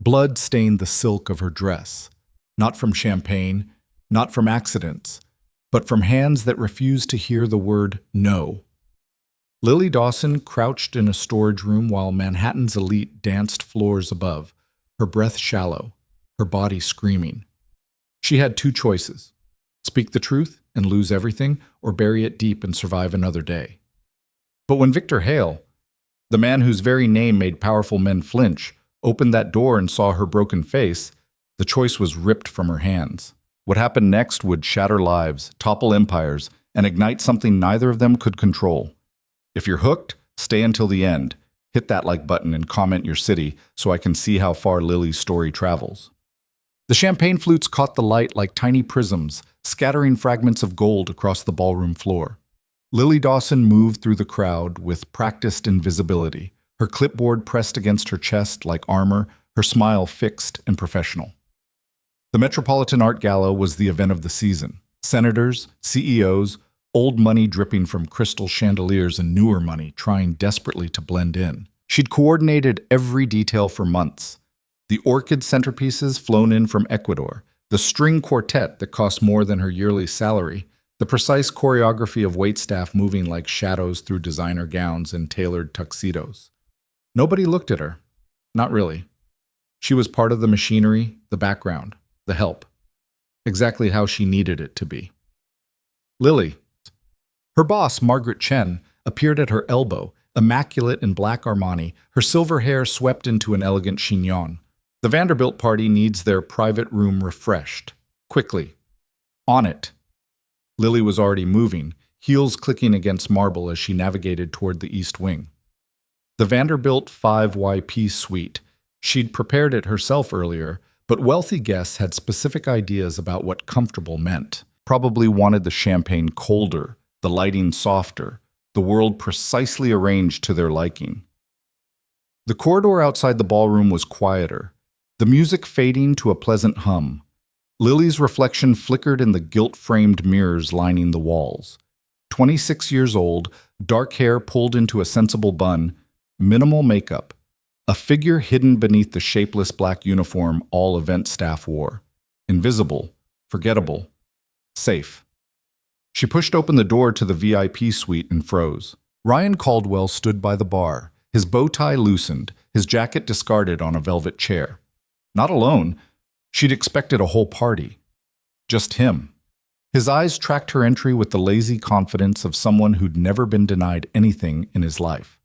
Blood stained the silk of her dress, not from champagne, not from accidents, but from hands that refused to hear the word no. Lily Dawson crouched in a storage room while Manhattan's elite danced floors above, her breath shallow, her body screaming. She had two choices: speak the truth and lose everything, or bury it deep and survive another day. But when Victor Hale, the man whose very name made powerful men flinch, opened that door and saw her broken face, the choice was ripped from her hands. What happened next would shatter lives, topple empires, and ignite something neither of them could control. If you're hooked, stay until the end. Hit that like button and comment your city so I can see how far Lily's story travels. The champagne flutes caught the light like tiny prisms, scattering fragments of gold across the ballroom floor. Lily Dawson moved through the crowd with practiced invisibility, her clipboard pressed against her chest like armor, her smile fixed and professional. The Metropolitan Art Gala was the event of the season. Senators, CEOs, old money dripping from crystal chandeliers and newer money trying desperately to blend in. She'd coordinated every detail for months. The orchid centerpieces flown in from Ecuador, the string quartet that cost more than her yearly salary, the precise choreography of waitstaff moving like shadows through designer gowns and tailored tuxedos. Nobody looked at her. Not really. She was part of the machinery, the background, the help. Exactly how she needed it to be. Lily. Her boss, Margaret Chen, appeared at her elbow, immaculate in black Armani, her silver hair swept into an elegant chignon. The Vanderbilt party needs their private room refreshed. Quickly. On it. Lily was already moving, heels clicking against marble as she navigated toward the East Wing. The Vanderbilt 5YP suite. She'd prepared it herself earlier, but wealthy guests had specific ideas about what comfortable meant. Probably wanted the champagne colder, the lighting softer, the world precisely arranged to their liking. The corridor outside the ballroom was quieter, the music fading to a pleasant hum. Lily's reflection flickered in the gilt-framed mirrors lining the walls. 26 years old, dark hair pulled into a sensible bun, minimal makeup, a figure hidden beneath the shapeless black uniform all event staff wore. Invisible, forgettable, safe. She pushed open the door to the VIP suite and froze. Ryan Caldwell stood by the bar, his bow tie loosened, his jacket discarded on a velvet chair. Not alone. She'd expected a whole party. Just him. His eyes tracked her entry with the lazy confidence of someone who'd never been denied anything in his life.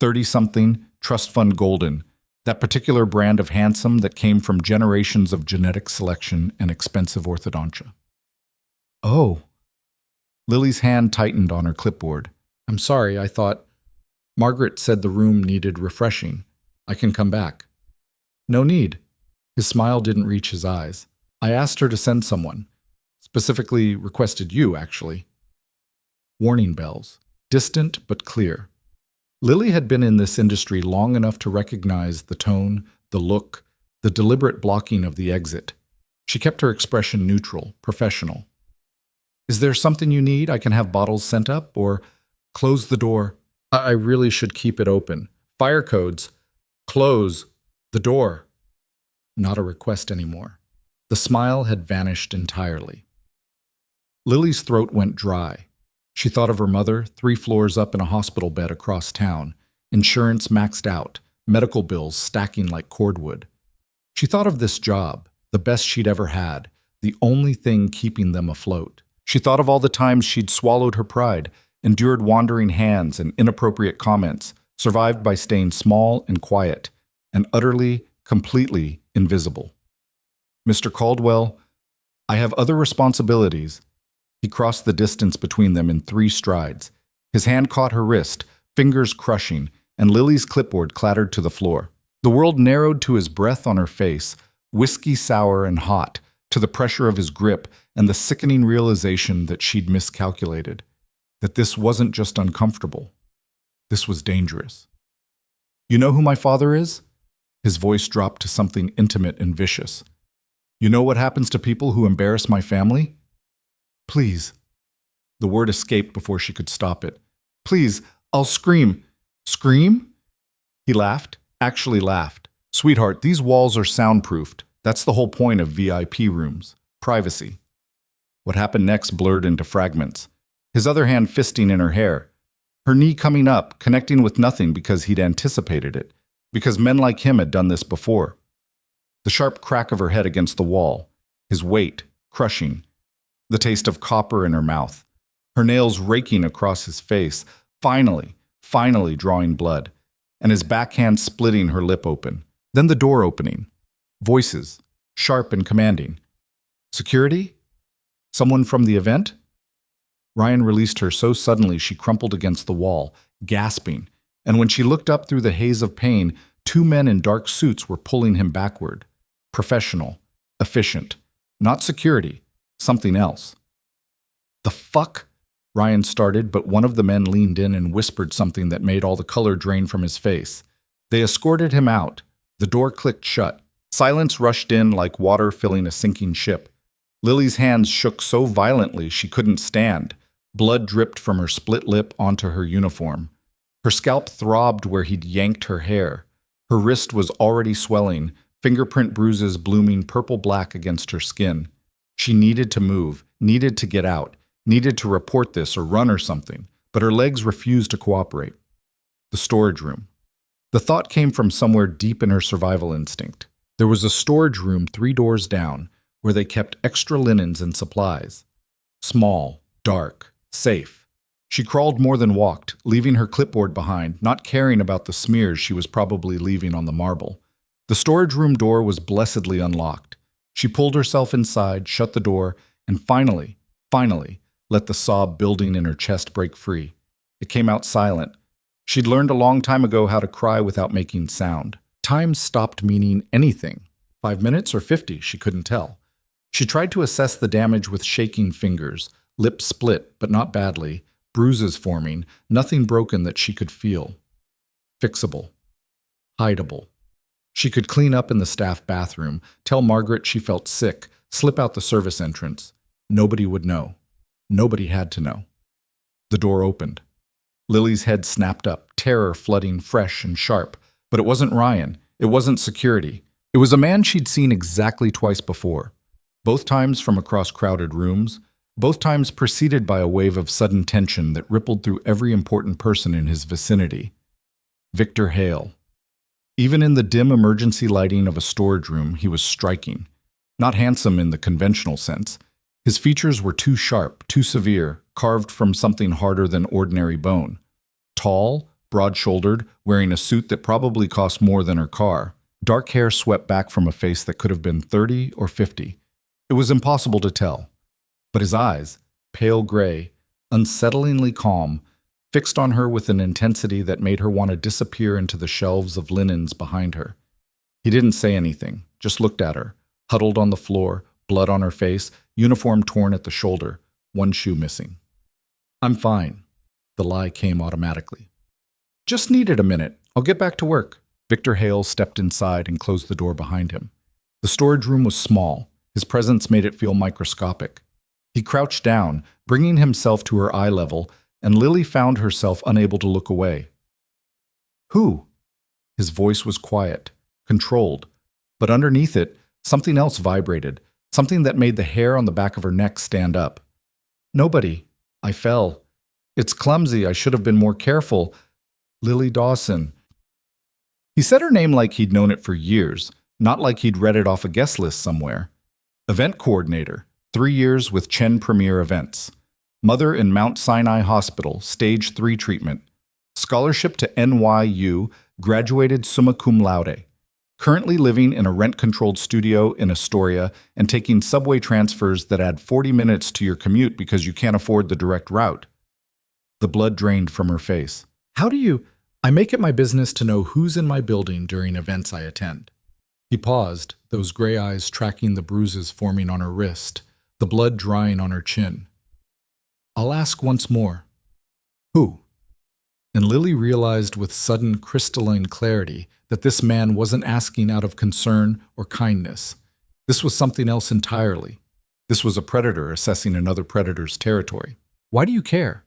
30-something, trust fund golden, that particular brand of handsome that came from generations of genetic selection and expensive orthodontia. Oh. Lily's hand tightened on her clipboard. I'm sorry, I thought. Margaret said the room needed refreshing. I can come back. No need. His smile didn't reach his eyes. I asked her to send someone. Specifically requested you, actually. Warning bells. Distant but clear. Lily had been in this industry long enough to recognize the tone, the look, the deliberate blocking of the exit. She kept her expression neutral, professional. Is there something you need? I can have bottles sent up, or close the door. I really should keep it open. Fire codes. Close the door. Not a request anymore. The smile had vanished entirely. Lily's throat went dry. She thought of her mother, 3 floors up in a hospital bed across town, insurance maxed out, medical bills stacking like cordwood. She thought of this job, the best she'd ever had, the only thing keeping them afloat. She thought of all the times she'd swallowed her pride, endured wandering hands and inappropriate comments, survived by staying small and quiet, and utterly, completely invisible. Mr. Caldwell, I have other responsibilities. He crossed the distance between them in 3 strides. His hand caught her wrist, fingers crushing, and Lily's clipboard clattered to the floor. The world narrowed to his breath on her face, whiskey sour and hot, to the pressure of his grip and the sickening realization that she'd miscalculated, that this wasn't just uncomfortable. This was dangerous. You know who my father is? His voice dropped to something intimate and vicious. You know what happens to people who embarrass my family? Please. The word escaped before she could stop it. Please, I'll scream. Scream? He laughed, actually laughed, Sweetheart, these walls are soundproofed. That's the whole point of VIP rooms. Privacy. What happened next blurred into fragments. His other hand fisting in her hair. Her knee coming up, connecting with nothing because he'd anticipated it. Because men like him had done this before. The sharp crack of her head against the wall. His weight, crushing. The taste of copper in her mouth. Her nails raking across his face. Finally drawing blood. And his backhand splitting her lip open. Then the door opening. Voices, sharp and commanding. Security? Someone from the event? Ryan released her so suddenly she crumpled against the wall, gasping, and when she looked up through the haze of pain, two men in dark suits were pulling him backward. Professional, efficient, not security, something else. The fuck? Ryan started, but one of the men leaned in and whispered something that made all the color drain from his face. They escorted him out. The door clicked shut. Silence rushed in like water filling a sinking ship. Lily's hands shook so violently she couldn't stand. Blood dripped from her split lip onto her uniform. Her scalp throbbed where he'd yanked her hair. Her wrist was already swelling, fingerprint bruises blooming purple-black against her skin. She needed to move, needed to get out, needed to report this or run or something, but her legs refused to cooperate. The storage room. The thought came from somewhere deep in her survival instinct. There was a storage room 3 doors down, where they kept extra linens and supplies. Small, dark, safe. She crawled more than walked, leaving her clipboard behind, not caring about the smears she was probably leaving on the marble. The storage room door was blessedly unlocked. She pulled herself inside, shut the door, and finally, let the sob building in her chest break free. It came out silent. She'd learned a long time ago how to cry without making sound. Time stopped meaning anything. 5 minutes or 50, she couldn't tell. She tried to assess the damage with shaking fingers, lips split, but not badly, bruises forming, nothing broken that she could feel. Fixable. Hideable. She could clean up in the staff bathroom, tell Margaret she felt sick, slip out the service entrance. Nobody would know. Nobody had to know. The door opened. Lily's head snapped up, terror flooding fresh and sharp. But it wasn't Ryan. It wasn't security. It was a man she'd seen exactly twice before. Both times from across crowded rooms, both times preceded by a wave of sudden tension that rippled through every important person in his vicinity. Victor Hale. Even in the dim emergency lighting of a storage room, he was striking. Not handsome in the conventional sense. His features were too sharp, too severe, carved from something harder than ordinary bone. Tall, broad-shouldered, wearing a suit that probably cost more than her car. Dark hair swept back from a face that could have been 30 or 50. It was impossible to tell. But his eyes, pale gray, unsettlingly calm, fixed on her with an intensity that made her want to disappear into the shelves of linens behind her. He didn't say anything, just looked at her, huddled on the floor, blood on her face, uniform torn at the shoulder, one shoe missing. I'm fine. The lie came automatically. Just needed a minute. I'll get back to work. Victor Hale stepped inside and closed the door behind him. The storage room was small. His presence made it feel microscopic. He crouched down, bringing himself to her eye level, and Lily found herself unable to look away. Who? His voice was quiet, controlled, but underneath it, something else vibrated, something that made the hair on the back of her neck stand up. Nobody. I fell. It's clumsy. I should have been more careful. Lily Dawson. He said her name like he'd known it for years, not like he'd read it off a guest list somewhere. Event coordinator, 3 years with Chen Premier Events. Mother in Mount Sinai Hospital, Stage 3 treatment. Scholarship to NYU, graduated summa cum laude. Currently living in a rent-controlled studio in Astoria and taking subway transfers that add 40 minutes to your commute because you can't afford the direct route. The blood drained from her face. How do you... I make it my business to know who's in my building during events I attend. He paused, those gray eyes tracking the bruises forming on her wrist, the blood drying on her chin. I'll ask once more. Who? And Lily realized with sudden crystalline clarity that this man wasn't asking out of concern or kindness. This was something else entirely. This was a predator assessing another predator's territory. Why do you care?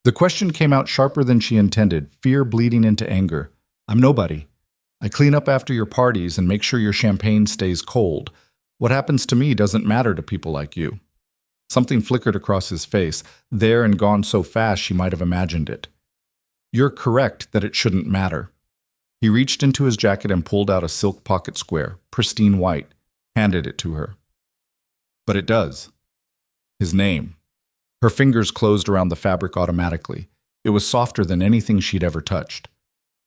The question came out sharper than she intended, fear bleeding into anger. I'm nobody. I clean up after your parties and make sure your champagne stays cold. What happens to me doesn't matter to people like you." Something flickered across his face, there and gone so fast she might have imagined it. "You're correct that it shouldn't matter." He reached into his jacket and pulled out a silk pocket square, pristine white, handed it to her. "But it does." His name. Her fingers closed around the fabric automatically. It was softer than anything she'd ever touched.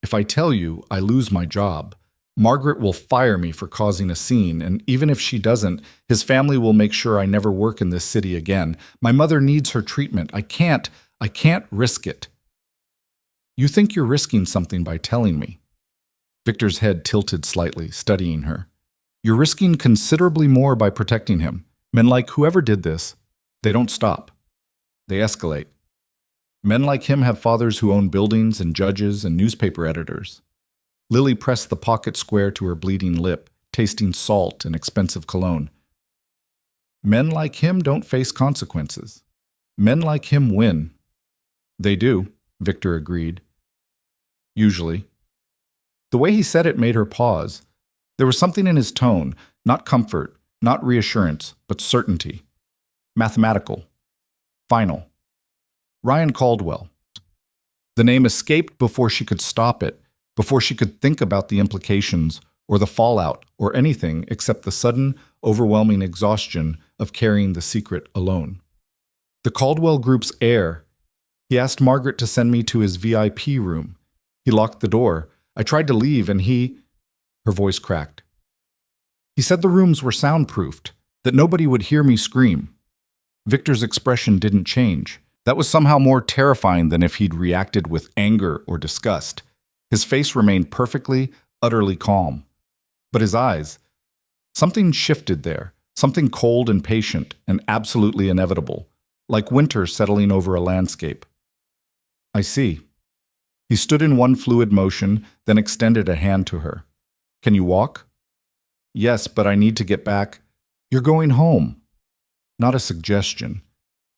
"If I tell you, I lose my job. Margaret will fire me for causing a scene, and even if she doesn't, his family will make sure I never work in this city again. My mother needs her treatment. I can't risk it." "You think you're risking something by telling me." Victor's head tilted slightly, studying her. "You're risking considerably more by protecting him. Men like whoever did this, they don't stop. They escalate. Men like him have fathers who own buildings and judges and newspaper editors." Lily pressed the pocket square to her bleeding lip, tasting salt and expensive cologne. "Men like him don't face consequences. Men like him win." "They do," Victor agreed. "Usually." The way he said it made her pause. There was something in his tone, not comfort, not reassurance, but certainty. Mathematical. Final. Ryan Caldwell. The name escaped before she could stop it, before she could think about the implications or the fallout or anything except the sudden, overwhelming exhaustion of carrying the secret alone. "The Caldwell Group's heir. He asked Margaret to send me to his VIP room. He locked the door. I tried to leave and he—" Her voice cracked. "He said the rooms were soundproofed, that nobody would hear me scream." Victor's expression didn't change. That was somehow more terrifying than if he'd reacted with anger or disgust. His face remained perfectly, utterly calm. But his eyes, something shifted there, something cold and patient and absolutely inevitable, like winter settling over a landscape. "I see." He stood in one fluid motion, then extended a hand to her. "Can you walk?" "Yes, but I need to get back." "You're going home." Not a suggestion.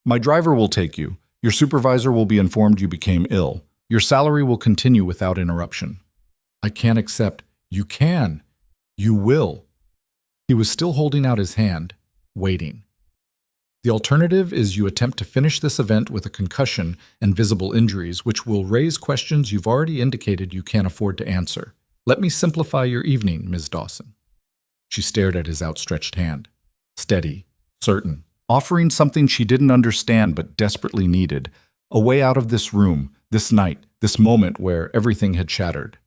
"My driver will take you. Your supervisor will be informed you became ill. Your salary will continue without interruption." "I can't accept." "You can. You will." He was still holding out his hand, waiting. "The alternative is you attempt to finish this event with a concussion and visible injuries, which will raise questions you've already indicated you can't afford to answer. Let me simplify your evening, Ms. Dawson." She stared at his outstretched hand. Steady, certain, offering something she didn't understand but desperately needed. A way out of this room, this night, this moment where everything had shattered.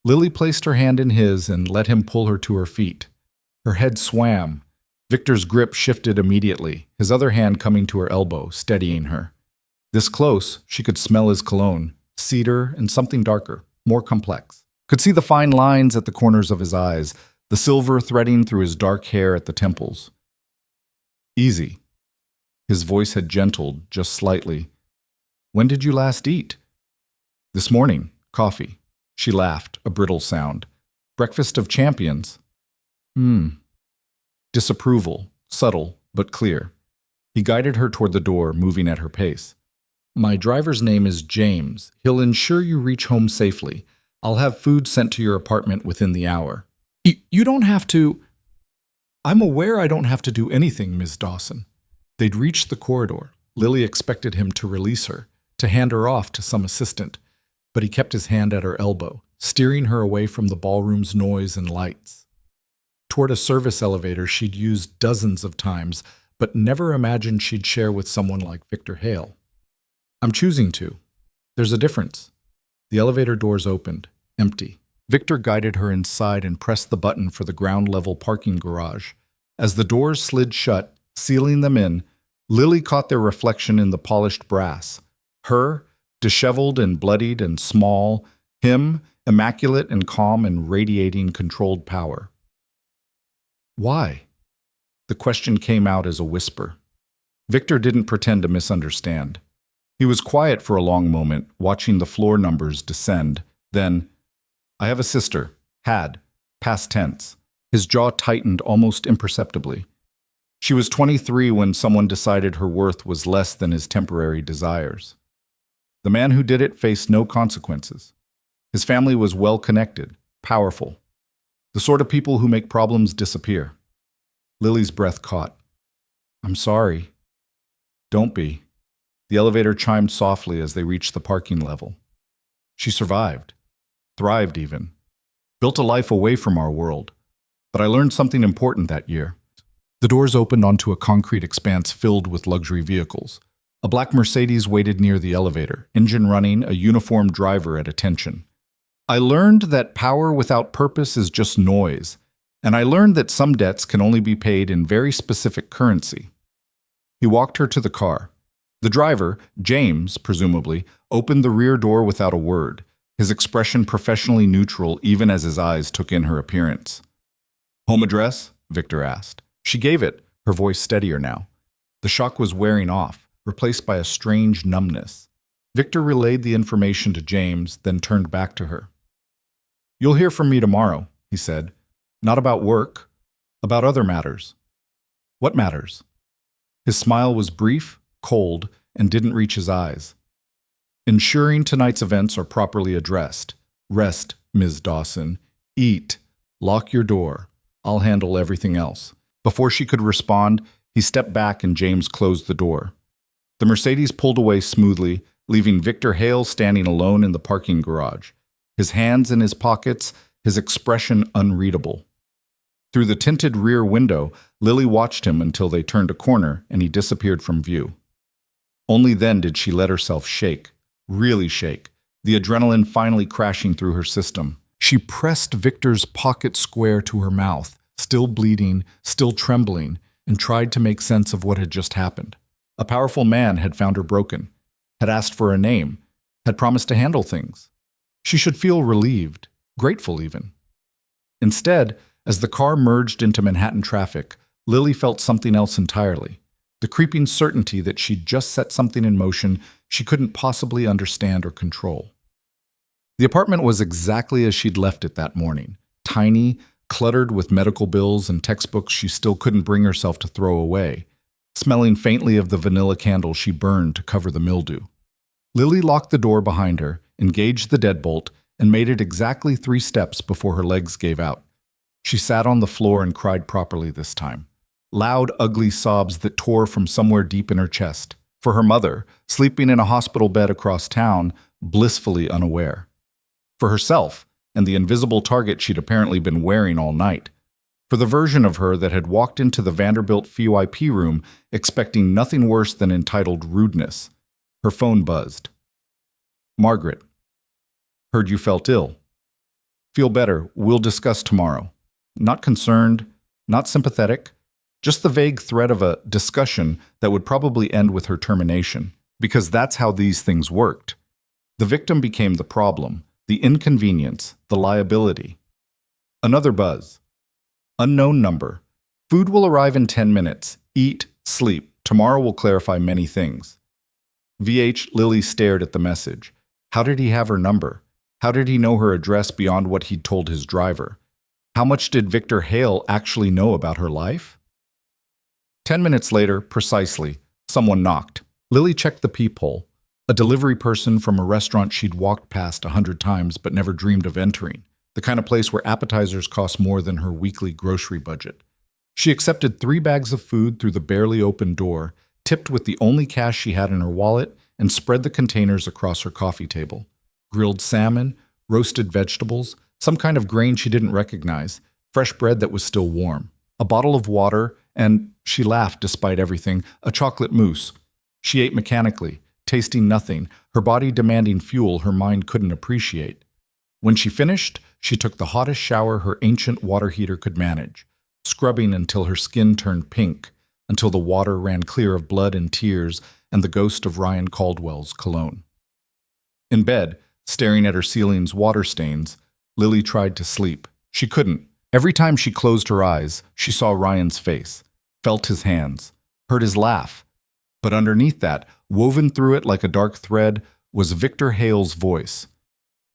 Lily placed her hand in his and let him pull her to her feet. Her head swam. Victor's grip shifted immediately, his other hand coming to her elbow, steadying her. This close, she could smell his cologne, cedar and something darker, more complex. Could see the fine lines at the corners of his eyes, the silver threading through his dark hair at the temples. "Easy." His voice had gentled, just slightly. "When did you last eat?" "This morning. Coffee." She laughed, a brittle sound. "Breakfast of champions." Disapproval, subtle but clear. He guided her toward the door, moving at her pace. "My driver's name is James. He'll ensure you reach home safely. I'll have food sent to your apartment within the hour." You don't have to." "I'm aware I don't have to do anything, Ms. Dawson." They'd reached the corridor. Lily expected him to release her, to hand her off to some assistant, but he kept his hand at her elbow, steering her away from the ballroom's noise and lights. Toward a service elevator she'd used dozens of times, but never imagined she'd share with someone like Victor Hale. "I'm choosing to. There's a difference." The elevator doors opened, empty. Victor guided her inside and pressed the button for the ground-level parking garage. As the doors slid shut, sealing them in, Lily caught their reflection in the polished brass. Her, disheveled and bloodied and small, him, immaculate and calm and radiating controlled power. "Why?" The question came out as a whisper. Victor didn't pretend to misunderstand. He was quiet for a long moment, watching the floor numbers descend. Then, "I have a sister. Had. Past tense." His jaw tightened almost imperceptibly. She was 23 when someone decided her worth was less than his temporary desires. The man who did it faced no consequences. His family was well connected, Powerful. The sort of people who make problems disappear. Lily's breath caught. I'm sorry. Don't be. The elevator chimed softly as they reached the parking level. She survived. Thrived even. Built a life away from our world. But I learned something important that year. The doors opened onto a concrete expanse filled with luxury vehicles. A black Mercedes waited near the elevator, engine running, a uniformed driver at attention. I learned that power without purpose is just noise, and I learned that some debts can only be paid in very specific currency. He walked her to the car. The driver, James, presumably, opened the rear door without a word, his expression professionally neutral even as his eyes took in her appearance. Home address? Victor asked. She gave it, her voice steadier now. The shock was wearing off, replaced by a strange numbness. Victor relayed the information to James, then turned back to her. You'll hear from me tomorrow, he said. Not about work, about other matters. What matters? His smile was brief, cold, and didn't reach his eyes. Ensuring tonight's events are properly addressed. Rest, Ms. Dawson. Eat. Lock your door. I'll handle everything else. Before she could respond, he stepped back and James closed the door. The Mercedes pulled away smoothly, leaving Victor Hale standing alone in the parking garage, his hands in his pockets, his expression unreadable. Through the tinted rear window, Lily watched him until they turned a corner and he disappeared from view. Only then did she let herself shake, really shake, the adrenaline finally crashing through her system. She pressed Victor's pocket square to her mouth, still bleeding, still trembling, and tried to make sense of what had just happened. A powerful man had found her broken, had asked for a name, had promised to handle things. She should feel relieved, grateful even. Instead, as the car merged into Manhattan traffic, Lily felt something else entirely. The creeping certainty that she'd just set something in motion she couldn't possibly understand or control. The apartment was exactly as she'd left it that morning, tiny, cluttered with medical bills and textbooks she still couldn't bring herself to throw away, smelling faintly of the vanilla candle she burned to cover the mildew. Lily locked the door behind her, engaged the deadbolt, and made it exactly 3 steps before her legs gave out. She sat on the floor and cried properly this time. Loud, ugly sobs that tore from somewhere deep in her chest. For her mother, sleeping in a hospital bed across town, blissfully unaware. For herself, and the invisible target she'd apparently been wearing all night. For the version of her that had walked into the Vanderbilt VIP room expecting nothing worse than entitled rudeness. Her phone buzzed. Margaret. Heard you felt ill. Feel better. We'll discuss tomorrow. Not concerned, not sympathetic, just the vague threat of a discussion that would probably end with her termination, because that's how these things worked. The victim became the problem, the inconvenience, the liability. Another buzz. Unknown number. Food will arrive in 10 minutes. Eat, sleep. Tomorrow will clarify many things. VH Lily stared at the message. How did he have her number? How did he know her address beyond what he'd told his driver? How much did Victor Hale actually know about her life? 10 minutes later, precisely, someone knocked. Lily checked the peephole. A delivery person from a restaurant she'd walked past 100 times but never dreamed of entering. The kind of place where appetizers cost more than her weekly grocery budget. She accepted 3 bags of food through the barely open door, tipped with the only cash she had in her wallet, and spread the containers across her coffee table. Grilled salmon, roasted vegetables, some kind of grain she didn't recognize, fresh bread that was still warm, a bottle of water, and, she laughed despite everything, a chocolate mousse. She ate mechanically, tasting nothing, her body demanding fuel her mind couldn't appreciate. When she finished, she took the hottest shower her ancient water heater could manage, scrubbing until her skin turned pink, until the water ran clear of blood and tears and the ghost of Ryan Caldwell's cologne. In bed, staring at her ceiling's water stains, Lily tried to sleep. She couldn't. Every time she closed her eyes, she saw Ryan's face, felt his hands, heard his laugh. But underneath that, woven through it like a dark thread, was Victor Hale's voice.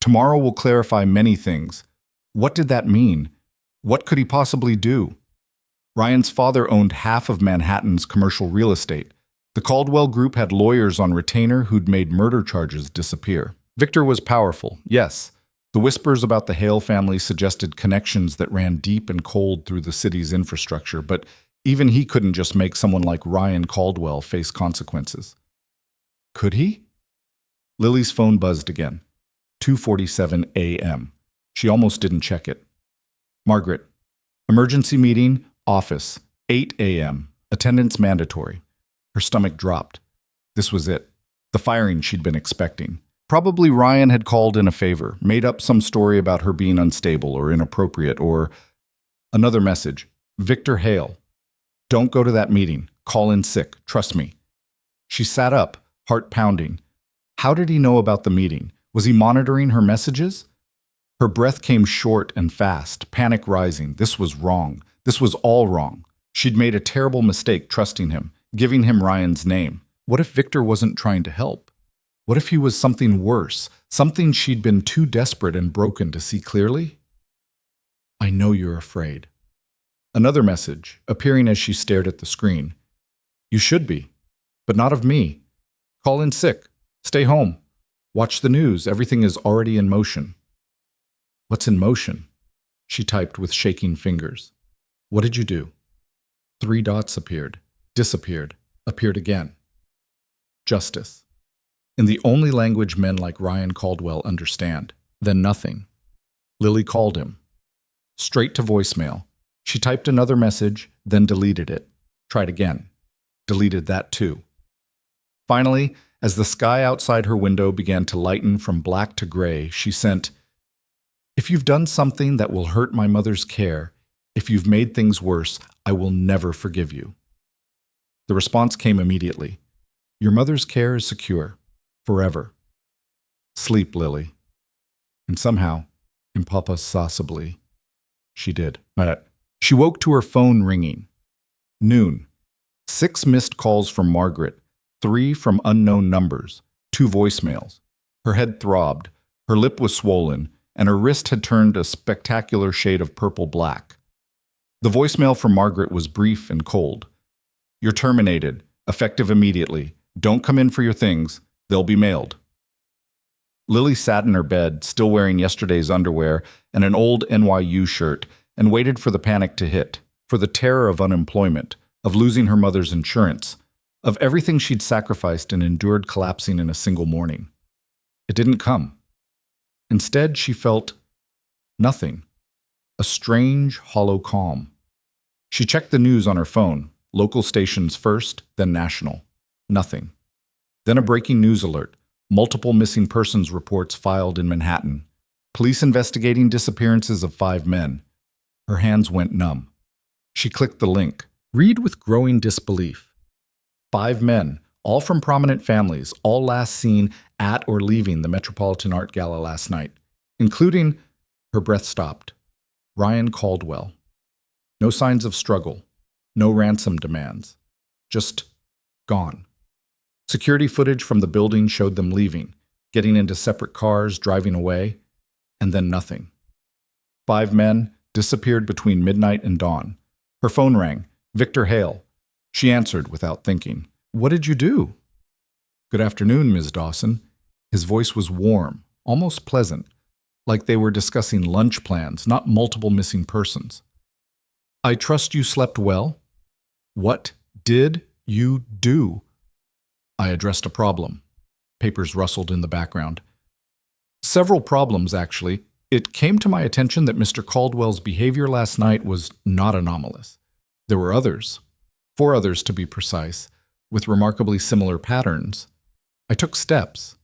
Tomorrow will clarify many things. What did that mean? What could he possibly do? Ryan's father owned half of Manhattan's commercial real estate. The Caldwell Group had lawyers on retainer who'd made murder charges disappear. Victor was powerful, yes, The whispers about the Hale family suggested connections that ran deep and cold through the city's infrastructure, but even he couldn't just make someone like Ryan Caldwell face consequences. Could he? Lily's phone buzzed again. 2:47 a.m. She almost didn't check it. Margaret. Emergency meeting, office, 8 a.m. Attendance mandatory. Her stomach dropped. This was it. The firing she'd been expecting. Probably Ryan had called in a favor, made up some story about her being unstable or inappropriate, or another message. Victor Hale. Don't go to that meeting. Call in sick. Trust me. She sat up, heart pounding. How did he know about the meeting? Was he monitoring her messages? Her breath came short and fast, panic rising. This was wrong. This was all wrong. She'd made a terrible mistake trusting him, giving him Ryan's name. What if Victor wasn't trying to help? What if he was something worse, something she'd been too desperate and broken to see clearly? I know you're afraid. Another message, appearing as she stared at the screen. You should be, but not of me. Call in sick. Stay home. Watch the news. Everything is already in motion. What's in motion? She typed with shaking fingers. What did you do? 3 dots appeared, disappeared, appeared again. Justice. In the only language men like Ryan Caldwell understand. Then nothing. Lily called him. Straight to voicemail. She typed another message, then deleted it. Tried again. Deleted that too. Finally, as the sky outside her window began to lighten from black to gray, she sent, If you've done something that will hurt my mother's care, if you've made things worse, I will never forgive you. The response came immediately. Your mother's care is secure. Forever. Sleep, Lily. And somehow, impossibly, she did. She woke to her phone ringing. Noon. 6 missed calls from Margaret, 3 from unknown numbers, 2 voicemails. Her head throbbed, her lip was swollen, and her wrist had turned a spectacular shade of purple-black. The voicemail from Margaret was brief and cold. You're terminated, effective immediately. Don't come in for your things. They'll be mailed. Lily sat in her bed, still wearing yesterday's underwear and an old NYU shirt, and waited for the panic to hit, for the terror of unemployment, of losing her mother's insurance, of everything she'd sacrificed and endured collapsing in a single morning. It didn't come. Instead, she felt nothing, a strange, hollow calm. She checked the news on her phone, local stations first, then national. Nothing. Then a breaking news alert, multiple missing persons reports filed in Manhattan, police investigating disappearances of 5 men. Her hands went numb. She clicked the link. Read with growing disbelief. 5 men, all from prominent families, all last seen at or leaving the Metropolitan Art Gala last night, including, her breath stopped, Ryan Caldwell. No signs of struggle, no ransom demands, just gone. Security footage from the building showed them leaving, getting into separate cars, driving away, and then nothing. 5 men disappeared between midnight and dawn. Her phone rang. Victor Hale. She answered without thinking. What did you do? Good afternoon, Ms. Dawson. His voice was warm, almost pleasant, like they were discussing lunch plans, not multiple missing persons. I trust you slept well? What did you do? I addressed a problem. Papers rustled in the background. Several problems, actually. It came to my attention that Mr. Caldwell's behavior last night was not anomalous. There were others, 4 others to be precise, with remarkably similar patterns. I took steps.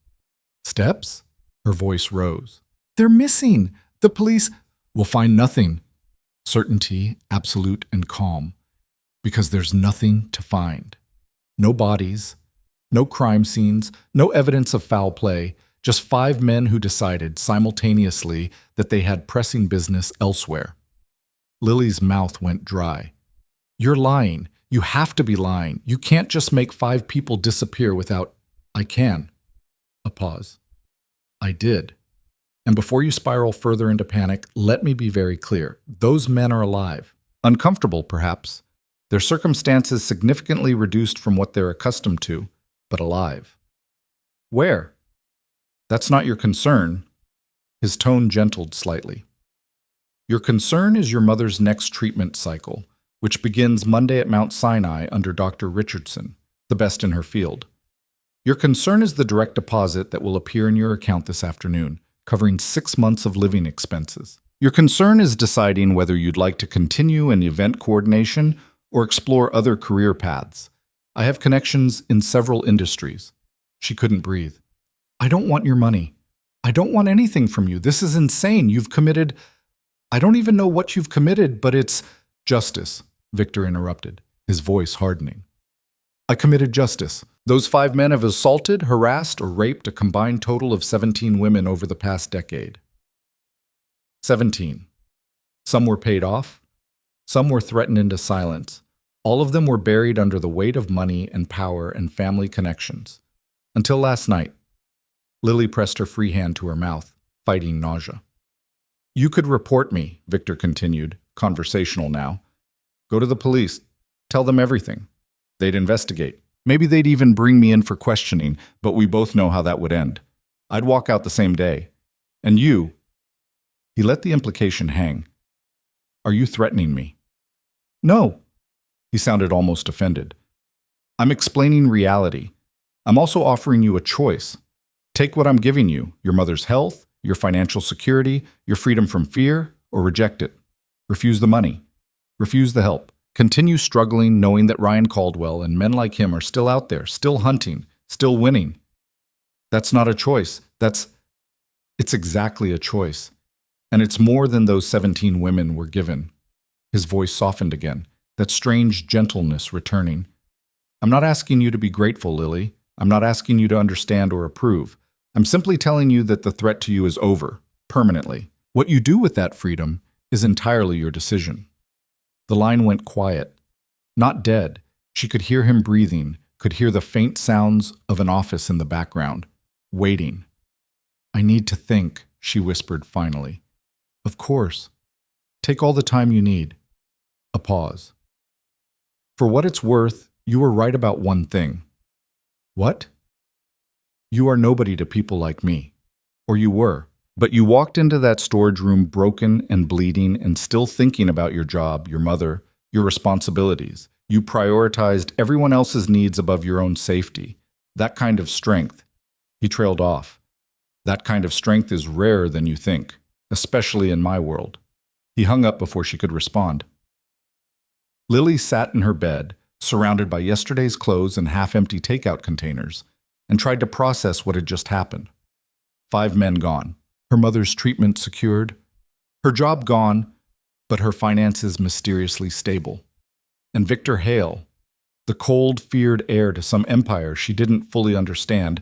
Steps? Her voice rose. They're missing. The police will find nothing. Certainty, absolute and calm. Because there's nothing to find. No bodies, no crime scenes, no evidence of foul play, just 5 men who decided simultaneously that they had pressing business elsewhere. Lily's mouth went dry. You're lying. You have to be lying. You can't just make 5 people disappear without... I can. A pause. I did. And before you spiral further into panic, let me be very clear. Those men are alive. Uncomfortable, perhaps. Their circumstances significantly reduced from what they're accustomed to, but alive. Where? That's not your concern. His tone gentled slightly. Your concern is your mother's next treatment cycle, which begins Monday at Mount Sinai under Dr. Richardson, the best in her field. Your concern is the direct deposit that will appear in your account this afternoon, covering 6 months of living expenses. Your concern is deciding whether you'd like to continue in event coordination or explore other career paths. I have connections in several industries. She couldn't breathe. I don't want your money. I don't want anything from you. This is insane. You've committed... I don't even know what you've committed, but it's... Justice, Victor interrupted, his voice hardening. I committed justice. Those 5 men have assaulted, harassed, or raped a combined total of 17 women over the past decade. 17. Some were paid off. Some were threatened into silence. All of them were buried under the weight of money and power and family connections. Until last night. Lily pressed her free hand to her mouth, fighting nausea. You could report me, Victor continued, conversational now. Go to the police. Tell them everything. They'd investigate. Maybe they'd even bring me in for questioning, but we both know how that would end. I'd walk out the same day. And you... He let the implication hang. Are you threatening me? No. He sounded almost offended. I'm explaining reality. I'm also offering you a choice. Take what I'm giving you, your mother's health, your financial security, your freedom from fear, or reject it. Refuse the money. Refuse the help. Continue struggling knowing that Ryan Caldwell and men like him are still out there, still hunting, still winning. That's not a choice. It's exactly a choice. And it's more than those 17 women were given. His voice softened again, that strange gentleness returning. I'm not asking you to be grateful, Lily. I'm not asking you to understand or approve. I'm simply telling you that the threat to you is over, permanently. What you do with that freedom is entirely your decision. The line went quiet. Not dead. She could hear him breathing, could hear the faint sounds of an office in the background. Waiting. I need to think, she whispered finally. Of course. Take all the time you need. A pause. For what it's worth, you were right about one thing. What? You are nobody to people like me. Or you were. But you walked into that storage room broken and bleeding and still thinking about your job, your mother, your responsibilities. You prioritized everyone else's needs above your own safety. That kind of strength. He trailed off. That kind of strength is rarer than you think, especially in my world. He hung up before she could respond. Lily sat in her bed, surrounded by yesterday's clothes and half-empty takeout containers, and tried to process what had just happened. 5 men gone. Her mother's treatment secured. Her job gone, but her finances mysteriously stable. And Victor Hale, the cold, feared heir to some empire she didn't fully understand,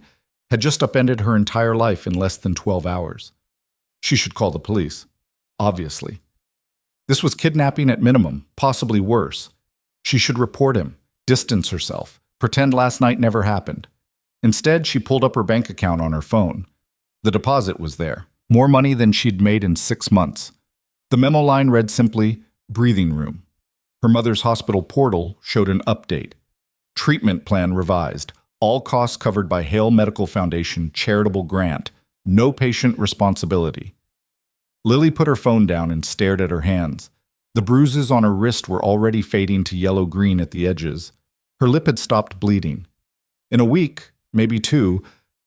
had just upended her entire life in less than 12 hours. She should call the police, obviously. This was kidnapping at minimum, possibly worse. She should report him, distance herself, pretend last night never happened. Instead, she pulled up her bank account on her phone. The deposit was there, more money than she'd made in 6 months. The memo line read simply, breathing room. Her mother's hospital portal showed an update. Treatment plan revised. All costs covered by Hale Medical Foundation charitable grant. No patient responsibility. Lily put her phone down and stared at her hands. The bruises on her wrist were already fading to yellow-green at the edges. Her lip had stopped bleeding. In a week, maybe 2,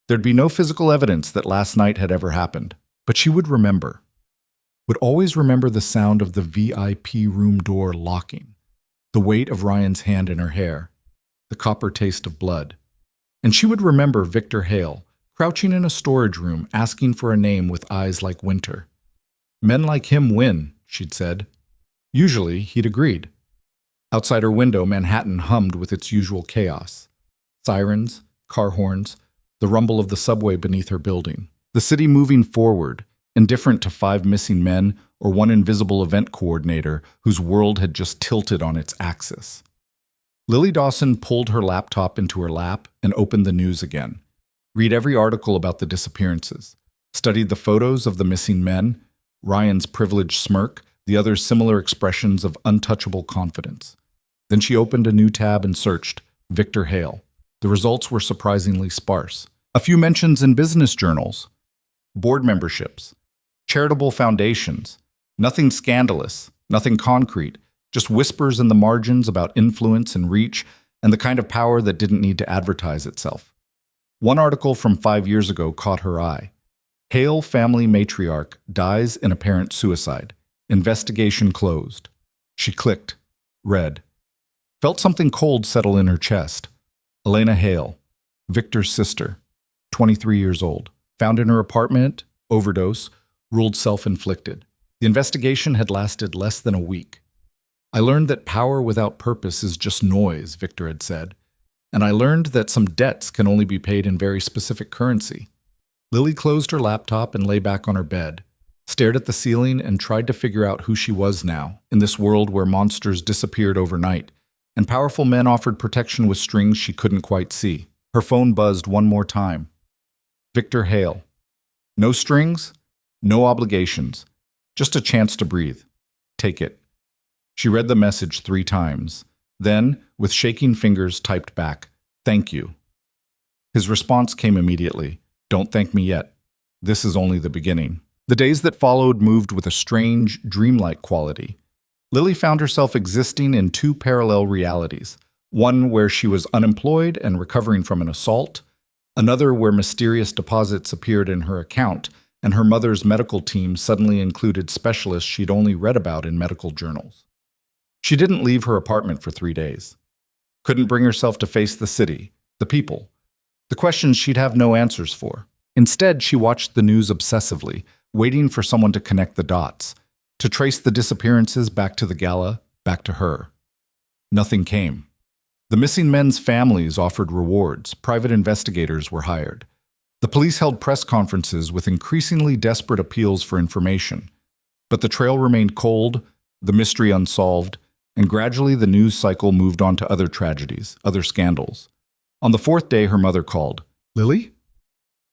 there'd be no physical evidence that last night had ever happened. But she would remember. Would always remember the sound of the VIP room door locking, the weight of Ryan's hand in her hair, the copper taste of blood. And she would remember Victor Hale, crouching in a storage room, asking for a name with eyes like winter. Men like him win, she'd said. Usually, he'd agreed. Outside her window, Manhattan hummed with its usual chaos. Sirens, car horns, the rumble of the subway beneath her building. The city moving forward, indifferent to 5 missing men or one invisible event coordinator whose world had just tilted on its axis. Lily Dawson pulled her laptop into her lap and opened the news again. Read every article about the disappearances. Studied the photos of the missing men, Ryan's privileged smirk, the other's similar expressions of untouchable confidence. Then she opened a new tab and searched Victor Hale. The results were surprisingly sparse. A few mentions in business journals. Board memberships. Charitable foundations. Nothing scandalous, nothing concrete, just whispers in the margins about influence and reach and the kind of power that didn't need to advertise itself. One article from 5 years ago caught her eye. Hale family matriarch dies in apparent suicide. Investigation closed. She clicked, read. Felt something cold settle in her chest. Elena Hale, Victor's sister, 23 years old. Found in her apartment, overdose, ruled self-inflicted. The investigation had lasted less than a week. I learned that power without purpose is just noise, Victor had said. And I learned that some debts can only be paid in very specific currency. Lily closed her laptop and lay back on her bed, stared at the ceiling and tried to figure out who she was now, in this world where monsters disappeared overnight, and powerful men offered protection with strings she couldn't quite see. Her phone buzzed one more time. Victor Hale. No strings, no obligations, just a chance to breathe. Take it. She read the message 3 times, then, with shaking fingers, typed back, "Thank you." His response came immediately. "Don't thank me yet. This is only the beginning." The days that followed moved with a strange, dreamlike quality. Lily found herself existing in 2 parallel realities, one where she was unemployed and recovering from an assault, another where mysterious deposits appeared in her account, and her mother's medical team suddenly included specialists she'd only read about in medical journals. She didn't leave her apartment for 3 days. Couldn't bring herself to face the city, the people, the questions she'd have no answers for. Instead, she watched the news obsessively, waiting for someone to connect the dots, to trace the disappearances back to the gala, back to her. Nothing came. The missing men's families offered rewards, private investigators were hired. The police held press conferences with increasingly desperate appeals for information. But the trail remained cold, the mystery unsolved, and gradually the news cycle moved on to other tragedies, other scandals. On the 4th day, her mother called. "Lily?"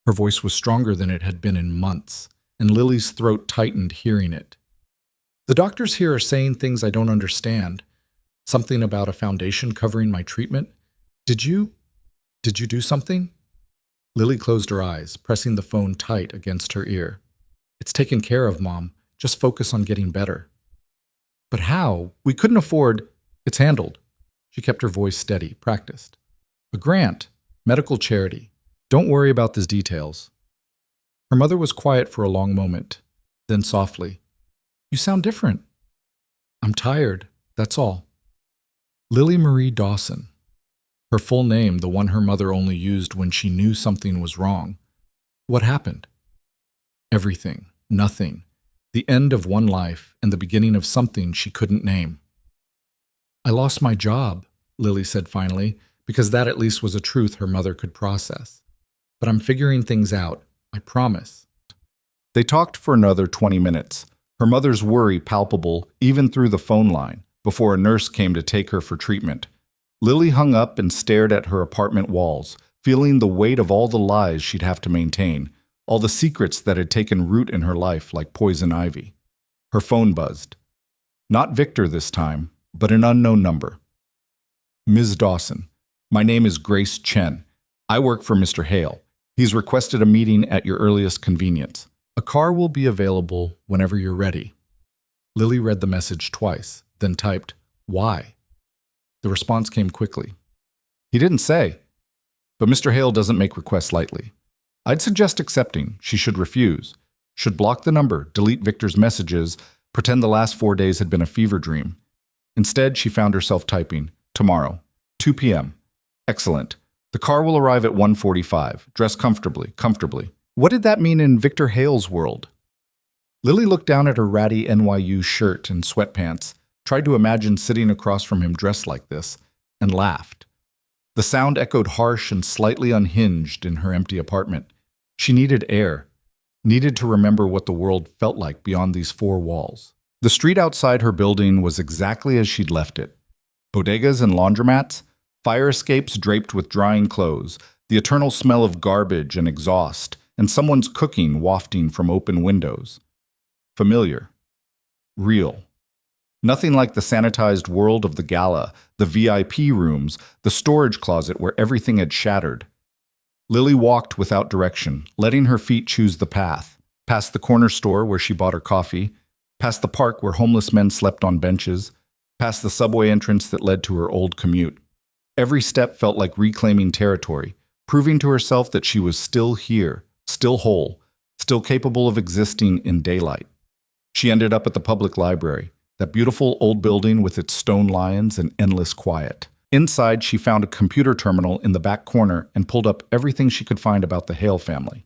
Her voice was stronger than it had been in months, and Lily's throat tightened hearing it. "The doctors here are saying things I don't understand. Something about a foundation covering my treatment. Did you do something?" Lily closed her eyes, pressing the phone tight against her ear. "It's taken care of, Mom. Just focus on getting better." "But how? We couldn't afford—" "It's handled." She kept her voice steady, practiced. "A grant. Medical charity. Don't worry about these details." Her mother was quiet for a long moment, then softly, "You sound different." "I'm tired, that's all." Lily Marie Dawson. Her full name, the one her mother only used when she knew something was wrong. What happened? Everything. Nothing. The end of one life and the beginning of something she couldn't name. "I lost my job," Lily said finally, because that at least was a truth her mother could process. "But I'm figuring things out, I promise." They talked for another 20 minutes, her mother's worry palpable even through the phone line, before a nurse came to take her for treatment. Lily hung up and stared at her apartment walls, feeling the weight of all the lies she'd have to maintain, all the secrets that had taken root in her life like poison ivy. Her phone buzzed. Not Victor this time, but an unknown number. "Ms. Dawson, my name is Grace Chen. I work for Mr. Hale. He's requested a meeting at your earliest convenience. A car will be available whenever you're ready." Lily read the message twice, then typed, "Why?" The response came quickly. "He didn't say. But Mr. Hale doesn't make requests lightly. I'd suggest accepting. She should refuse. Should block the number, delete Victor's messages, pretend the last 4 days had been a fever dream." Instead, she found herself typing, "Tomorrow, 2 p.m. Excellent. The car will arrive at 1:45. Dress comfortably. What did that mean in Victor Hale's world? Lily looked down at her ratty NYU shirt and sweatpants, tried to imagine sitting across from him dressed like this, and laughed. The sound echoed harsh and slightly unhinged in her empty apartment. She needed air, needed to remember what the world felt like beyond these 4 walls. The street outside her building was exactly as she'd left it. Bodegas and laundromats, fire escapes draped with drying clothes, the eternal smell of garbage and exhaust, and someone's cooking wafting from open windows. Familiar. Real. Nothing like the sanitized world of the gala, the VIP rooms, the storage closet where everything had shattered. Lily walked without direction, letting her feet choose the path. past the corner store where she bought her coffee, past the park where homeless men slept on benches, past the subway entrance that led to her old commute. Every step felt like reclaiming territory, proving to herself that she was still here, still whole, still capable of existing in daylight. She ended up at the public library, that beautiful old building with its stone lions and endless quiet. Inside, she found a computer terminal in the back corner and pulled up everything she could find about the Hale family.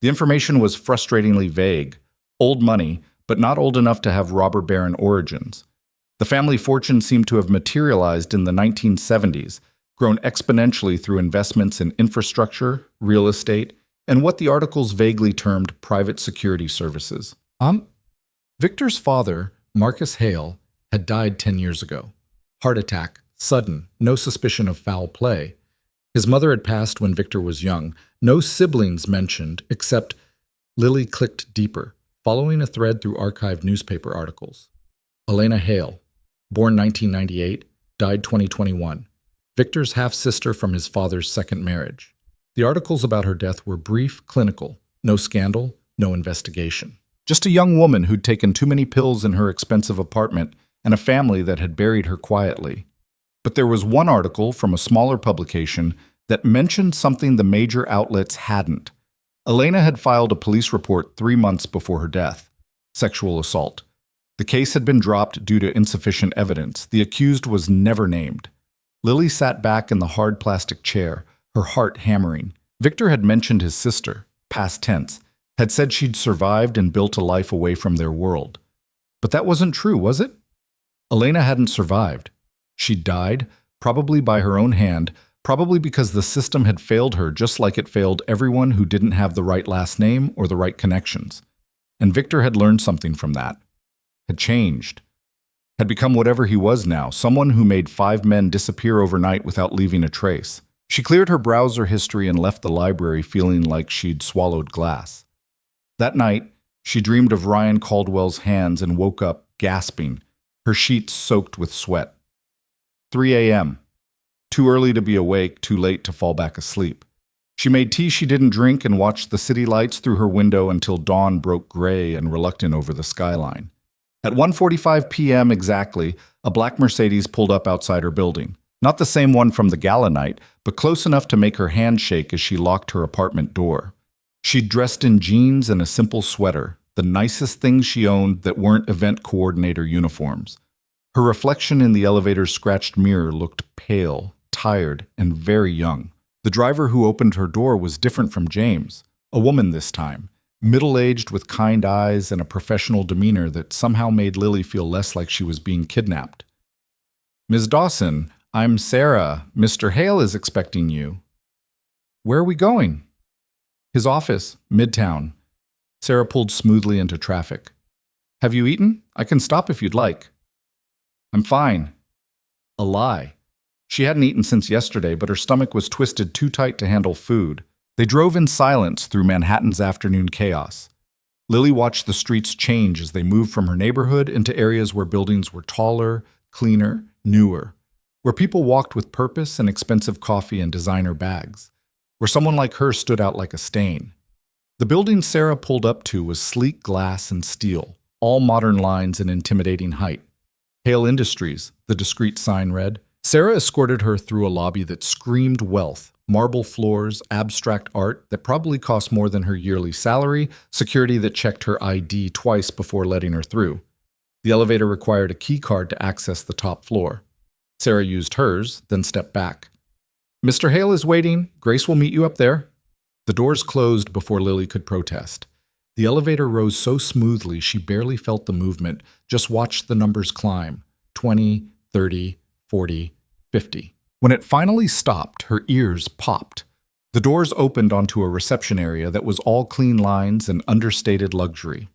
The information was frustratingly vague. Old money, but not old enough to have robber baron origins. The family fortune seemed to have materialized in the 1970s, grown exponentially through investments in infrastructure, real estate, and what the articles vaguely termed private security services. Victor's father, Marcus Hale, had died 10 years ago. Heart attack, sudden, no suspicion of foul play. His mother had passed when Victor was young, no siblings mentioned, except Lily clicked deeper, following a thread through archived newspaper articles. Elena Hale, born 1998, died 2021. Victor's half-sister from his father's second marriage. The articles about her death were brief, clinical, no scandal, no investigation. Just a young woman who'd taken too many pills in her expensive apartment and a family that had buried her quietly. But there was one article from a smaller publication that mentioned something the major outlets hadn't. Elena had filed a police report 3 months before her death. Sexual assault. The case had been dropped due to insufficient evidence. The accused was never named. Lily sat back in the hard plastic chair, her heart hammering. Victor had mentioned his sister, past tense, had said she'd survived and built a life away from their world. But that wasn't true, was it? Elena hadn't survived. She died, probably by her own hand, probably because the system had failed her just like it failed everyone who didn't have the right last name or the right connections. And Victor had learned something from that. Had changed. Had become whatever he was now, someone who made 5 men disappear overnight without leaving a trace. She cleared her browser history and left the library feeling like she'd swallowed glass. That night, she dreamed of Ryan Caldwell's hands and woke up, gasping, her sheets soaked with sweat. 3 a.m. Too early to be awake, too late to fall back asleep. She made tea she didn't drink and watched the city lights through her window until dawn broke gray and reluctant over the skyline. At 1:45 p.m. exactly, a black Mercedes pulled up outside her building. Not the same one from the gala night, but close enough to make her hand shake as she locked her apartment door. She'd dressed in jeans and a simple sweater, the nicest things she owned that weren't event coordinator uniforms. Her reflection in the elevator's scratched mirror looked pale, tired, and very young. The driver who opened her door was different from James, a woman this time, middle-aged with kind eyes and a professional demeanor that somehow made Lily feel less like she was being kidnapped. "Ms. Dawson, I'm Sarah. Mr. Hale is expecting you." "Where are we going?" "His office, Midtown." Sarah pulled smoothly into traffic. "Have you eaten? I can stop if you'd like." "I'm fine." A lie. She hadn't eaten since yesterday, but her stomach was twisted too tight to handle food. They drove in silence through Manhattan's afternoon chaos. Lily watched the streets change as they moved from her neighborhood into areas where buildings were taller, cleaner, newer, where people walked with purpose and expensive coffee and designer bags, where someone like her stood out like a stain. The building Sarah pulled up to was sleek glass and steel, all modern lines and intimidating height. Hale Industries, the discreet sign read. Sarah escorted her through a lobby that screamed wealth, marble floors, abstract art that probably cost more than her yearly salary, security that checked her ID twice before letting her through. The elevator required a key card to access the top floor. Sarah used hers, then stepped back. "Mr. Hale is waiting. Grace will meet you up there." The doors closed before Lily could protest. The elevator rose so smoothly she barely felt the movement, just watched the numbers climb, 20, 30, 40, 50. When it finally stopped, her ears popped. The doors opened onto a reception area that was all clean lines and understated luxury.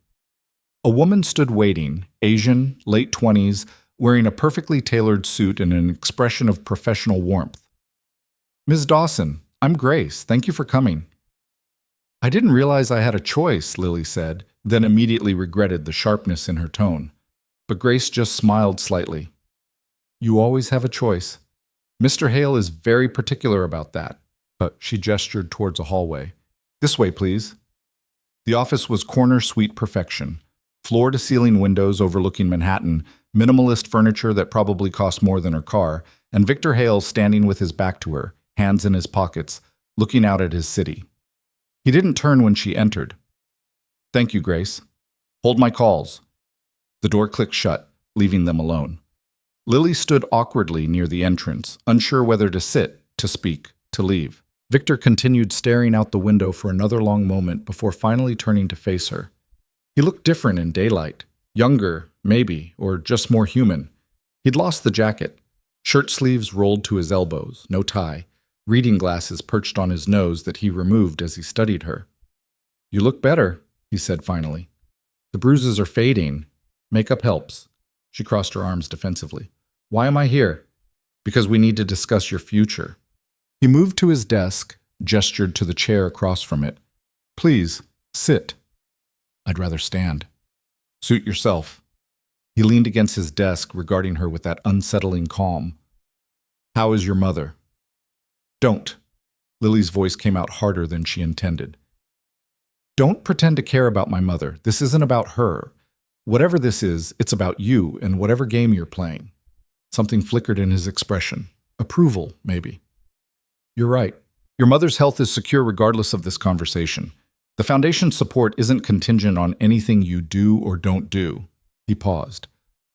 A woman stood waiting, Asian, late 20s, wearing a perfectly tailored suit and an expression of professional warmth. "Ms. Dawson, I'm Grace. Thank you for coming." "I didn't realize I had a choice," Lily said, then immediately regretted the sharpness in her tone. But Grace just smiled slightly. "You always have a choice. Mr. Hale is very particular about that." She gestured towards a hallway. "This way, please." The office was corner suite perfection. Floor-to-ceiling windows overlooking Manhattan, minimalist furniture that probably cost more than her car, and Victor Hale standing with his back to her, hands in his pockets, looking out at his city. He didn't turn when she entered. "Thank you, Grace. Hold my calls." The door clicked shut, leaving them alone. Lily stood awkwardly near the entrance, unsure whether to sit, to speak, to leave. Victor continued staring out the window for another long moment before finally turning to face her. He looked different in daylight. Younger, maybe, or just more human. He'd lost the jacket. Shirt sleeves rolled to his elbows, no tie. Reading glasses perched on his nose that he removed as he studied her. "You look better," he said finally. "The bruises are fading. Makeup helps." She crossed her arms defensively. "Why am I here?" "Because we need to discuss your future." He moved to his desk, gestured to the chair across from it. "Please, sit." "I'd rather stand." "Suit yourself." He leaned against his desk, regarding her with that unsettling calm. "How is your mother?" "Don't." Lily's voice came out harder than she intended. "Don't pretend to care about my mother. This isn't about her. Whatever this is, it's about you and whatever game you're playing." Something flickered in his expression. Approval, maybe. "You're right. Your mother's health is secure regardless of this conversation. The Foundation's support isn't contingent on anything you do or don't do." He paused.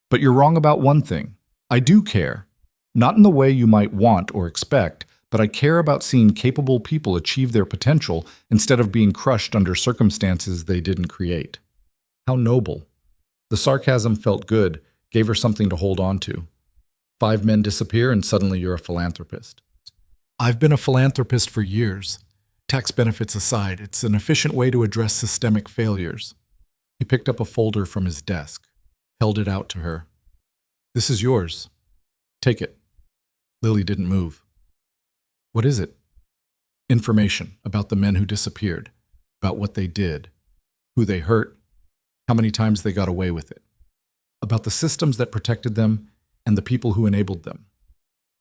"But you're wrong about one thing. I do care. Not in the way you might want or expect, but I care about seeing capable people achieve their potential instead of being crushed under circumstances they didn't create." How noble. The sarcasm felt good, gave her something to hold on to. 5 men disappear and suddenly you're a philanthropist. "I've been a philanthropist for years. Tax benefits aside, it's an efficient way to address systemic failures." He picked up a folder from his desk, held it out to her. "This is yours. Take it." Lily didn't move. "What is it?" "Information about the men who disappeared, about what they did, who they hurt, how many times they got away with it, about the systems that protected them and the people who enabled them."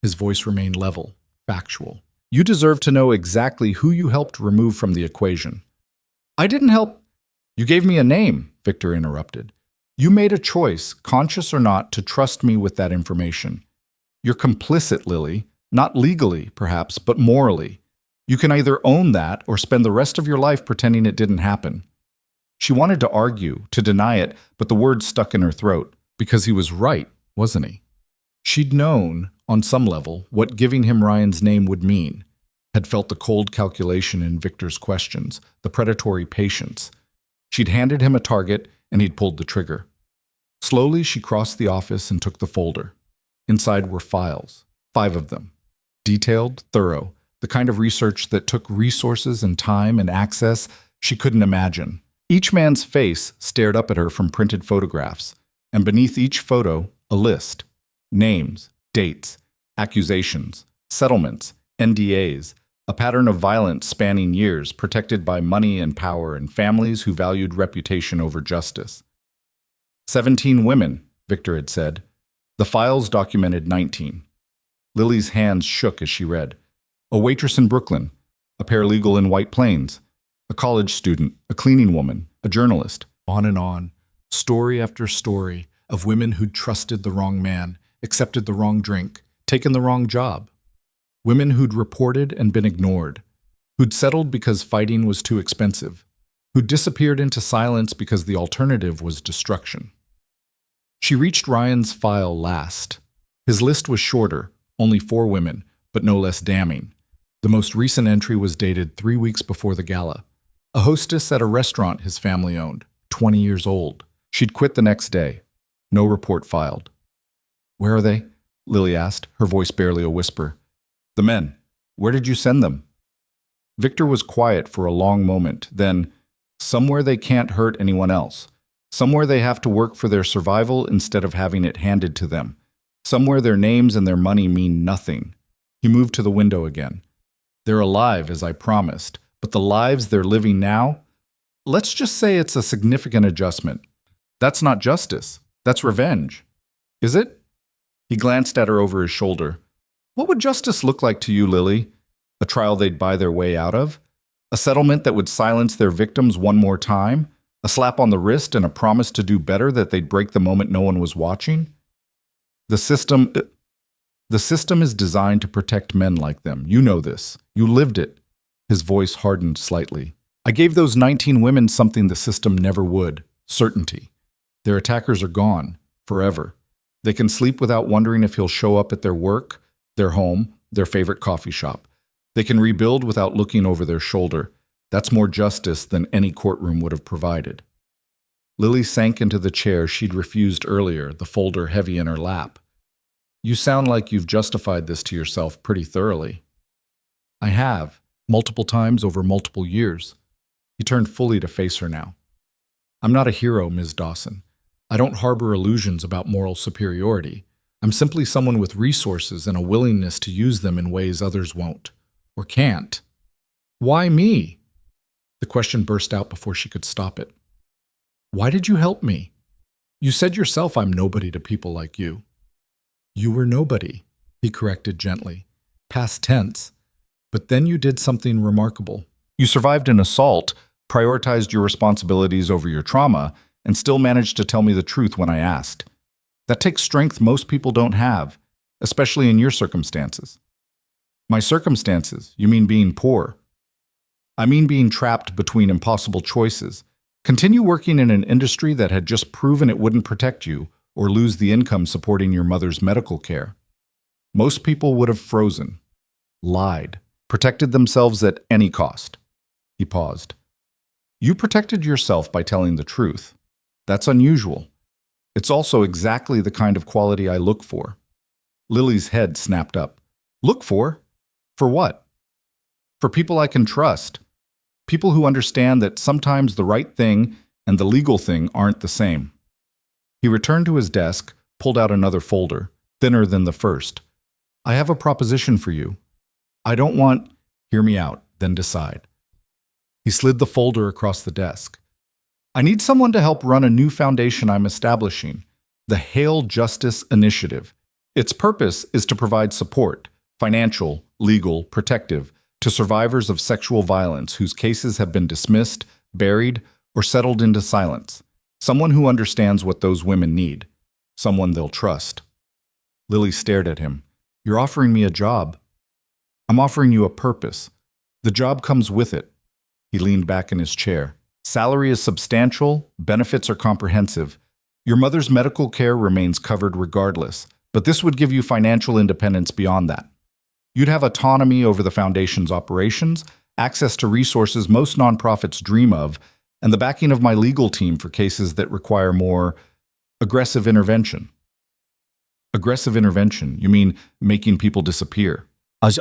His voice remained level, factual. "You deserve to know exactly who you helped remove from the equation." "I didn't help." "You gave me a name," Victor interrupted. "You made a choice, conscious or not, to trust me with that information. You're complicit, Lily, not legally, perhaps, but morally. You can either own that or spend the rest of your life pretending it didn't happen." She wanted to argue, to deny it, but the words stuck in her throat, because he was right, wasn't he? She'd known, on some level, what giving him Ryan's name would mean, had felt the cold calculation in Victor's questions, the predatory patience. She'd handed him a target, and he'd pulled the trigger. Slowly, she crossed the office and took the folder. Inside were files, 5 of them. Detailed, thorough, the kind of research that took resources and time and access she couldn't imagine. Each man's face stared up at her from printed photographs, and beneath each photo, a list. Names, dates, accusations, settlements, NDAs, a pattern of violence spanning years, protected by money and power and families who valued reputation over justice. 17 women, Victor had said. The files documented 19. Lily's hands shook as she read. A waitress in Brooklyn, a paralegal in White Plains, a college student, a cleaning woman, a journalist, on, story after story of women who'd trusted the wrong man, accepted the wrong drink, taken the wrong job. Women who'd reported and been ignored, who'd settled because fighting was too expensive, who'd disappeared into silence because the alternative was destruction. She reached Ryan's file last. His list was shorter, only 4 women, but no less damning. The most recent entry was dated 3 weeks before the gala. A hostess at a restaurant his family owned, 20 years old. She'd quit the next day. No report filed. "Where are they?" Lily asked, her voice barely a whisper. "The men. Where did you send them?" Victor was quiet for a long moment, then, "Somewhere they can't hurt anyone else. Somewhere they have to work for their survival instead of having it handed to them. Somewhere their names and their money mean nothing." He moved to the window again. "They're alive, as I promised, but the lives they're living now? Let's just say it's a significant adjustment. That's not justice. That's revenge. Is it?" He glanced at her over his shoulder. "What would justice look like to you, Lily? A trial they'd buy their way out of? A settlement that would silence their victims one more time? A slap on the wrist and a promise to do better that they'd break the moment no one was watching? The system the system is designed to protect men like them. You know this. You lived it. His voice hardened slightly. I gave those 19 women something the system never would: certainty. Their attackers are gone, forever. They can sleep without wondering if he'll show up at their work, their home, their favorite coffee shop. They can rebuild without looking over their shoulder. That's more justice than any courtroom would have provided. Lily sank into the chair she'd refused earlier, the folder heavy in her lap. You sound like you've justified this to yourself pretty thoroughly. I have, multiple times over multiple years. He turned fully to face her now. I'm not a hero, Ms. Dawson. I don't harbor illusions about moral superiority. I'm simply someone with resources and a willingness to use them in ways others won't, or can't. Why me? The question burst out before she could stop it. Why did you help me? You said yourself I'm nobody to people like you. You were nobody, he corrected gently. Past tense. But then you did something remarkable. You survived an assault, prioritized your responsibilities over your trauma, and still managed to tell me the truth when I asked. That takes strength most people don't have, especially in your circumstances. My circumstances? You mean being poor? I mean being trapped between impossible choices. Continue working in an industry that had just proven it wouldn't protect you, or lose the income supporting your mother's medical care. Most people would have frozen, lied, protected themselves at any cost. He paused. You protected yourself by telling the truth. That's unusual. It's also exactly the kind of quality I look for. Lily's head snapped up. Look for? For what? For people I can trust. People who understand that sometimes the right thing and the legal thing aren't the same. He returned to his desk, pulled out another folder, thinner than the first. I have a proposition for you. I don't want... Hear me out, then decide. He slid the folder across the desk. I need someone to help run a new foundation I'm establishing, the Hail Justice Initiative. Its purpose is to provide support, financial, legal, protective, to survivors of sexual violence whose cases have been dismissed, buried, or settled into silence. Someone who understands what those women need. Someone they'll trust. Lily stared at him. You're offering me a job. I'm offering you a purpose. The job comes with it. He leaned back in his chair. Salary is substantial, benefits are comprehensive. Your mother's medical care remains covered regardless, but this would give you financial independence beyond that. You'd have autonomy over the foundation's operations, access to resources most nonprofits dream of, and the backing of my legal team for cases that require more aggressive intervention. Aggressive intervention? You mean making people disappear?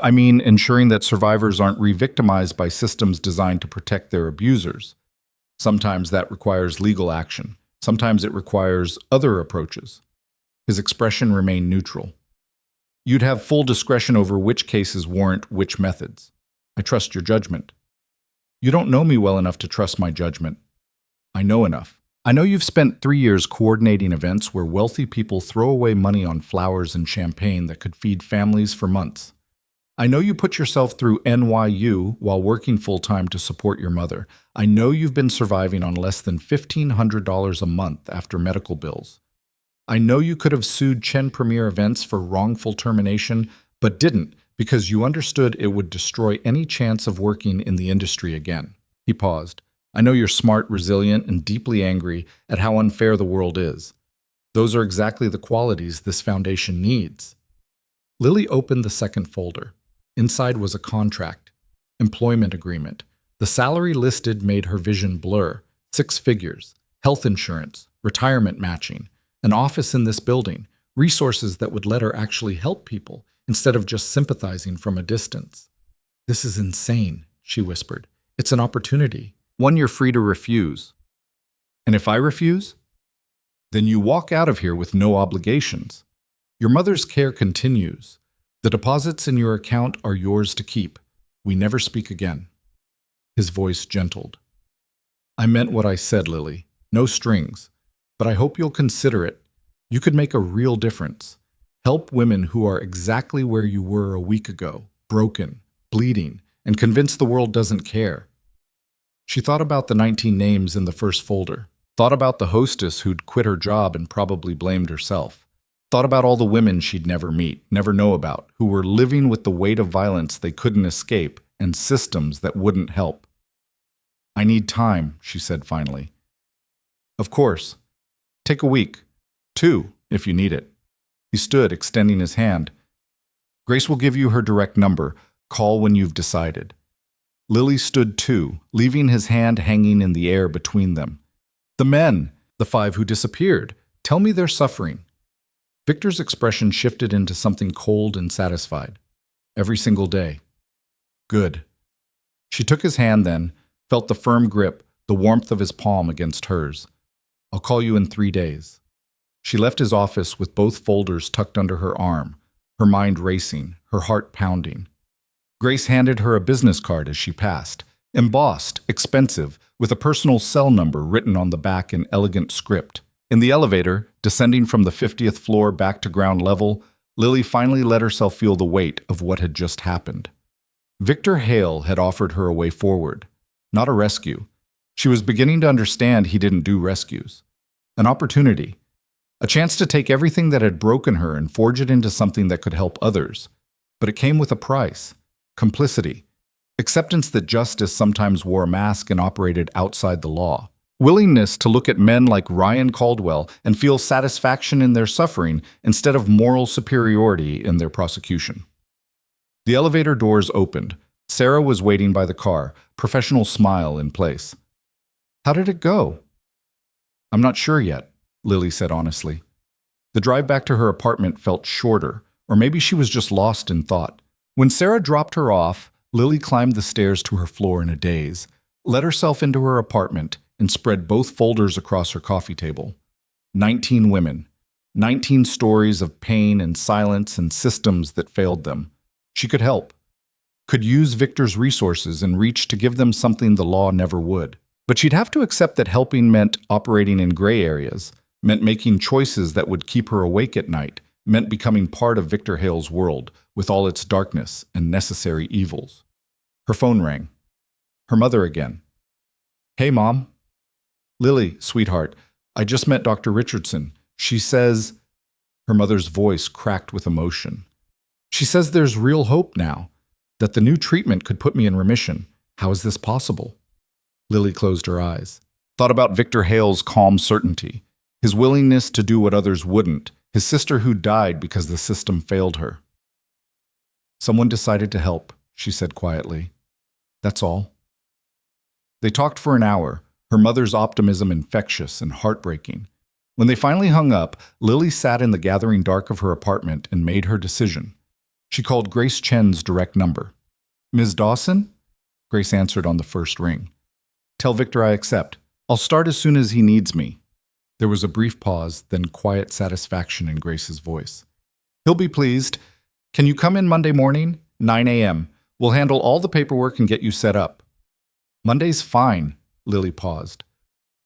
I mean ensuring that survivors aren't re-victimized by systems designed to protect their abusers. Sometimes that requires legal action. Sometimes it requires other approaches. His expression remained neutral. You'd have full discretion over which cases warrant which methods. I trust your judgment. You don't know me well enough to trust my judgment. I know enough. I know you've spent 3 years coordinating events where wealthy people throw away money on flowers and champagne that could feed families for months. I know you put yourself through NYU while working full-time to support your mother. I know you've been surviving on less than $1,500 a month after medical bills. I know you could have sued Chen Premier Events for wrongful termination, but didn't because you understood it would destroy any chance of working in the industry again. He paused. I know you're smart, resilient, and deeply angry at how unfair the world is. Those are exactly the qualities this foundation needs. Lily opened the second folder. Inside was a contract, employment agreement. The salary listed made her vision blur. 6 figures, health insurance, retirement matching, an office in this building, resources that would let her actually help people instead of just sympathizing from a distance. This is insane, she whispered. It's an opportunity, one you're free to refuse. And if I refuse? Then you walk out of here with no obligations. Your mother's care continues. The deposits in your account are yours to keep. We never speak again. His voice gentled. I meant what I said, Lily. No strings. But I hope you'll consider it. You could make a real difference. Help women who are exactly where you were a week ago, broken, bleeding, and convinced the world doesn't care. She thought about the 19 names in the first folder, thought about the hostess who'd quit her job and probably blamed herself, thought about all the women she'd never meet, never know about, who were living with the weight of violence they couldn't escape and systems that wouldn't help. "I need time," she said finally. "Of course. Take a week. 2, if you need it." He stood, extending his hand. "Grace will give you her direct number. Call when you've decided." Lily stood too, leaving his hand hanging in the air between them. "The men, the 5 who disappeared. Tell me they're suffering." Victor's expression shifted into something cold and satisfied. "Every single day." "Good." She took his hand then, felt the firm grip, the warmth of his palm against hers. "I'll call you in 3 days." She left his office with both folders tucked under her arm, her mind racing, her heart pounding. Grace handed her a business card as she passed, embossed, expensive, with a personal cell number written on the back in elegant script. In the elevator, descending from the 50th floor back to ground level, Lily finally let herself feel the weight of what had just happened. Victor Hale had offered her a way forward, not a rescue. She was beginning to understand he didn't do rescues. An opportunity. A chance to take everything that had broken her and forge it into something that could help others. But it came with a price. Complicity. Acceptance that justice sometimes wore a mask and operated outside the law. Willingness to look at men like Ryan Caldwell and feel satisfaction in their suffering instead of moral superiority in their prosecution. The elevator doors opened. Sarah was waiting by the car, professional smile in place. "How did it go?" "I'm not sure yet," Lily said honestly. The drive back to her apartment felt shorter, or maybe she was just lost in thought. When Sarah dropped her off, Lily climbed the stairs to her floor in a daze, let herself into her apartment, and spread both folders across her coffee table. 19 women. 19 stories of pain and silence and systems that failed them. She could help. Could use Victor's resources and reach to give them something the law never would. But she'd have to accept that helping meant operating in gray areas, meant making choices that would keep her awake at night, meant becoming part of Victor Hale's world, with all its darkness and necessary evils. Her phone rang. Her mother again. "Hey, Mom." "Lily, sweetheart, I just met Dr. Richardson. She says..." Her mother's voice cracked with emotion. "She says there's real hope now, that the new treatment could put me in remission. How is this possible?" Lily closed her eyes, thought about Victor Hale's calm certainty, his willingness to do what others wouldn't, his sister who died because the system failed her. "Someone decided to help," she said quietly. "That's all." They talked for an hour, her mother's optimism infectious and heartbreaking. When they finally hung up, Lily sat in the gathering dark of her apartment and made her decision. She called Grace Chen's direct number. "Ms. Dawson?" Grace answered on the first ring. "Tell Victor I accept. I'll start as soon as he needs me." There was a brief pause, then quiet satisfaction in Grace's voice. "He'll be pleased. Can you come in Monday morning? 9 a.m. We'll handle all the paperwork and get you set up." "Monday's fine," Lily paused.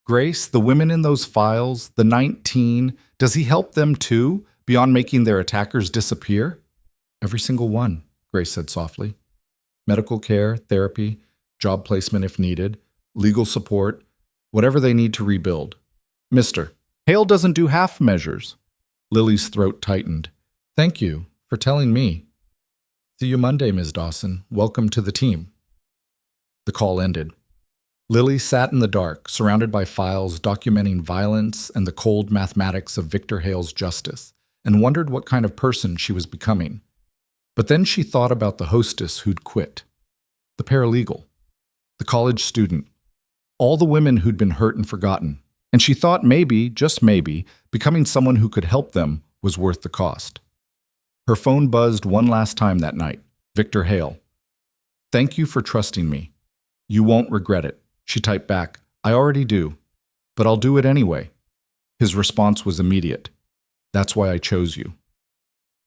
"Grace, the women in those files, the 19, does he help them too, beyond making their attackers disappear?" "Every single one," Grace said softly. "Medical care, therapy, job placement if needed, legal support, whatever they need to rebuild. Mr. Hale doesn't do half measures." Lily's throat tightened. "Thank you for telling me." "See you Monday, Ms. Dawson. Welcome to the team." The call ended. Lily sat in the dark, surrounded by files documenting violence and the cold mathematics of Victor Hale's justice, and wondered what kind of person she was becoming. But then she thought about the hostess who'd quit, the paralegal, the college student, all the women who'd been hurt and forgotten, and she thought maybe, just maybe, becoming someone who could help them was worth the cost. Her phone buzzed one last time that night. Victor Hale. "Thank you for trusting me. You won't regret it." She typed back, "I already do, but I'll do it anyway." His response was immediate. "That's why I chose you."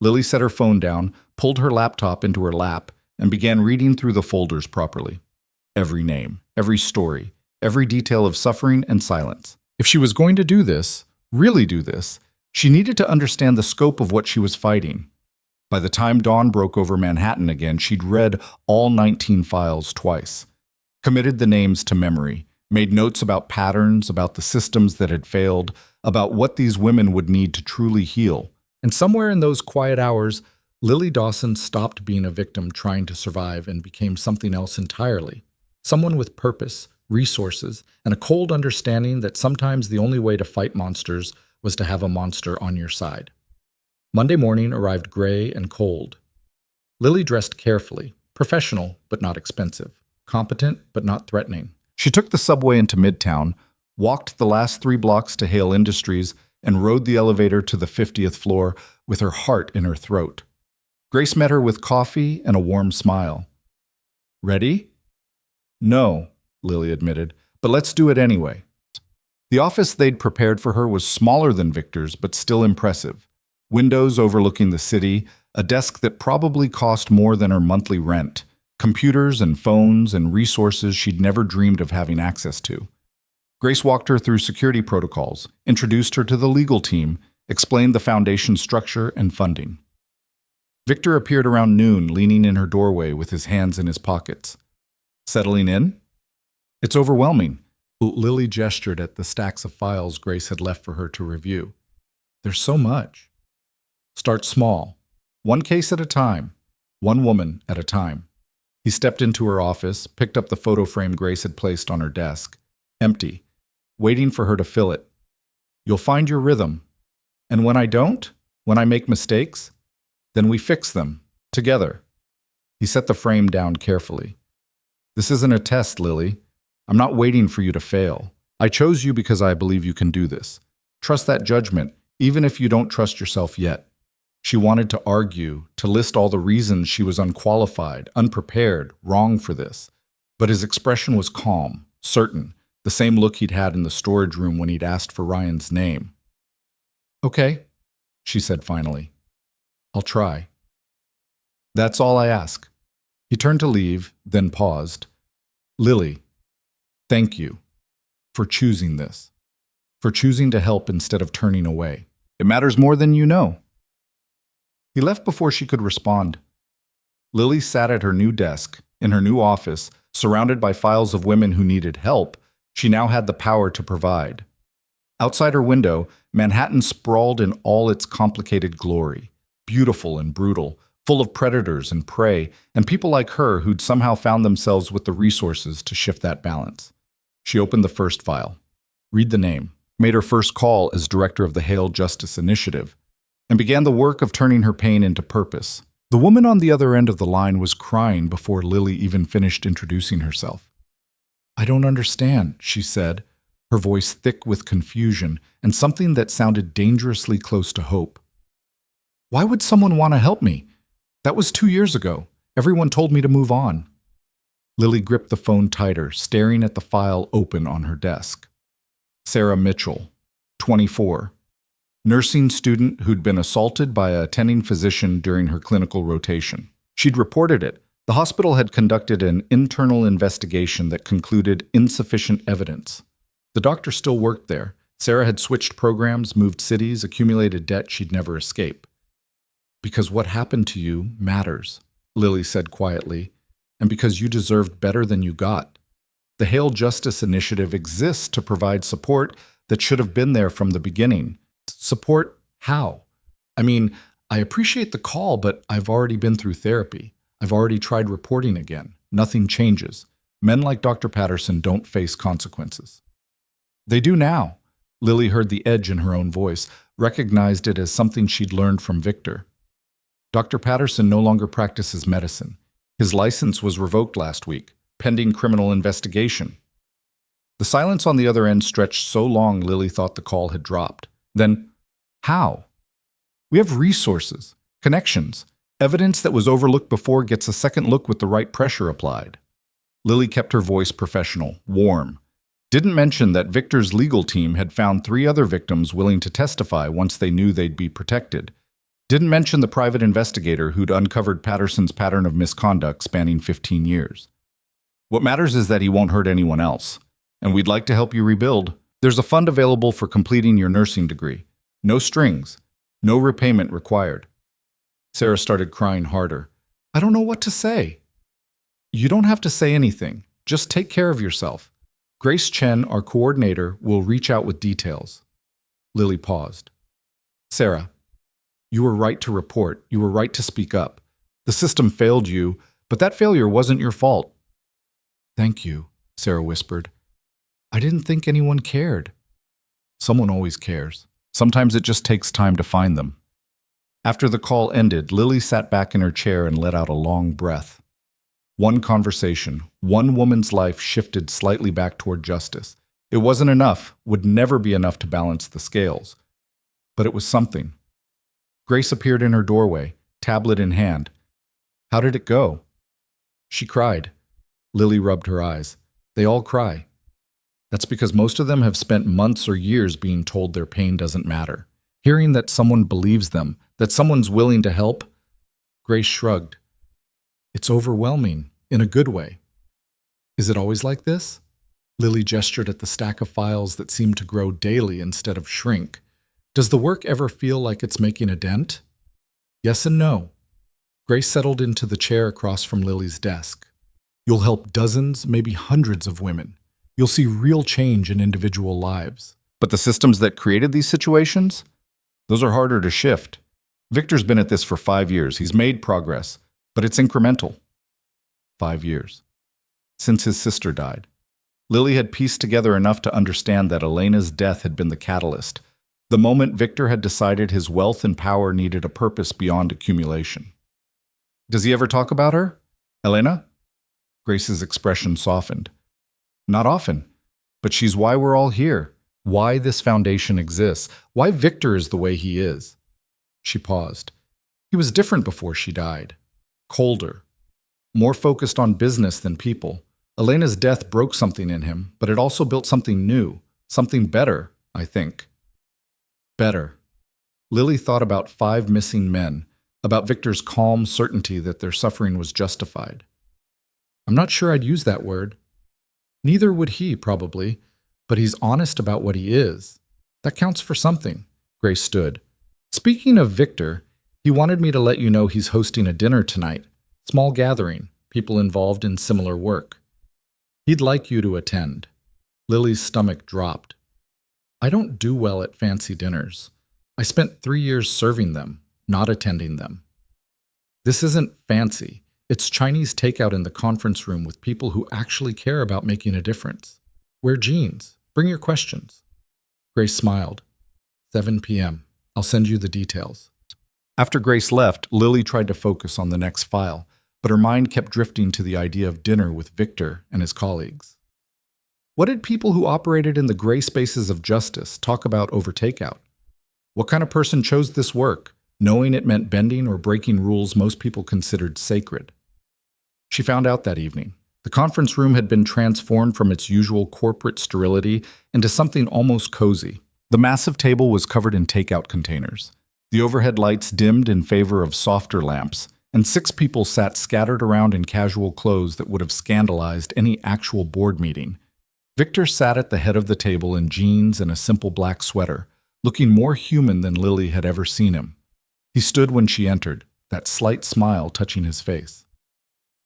Lily set her phone down, pulled her laptop into her lap, and began reading through the folders properly. Every name, every story, every detail of suffering and silence. If she was going to do this, really do this, she needed to understand the scope of what she was fighting. By the time dawn broke over Manhattan again, she'd read all 19 files twice. committed the names to memory, made notes about patterns, about the systems that had failed, about what these women would need to truly heal. And somewhere in those quiet hours, Lily Dawson stopped being a victim trying to survive and became something else entirely. Someone with purpose, resources, and a cold understanding that sometimes the only way to fight monsters was to have a monster on your side. Monday morning arrived gray and cold. Lily dressed carefully, professional but not expensive, competent but not threatening. She took the subway into Midtown, walked the last 3 blocks to Hale Industries, and rode the elevator to the 50th floor with her heart in her throat. Grace met her with coffee and a warm smile. "Ready?" "No," Lily admitted, "but let's do it anyway." The office they'd prepared for her was smaller than Victor's, but still impressive. Windows overlooking the city, a desk that probably cost more than her monthly rent, computers and phones and resources she'd never dreamed of having access to. Grace walked her through security protocols, introduced her to the legal team, explained the foundation structure and funding. Victor appeared around noon, leaning in her doorway with his hands in his pockets. "Settling in?" "It's overwhelming." Lily gestured at the stacks of files Grace had left for her to review. "There's so much." "Start small. One case at a time. One woman at a time." He stepped into her office, picked up the photo frame Grace had placed on her desk. Empty, waiting for her to fill it. "You'll find your rhythm. And when I don't, when I make mistakes, then we fix them, together." He set the frame down carefully. "This isn't a test, Lily. I'm not waiting for you to fail. I chose you because I believe you can do this. Trust that judgment, even if you don't trust yourself yet." She wanted to argue, to list all the reasons she was unqualified, unprepared, wrong for this. But his expression was calm, certain, the same look he'd had in the storage room when he'd asked for Ryan's name. "Okay," she said finally. "I'll try." "That's all I ask." He turned to leave, then paused. "Lily, thank you for choosing this, for choosing to help instead of turning away. It matters more than you know." He left before she could respond. Lily sat at her new desk, in her new office, surrounded by files of women who needed help. She now had the power to provide. Outside her window, Manhattan sprawled in all its complicated glory, beautiful and brutal, full of predators and prey, and people like her who'd somehow found themselves with the resources to shift that balance. She opened the first file, read the name, made her first call as director of the Hale Justice Initiative, and began the work of turning her pain into purpose. The woman on the other end of the line was crying before Lily even finished introducing herself. "I don't understand," she said, her voice thick with confusion and something that sounded dangerously close to hope. "Why would someone want to help me? That was 2 years ago. Everyone told me to move on." Lily gripped the phone tighter, staring at the file open on her desk. Sarah Mitchell, 24. Nursing student who'd been assaulted by a attending physician during her clinical rotation. She'd reported it. The hospital had conducted an internal investigation that concluded insufficient evidence. The doctor still worked there. Sarah had switched programs, moved cities, accumulated debt she'd never escape. "Because what happened to you matters," Lily said quietly, "and because you deserved better than you got. The Hale Justice Initiative exists to provide support that should have been there from the beginning." "Support how? I mean, I appreciate the call, but I've already been through therapy. I've already tried reporting again. Nothing changes. Men like Dr. Patterson don't face consequences." "They do now." Lily heard the edge in her own voice, recognized it as something she'd learned from Victor. "Dr. Patterson no longer practices medicine. His license was revoked last week, pending criminal investigation." The silence on the other end stretched so long Lily thought the call had dropped. Then, how? "We have resources, connections. Evidence that was overlooked before gets a second look with the right pressure applied." Lily kept her voice professional, warm. Didn't mention that Victor's legal team had found 3 other victims willing to testify once they knew they'd be protected. Didn't mention the private investigator who'd uncovered Patterson's pattern of misconduct spanning 15 years. "What matters is that he won't hurt anyone else. And we'd like to help you rebuild. There's a fund available for completing your nursing degree. No strings. No repayment required." Sarah started crying harder. "I don't know what to say." "You don't have to say anything. Just take care of yourself. Grace Chen, our coordinator, will reach out with details. Lily paused. Sarah, you were right to report. You were right to speak up. The system failed you, but that failure wasn't your fault. Thank you, Sarah whispered. I didn't think anyone cared. Someone always cares. Sometimes it just takes time to find them. After the call ended, Lily sat back in her chair and let out a long breath. One conversation, one woman's life shifted slightly back toward justice. It wasn't enough, would never be enough to balance the scales. But it was something. Grace appeared in her doorway, tablet in hand. How did it go? She cried. Lily rubbed her eyes. They all cry. That's because most of them have spent months or years being told their pain doesn't matter. Hearing that someone believes them, that someone's willing to help. Grace shrugged. It's overwhelming, in a good way. Is it always like this? Lily gestured at the stack of files that seemed to grow daily instead of shrink. Does the work ever feel like it's making a dent? Yes and no. Grace settled into the chair across from Lily's desk. You'll help dozens, maybe hundreds of women. You'll see real change in individual lives. But the systems that created these situations? Those are harder to shift. Victor's been at this for 5 years. He's made progress, but it's incremental. 5 years. Since his sister died. Lily had pieced together enough to understand that Elena's death had been the catalyst, the moment Victor had decided his wealth and power needed a purpose beyond accumulation. Does he ever talk about her? Elena? Grace's expression softened. Not often, but she's why we're all here, why this foundation exists, why Victor is the way he is. She paused. He was different before she died. Colder. More focused on business than people. Elena's death broke something in him, but it also built something new, something better, I think. Better. Lily thought about 5 missing men, about Victor's calm certainty that their suffering was justified. I'm not sure I'd use that word. Neither would he, probably, but he's honest about what he is. That counts for something. Grace stood. Speaking of Victor, he wanted me to let you know he's hosting a dinner tonight. Small gathering, people involved in similar work. He'd like you to attend. Lily's stomach dropped. I don't do well at fancy dinners. I spent 3 years serving them, not attending them. This isn't fancy. It's Chinese takeout in the conference room with people who actually care about making a difference. Wear jeans. Bring your questions. Grace smiled. 7 p.m. I'll send you the details. After Grace left, Lily tried to focus on the next file, but her mind kept drifting to the idea of dinner with Victor and his colleagues. What did people who operated in the gray spaces of justice talk about over takeout? What kind of person chose this work, knowing it meant bending or breaking rules most people considered sacred? She found out that evening. The conference room had been transformed from its usual corporate sterility into something almost cozy. The massive table was covered in takeout containers. The overhead lights dimmed in favor of softer lamps, and 6 people sat scattered around in casual clothes that would have scandalized any actual board meeting. Victor sat at the head of the table in jeans and a simple black sweater, looking more human than Lily had ever seen him. He stood when she entered, that slight smile touching his face.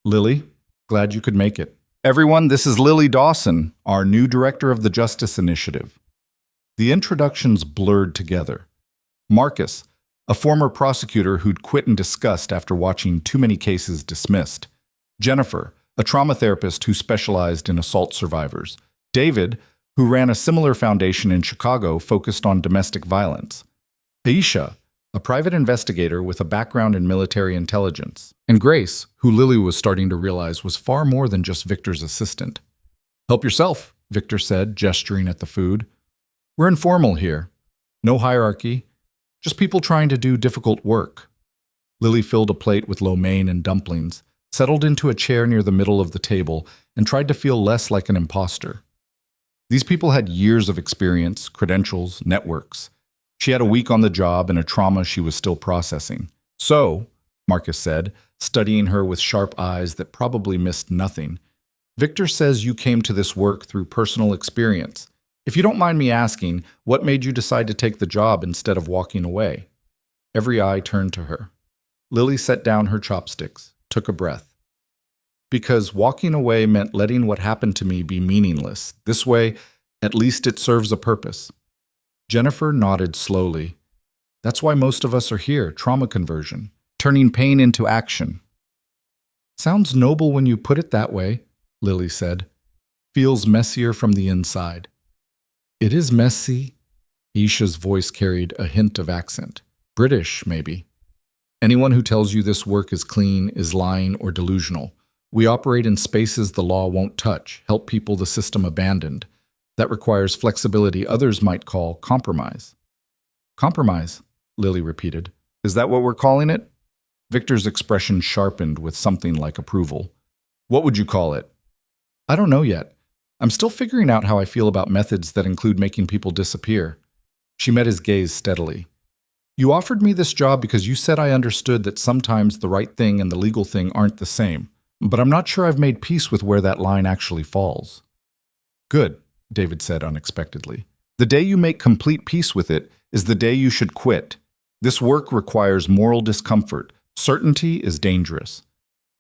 Lily, glad you could make it. Everyone, this is Lily Dawson, our new director of the Justice Initiative. The introductions blurred together. Marcus, a former prosecutor who'd quit in disgust after watching too many cases dismissed. Jennifer, a trauma therapist who specialized in assault survivors. David, who ran a similar foundation in Chicago focused on domestic violence. Aisha, a private investigator with a background in military intelligence. And Grace, who Lily was starting to realize was far more than just Victor's assistant. Help yourself, Victor said, gesturing at the food. We're informal here. No hierarchy. Just people trying to do difficult work. Lily filled a plate with lo mein and dumplings, settled into a chair near the middle of the table, and tried to feel less like an imposter. These people had years of experience, credentials, networks. She had a week on the job and a trauma she was still processing. So, Marcus said, studying her with sharp eyes that probably missed nothing, Victor says you came to this work through personal experience. If you don't mind me asking, what made you decide to take the job instead of walking away? Every eye turned to her. Lily set down her chopsticks, took a breath. Because walking away meant letting what happened to me be meaningless. This way, at least it serves a purpose. Jennifer nodded slowly. That's why most of us are here, trauma conversion, turning pain into action. Sounds noble when you put it that way, Lily said. Feels messier from the inside. It is messy. Isha's voice carried a hint of accent. British, maybe. Anyone who tells you this work is clean is lying or delusional. We operate in spaces the law won't touch, help people the system abandoned. That requires flexibility others might call compromise. Compromise, Lily repeated. Is that what we're calling it? Victor's expression sharpened with something like approval. What would you call it? I don't know yet. I'm still figuring out how I feel about methods that include making people disappear. She met his gaze steadily. You offered me this job because you said I understood that sometimes the right thing and the legal thing aren't the same, but I'm not sure I've made peace with where that line actually falls. Good, David said unexpectedly. The day you make complete peace with it is the day you should quit. This work requires moral discomfort. Certainty is dangerous.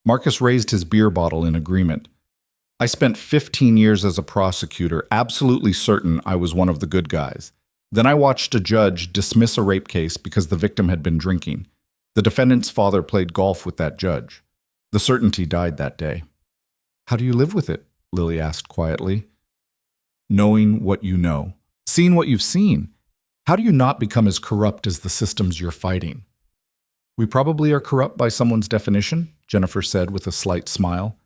Marcus raised his beer bottle in agreement. I spent 15 years as a prosecutor, absolutely certain I was one of the good guys. Then I watched a judge dismiss a rape case because the victim had been drinking. The defendant's father played golf with that judge. The certainty died that day. How do you live with it? Lily asked quietly. Knowing what you know. Seeing what you've seen. How do you not become as corrupt as the systems you're fighting? We probably are corrupt by someone's definition, Jennifer said with a slight smile.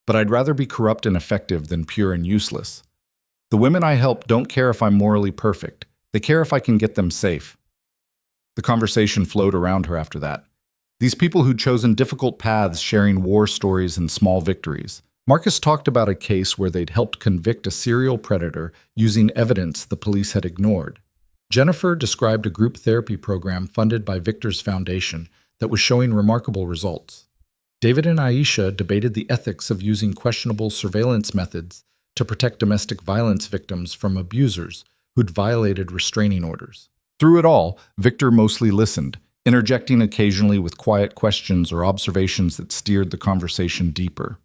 But I'd rather be corrupt and effective than pure and useless. The women I help don't care if I'm morally perfect. They care if I can get them safe. The conversation flowed around her after that. These people who'd chosen difficult paths sharing war stories and small victories. Marcus talked about a case where they'd helped convict a serial predator using evidence the police had ignored. Jennifer described a group therapy program funded by Victor's Foundation that was showing remarkable results. David and Aisha debated the ethics of using questionable surveillance methods to protect domestic violence victims from abusers who'd violated restraining orders. Through it all, Victor mostly listened, interjecting occasionally with quiet questions or observations that steered the conversation deeper.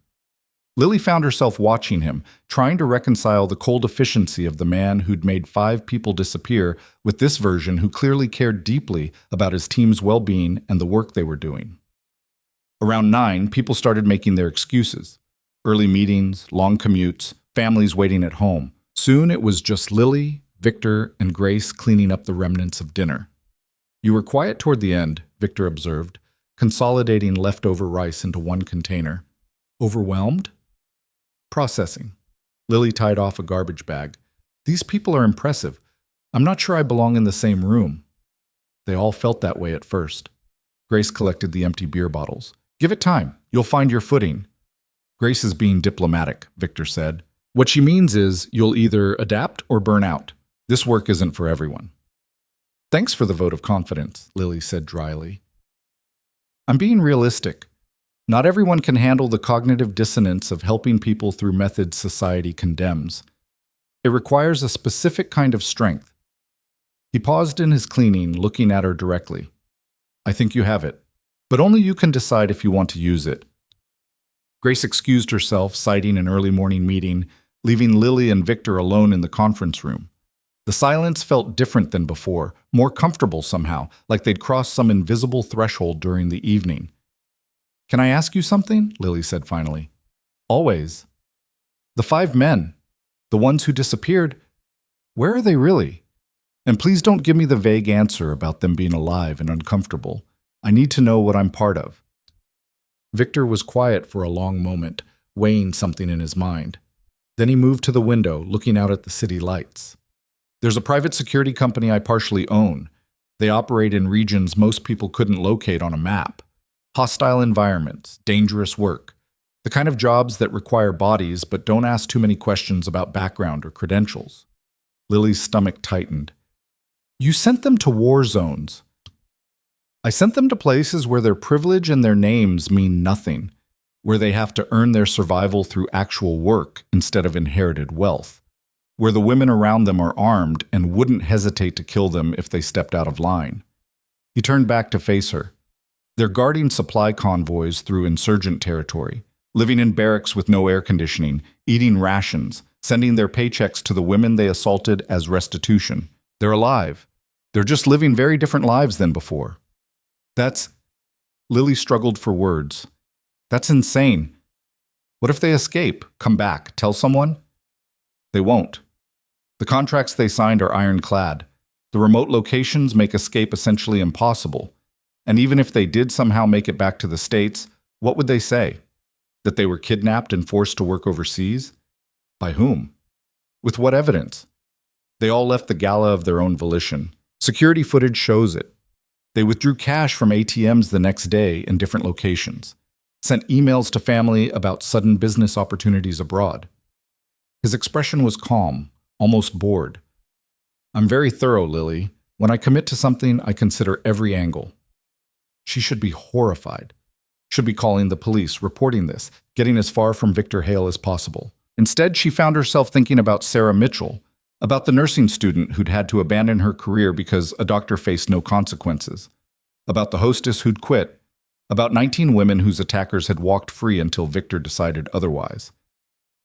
Lily found herself watching him, trying to reconcile the cold efficiency of the man who'd made 5 people disappear with this version who clearly cared deeply about his team's well-being and the work they were doing. Around 9, people started making their excuses. Early meetings, long commutes, families waiting at home. Soon it was just Lily, Victor, and Grace cleaning up the remnants of dinner. You were quiet toward the end, Victor observed, consolidating leftover rice into one container. Overwhelmed? Processing. Lily tied off a garbage bag. These people are impressive. I'm not sure I belong in the same room. They all felt that way at first. Grace collected the empty beer bottles. Give it time. You'll find your footing. Grace is being diplomatic, Victor said. What she means is you'll either adapt or burn out. This work isn't for everyone. Thanks for the vote of confidence, Lily said dryly. I'm being realistic. Not everyone can handle the cognitive dissonance of helping people through methods society condemns. It requires a specific kind of strength. He paused in his cleaning, looking at her directly. I think you have it, but only you can decide if you want to use it. Grace excused herself, citing an early morning meeting, leaving Lily and Victor alone in the conference room. The silence felt different than before, more comfortable somehow, like they'd crossed some invisible threshold during the evening. Can I ask you something? Lily said finally. Always. The 5 men, the ones who disappeared, where are they really? And please don't give me the vague answer about them being alive and uncomfortable. I need to know what I'm part of. Victor was quiet for a long moment, weighing something in his mind. Then he moved to the window, looking out at the city lights. There's a private security company I partially own. They operate in regions most people couldn't locate on a map. Hostile environments, dangerous work, the kind of jobs that require bodies but don't ask too many questions about background or credentials. Lily's stomach tightened. You sent them to war zones. I sent them to places where their privilege and their names mean nothing, where they have to earn their survival through actual work instead of inherited wealth, where the women around them are armed and wouldn't hesitate to kill them if they stepped out of line. He turned back to face her. They're guarding supply convoys through insurgent territory. living in barracks with no air conditioning, eating rations, sending their paychecks to the women they assaulted as restitution. They're alive. They're just living very different lives than before. That's... Lily struggled for words. That's insane. What if they escape, come back, tell someone? They won't. The contracts they signed are ironclad. The remote locations make escape essentially impossible. And even if they did somehow make it back to the States, what would they say? That they were kidnapped and forced to work overseas? By whom? With what evidence? They all left the gala of their own volition. Security footage shows it. They withdrew cash from ATMs the next day in different locations, sent emails to family about sudden business opportunities abroad. His expression was calm, almost bored. I'm very thorough, Lily. When I commit to something, I consider every angle. She should be horrified. Should be calling the police, reporting this, getting as far from Victor Hale as possible. Instead, she found herself thinking about Sarah Mitchell, about the nursing student who'd had to abandon her career because a doctor faced no consequences, about the hostess who'd quit, about 19 women whose attackers had walked free until Victor decided otherwise.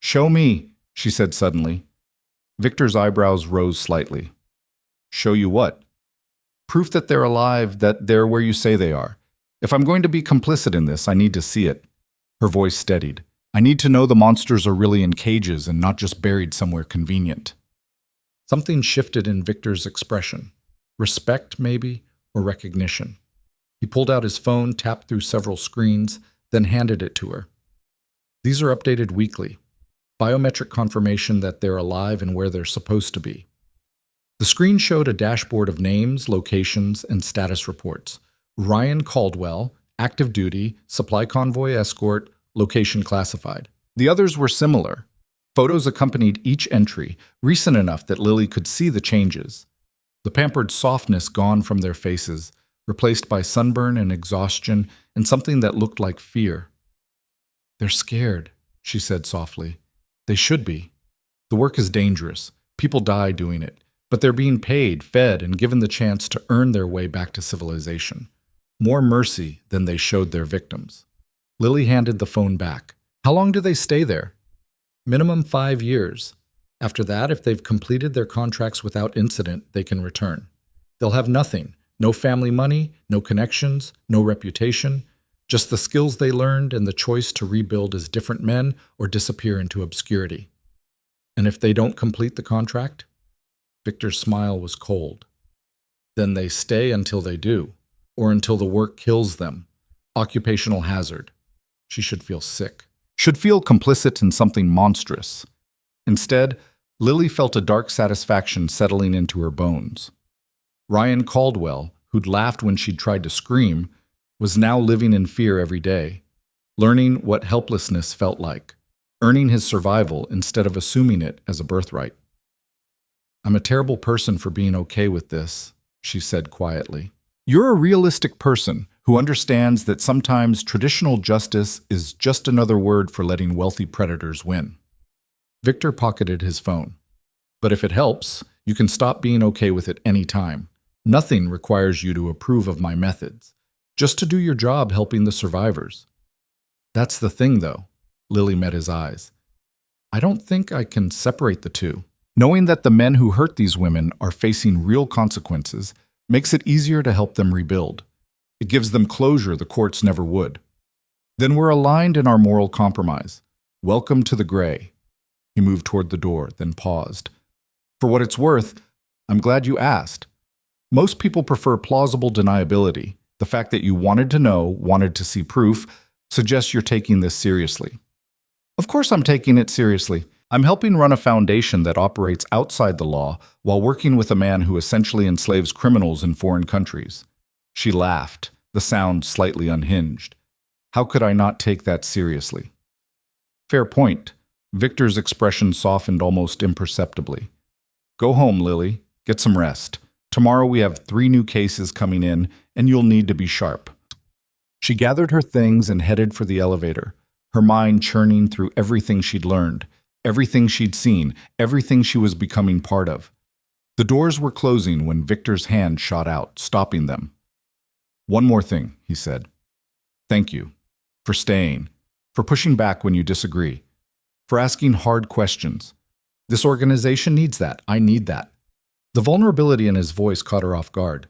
Show me, she said suddenly. Victor's eyebrows rose slightly. Show you what? Proof that they're alive, that they're where you say they are. If I'm going to be complicit in this, I need to see it. Her voice steadied. I need to know the monsters are really in cages and not just buried somewhere convenient. Something shifted in Victor's expression. Respect, maybe, or recognition. He pulled out his phone, tapped through several screens, then handed it to her. These are updated weekly. Biometric confirmation that they're alive and where they're supposed to be. The screen showed a dashboard of names, locations, and status reports. Ryan Caldwell, active duty, supply convoy escort, location classified. The others were similar. Photos accompanied each entry, recent enough that Lily could see the changes. The pampered softness gone from their faces, replaced by sunburn and exhaustion and something that looked like fear. They're scared, she said softly. They should be. The work is dangerous. People die doing it. But they're being paid, fed, and given the chance to earn their way back to civilization. More mercy than they showed their victims. Lily handed the phone back. How long do they stay there? Minimum 5 years. After that, if they've completed their contracts without incident, they can return. They'll have nothing. No family money, no connections, no reputation. Just the skills they learned and the choice to rebuild as different men or disappear into obscurity. And if they don't complete the contract? Victor's smile was cold. Then they stay until they do, or until the work kills them. Occupational hazard. She should feel sick. Should feel complicit in something monstrous. Instead, Lily felt a dark satisfaction settling into her bones. Ryan Caldwell, who'd laughed when she'd tried to scream, was now living in fear every day, learning what helplessness felt like, earning his survival instead of assuming it as a birthright. I'm a terrible person for being okay with this, she said quietly. You're a realistic person who understands that sometimes traditional justice is just another word for letting wealthy predators win. Victor pocketed his phone. But if it helps, you can stop being okay with it any time. Nothing requires you to approve of my methods, just to do your job helping the survivors. That's the thing, though. Lily met his eyes. I don't think I can separate the two. Knowing that the men who hurt these women are facing real consequences makes it easier to help them rebuild. It gives them closure the courts never would. Then we're aligned in our moral compromise. Welcome to the gray. He moved toward the door, then paused. For what it's worth, I'm glad you asked. Most people prefer plausible deniability. The fact that you wanted to know, wanted to see proof, suggests you're taking this seriously. Of course I'm taking it seriously. I'm helping run a foundation that operates outside the law while working with a man who essentially enslaves criminals in foreign countries. She laughed, the sound slightly unhinged. How could I not take that seriously? Fair point. Victor's expression softened almost imperceptibly. Go home, Lily. Get some rest. Tomorrow we have 3 new cases coming in, and you'll need to be sharp. She gathered her things and headed for the elevator, her mind churning through everything she'd learned, everything she'd seen, everything she was becoming part of. The doors were closing when Victor's hand shot out, stopping them. One more thing, he said. Thank you. For staying. for pushing back when you disagree, for asking hard questions. This organization needs that. I need that. The vulnerability in his voice caught her off guard.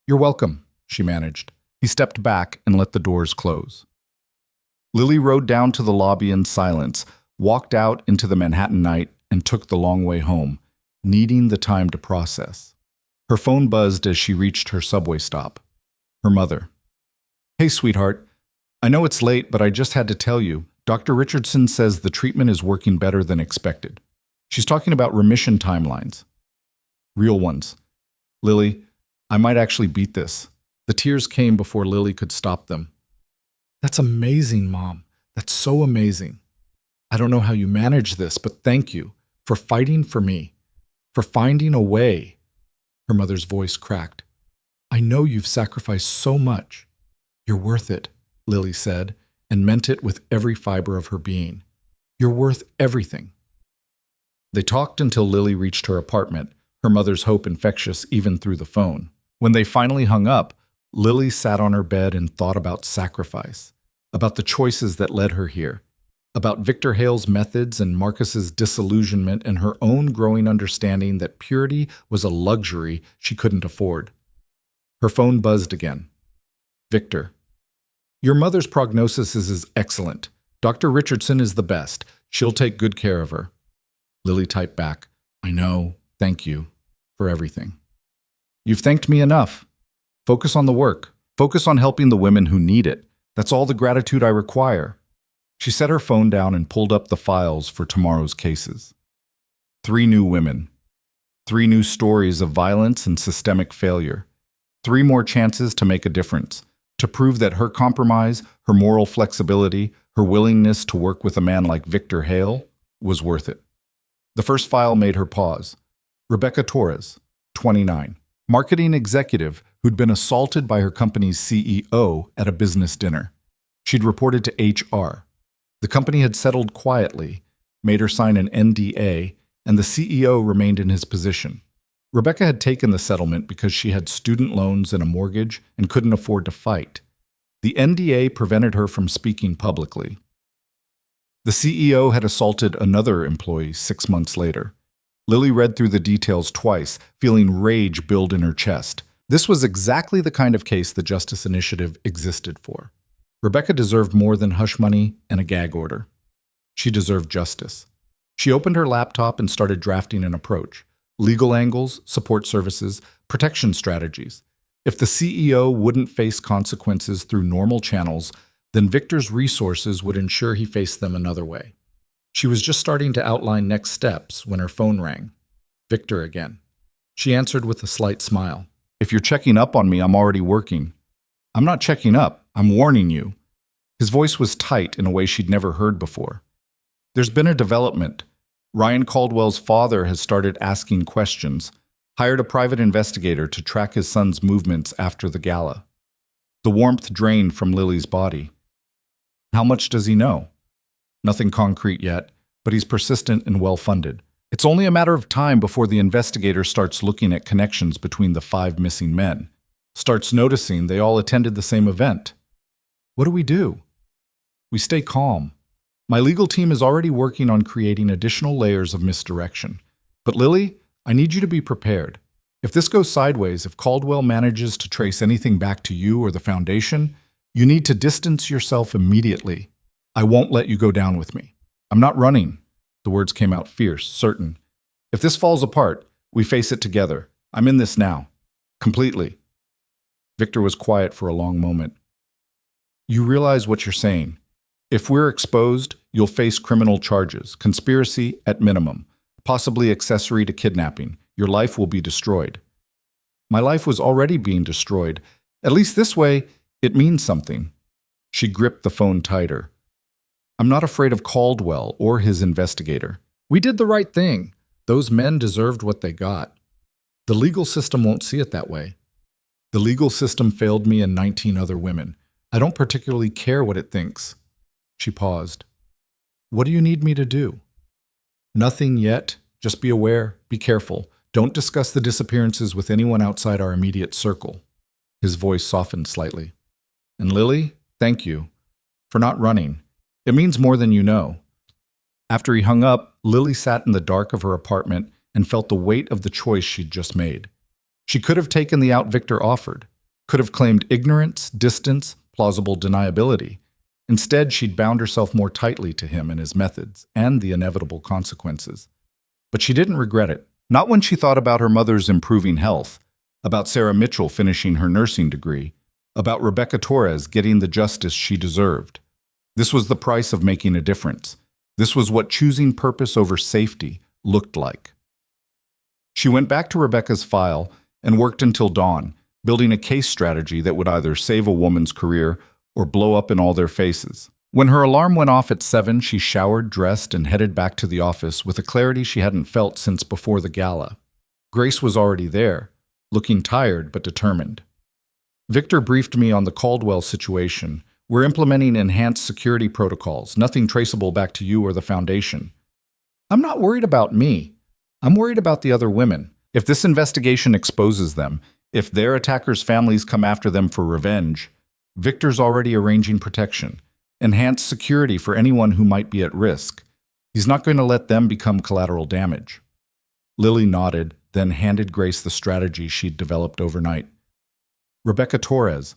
You're welcome, she managed. He stepped back and let the doors close. Lily rode down to the lobby in silence, walked out into the Manhattan night, and took the long way home, needing the time to process. Her phone buzzed as she reached her subway stop. Her mother. Hey, sweetheart. I know it's late, but I just had to tell you, Dr. Richardson says the treatment is working better than expected. She's talking about remission timelines. Real ones. Lily, I might actually beat this. The tears came before Lily could stop them. That's amazing, Mom. That's so amazing. I don't know how you manage this, but thank you for fighting for me, for finding a way. Her mother's voice cracked. I know you've sacrificed so much. You're worth it, Lily said, and meant it with every fiber of her being. You're worth everything. They talked until Lily reached her apartment, her mother's hope infectious even through the phone. When they finally hung up, Lily sat on her bed and thought about sacrifice, about the choices that led her here, about Victor Hale's methods and Marcus's disillusionment and her own growing understanding that purity was a luxury she couldn't afford. Her phone buzzed again. Victor. Your mother's prognosis is excellent. Dr. Richardson is the best. She'll take good care of her. Lily typed back, I know, thank you, for everything. You've thanked me enough. Focus on the work. Focus on helping the women who need it. That's all the gratitude I require. She set her phone down and pulled up the files for tomorrow's cases. 3 new women. 3 new stories of violence and systemic failure. 3 more chances to make a difference, to prove that her compromise, her moral flexibility, her willingness to work with a man like Victor Hale was worth it. The first file made her pause. Rebecca Torres, 29, marketing executive who'd been assaulted by her company's CEO at a business dinner. She'd reported to HR. The company had settled quietly, made her sign an NDA, and the CEO remained in his position. Rebecca had taken the settlement because she had student loans and a mortgage and couldn't afford to fight. The NDA prevented her from speaking publicly. The CEO had assaulted another employee 6 months later. Lily read through the details twice, feeling rage build in her chest. This was exactly the kind of case the Justice Initiative existed for. Rebecca deserved more than hush money and a gag order. She deserved justice. She opened her laptop and started drafting an approach. Legal angles, support services, protection strategies. If the CEO wouldn't face consequences through normal channels, then Victor's resources would ensure he faced them another way. She was just starting to outline next steps when her phone rang. Victor again. She answered with a slight smile. If you're checking up on me, I'm already working. I'm not checking up. I'm warning you. His voice was tight in a way she'd never heard before. There's been a development. Ryan Caldwell's father has started asking questions, hired a private investigator to track his son's movements after the gala. The warmth drained from Lily's body. How much does he know? Nothing concrete yet, but he's persistent and well-funded. It's only a matter of time before the investigator starts looking at connections between the 5 missing men, starts noticing they all attended the same event. What do? We stay calm. My legal team is already working on creating additional layers of misdirection. But Lily, I need you to be prepared. If this goes sideways, if Caldwell manages to trace anything back to you or the Foundation, you need to distance yourself immediately. I won't let you go down with me. I'm not running. The words came out fierce, certain. If this falls apart, we face it together. I'm in this now. Completely. Victor was quiet for a long moment. You realize what you're saying. If we're exposed, you'll face criminal charges, conspiracy at minimum, possibly accessory to kidnapping. Your life will be destroyed. My life was already being destroyed. At least this way, it means something. She gripped the phone tighter. I'm not afraid of Caldwell or his investigator. We did the right thing. Those men deserved what they got. The legal system won't see it that way. The legal system failed me and 19 other women. I don't particularly care what it thinks. She paused. What do you need me to do? Nothing yet. Just be aware. Be careful. Don't discuss the disappearances with anyone outside our immediate circle. His voice softened slightly. And Lily, thank you for not running. It means more than you know. After he hung up, Lily sat in the dark of her apartment and felt the weight of the choice she'd just made. She could have taken the out Victor offered, could have claimed ignorance, distance, plausible deniability. Instead, she'd bound herself more tightly to him and his methods, and the inevitable consequences. But she didn't regret it. Not when she thought about her mother's improving health, about Sarah Mitchell finishing her nursing degree, about Rebecca Torres getting the justice she deserved. This was the price of making a difference. This was what choosing purpose over safety looked like. She went back to Rebecca's file and worked until dawn, building a case strategy that would either save a woman's career or blow up in all their faces. When her alarm went off at 7, she showered, dressed, and headed back to the office with a clarity she hadn't felt since before the gala. Grace was already there, looking tired but determined. Victor briefed me on the Caldwell situation. We're implementing enhanced security protocols, nothing traceable back to you or the Foundation. I'm not worried about me. I'm worried about the other women. If this investigation exposes them, if their attackers' families come after them for revenge, Victor's already arranging protection, enhanced security for anyone who might be at risk. He's not going to let them become collateral damage. Lily nodded, then handed Grace the strategy she'd developed overnight. Rebecca Torres.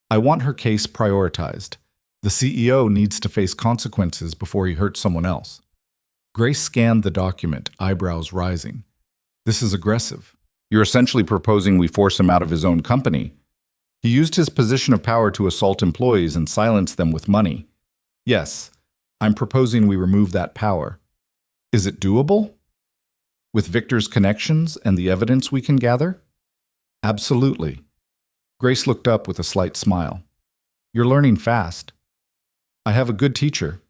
I want her case prioritized. The CEO needs to face consequences before he hurts someone else. Grace scanned the document, eyebrows rising. This is aggressive. You're essentially proposing we force him out of his own company. He used his position of power to assault employees and silence them with money. Yes, I'm proposing we remove that power. Is it doable? With Victor's connections and the evidence we can gather? Absolutely. Grace looked up with a slight smile. You're learning fast. I have a good teacher.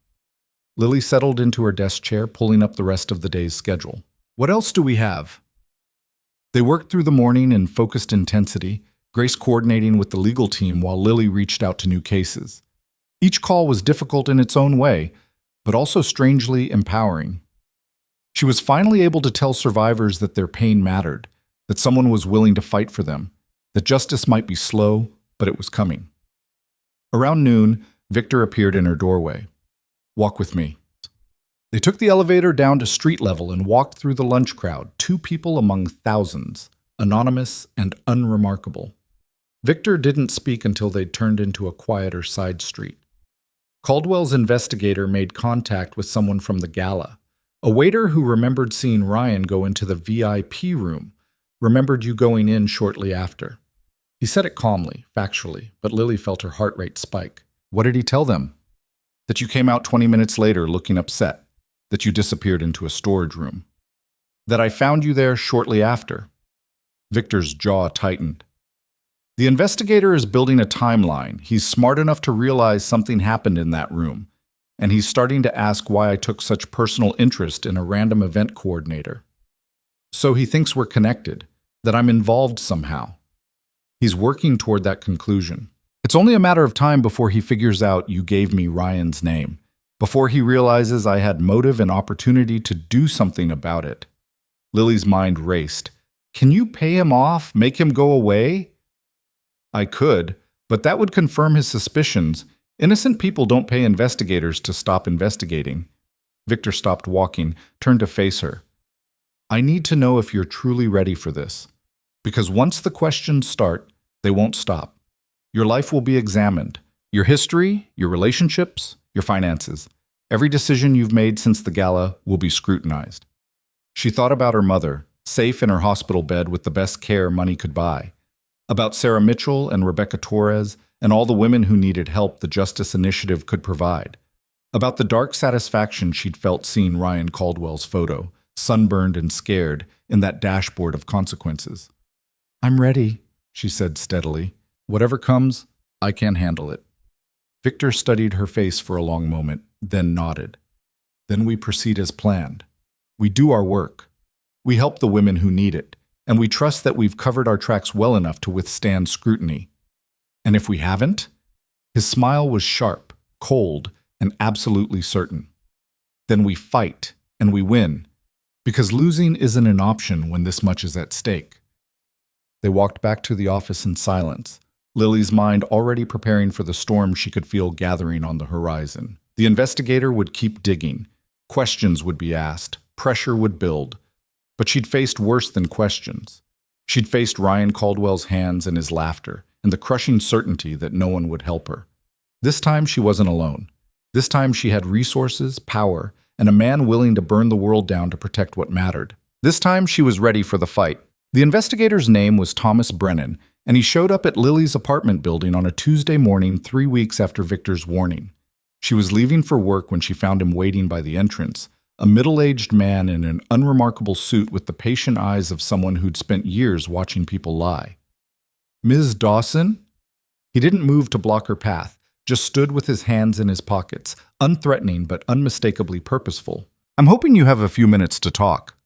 Lily settled into her desk chair, pulling up the rest of the day's schedule. What else do we have? They worked through the morning in focused intensity, Grace coordinating with the legal team while Lily reached out to new cases. Each call was difficult in its own way, but also strangely empowering. She was finally able to tell survivors that their pain mattered, that someone was willing to fight for them, that justice might be slow, but it was coming. Around noon, Victor appeared in her doorway. Walk with me. They took the elevator down to street level and walked through the lunch crowd, 2 people among thousands, anonymous and unremarkable. Victor didn't speak until they'd turned into a quieter side street. Caldwell's investigator made contact with someone from the gala, a waiter who remembered seeing Ryan go into the VIP room, remembered you going in shortly after. He said it calmly, factually, but Lily felt her heart rate spike. What did he tell them? That you came out 20 minutes later looking upset, that you disappeared into a storage room, that I found you there shortly after. Victor's jaw tightened. The investigator is building a timeline. He's smart enough to realize something happened in that room, and he's starting to ask why I took such personal interest in a random event coordinator. So he thinks we're connected, that I'm involved somehow. He's working toward that conclusion. It's only a matter of time before he figures out you gave me Ryan's name, before he realizes I had motive and opportunity to do something about it. Lily's mind raced. Can you pay him off, make him go away? I could, but that would confirm his suspicions. Innocent people don't pay investigators to stop investigating. Victor stopped walking, turned to face her. I need to know if you're truly ready for this. Because once the questions start, they won't stop. Your life will be examined. Your history, your relationships, your finances. Every decision you've made since the gala will be scrutinized. She thought about her mother, safe in her hospital bed with the best care money could buy. About Sarah Mitchell and Rebecca Torres and all the women who needed help the Justice Initiative could provide. About the dark satisfaction she'd felt seeing Ryan Caldwell's photo, sunburned and scared, in that dashboard of consequences. I'm ready, she said steadily. Whatever comes, I can handle it. Victor studied her face for a long moment, then nodded. Then we proceed as planned. We do our work. We help the women who need it, and we trust that we've covered our tracks well enough to withstand scrutiny. And if we haven't? His smile was sharp, cold, and absolutely certain. Then we fight, and we win, because losing isn't an option when this much is at stake. They walked back to the office in silence, Lily's mind already preparing for the storm she could feel gathering on the horizon. The investigator would keep digging. Questions would be asked. Pressure would build. But she'd faced worse than questions. She'd faced Ryan Caldwell's hands and his laughter, and the crushing certainty that no one would help her. This time she wasn't alone. This time she had resources, power, and a man willing to burn the world down to protect what mattered. This time she was ready for the fight. The investigator's name was Thomas Brennan, and he showed up at Lily's apartment building on a Tuesday morning 3 weeks after Victor's warning. She was leaving for work when she found him waiting by the entrance, a middle-aged man in an unremarkable suit with the patient eyes of someone who'd spent years watching people lie. "Ms. Dawson?" He didn't move to block her path, just stood with his hands in his pockets, unthreatening but unmistakably purposeful. "I'm hoping you have a few minutes to talk."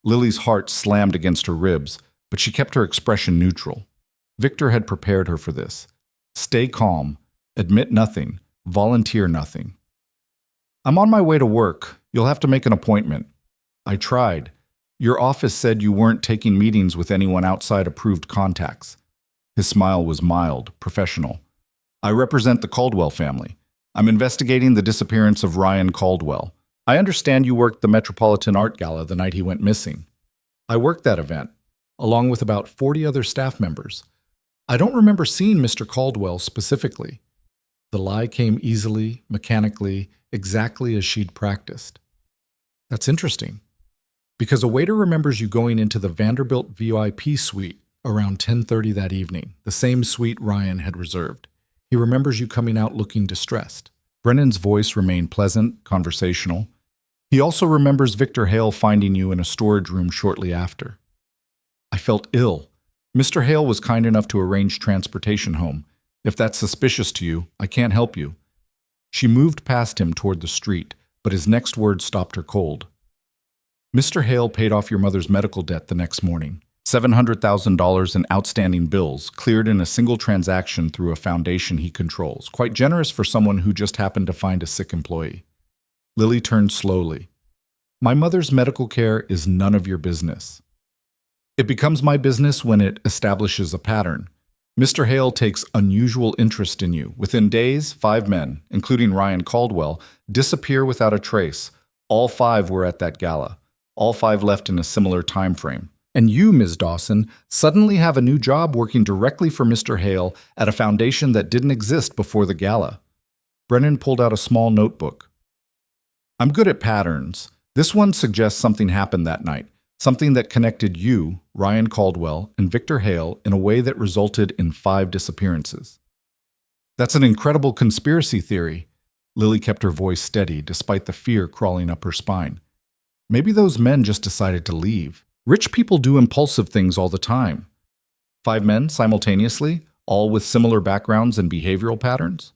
Lily's heart slammed against her ribs, but she kept her expression neutral. Victor had prepared her for this. Stay calm, admit nothing, volunteer nothing. "I'm on my way to work. You'll have to make an appointment." "I tried. Your office said you weren't taking meetings with anyone outside approved contacts." His smile was mild, professional. "I represent the Caldwell family. I'm investigating the disappearance of Ryan Caldwell. I understand you worked the Metropolitan Art Gala the night he went missing." "I worked that event, along with about 40 other staff members. I don't remember seeing Mr. Caldwell specifically." The lie came easily, mechanically, exactly as she'd practiced. "That's interesting, because a waiter remembers you going into the Vanderbilt VIP suite around 10:30 that evening, the same suite Ryan had reserved. He remembers you coming out looking distressed." Brennan's voice remained pleasant, conversational. "He also remembers Victor Hale finding you in a storage room shortly after." "I felt ill. Mr. Hale was kind enough to arrange transportation home. If that's suspicious to you, I can't help you." She moved past him toward the street, but his next word stopped her cold. "Mr. Hale paid off your mother's medical debt the next morning. $700,000 in outstanding bills, cleared in a single transaction through a foundation he controls. Quite generous for someone who just happened to find a sick employee." Lily turned slowly. "My mother's medical care is none of your business. It becomes my business when it establishes a pattern. Mr. Hale takes unusual interest in you. Within days, 5 men, including Ryan Caldwell, disappear without a trace. All 5 were at that gala. All 5 left in a similar time frame. And you, Ms. Dawson, suddenly have a new job working directly for Mr. Hale at a foundation that didn't exist before the gala." Brennan pulled out a small notebook. "I'm good at patterns. This one suggests something happened that night. Something that connected you, Ryan Caldwell, and Victor Hale in a way that resulted in 5 disappearances." "That's an incredible conspiracy theory." Lily kept her voice steady, despite the fear crawling up her spine. "Maybe those men just decided to leave. Rich people do impulsive things all the time." 5 men simultaneously, all with similar backgrounds and behavioral patterns?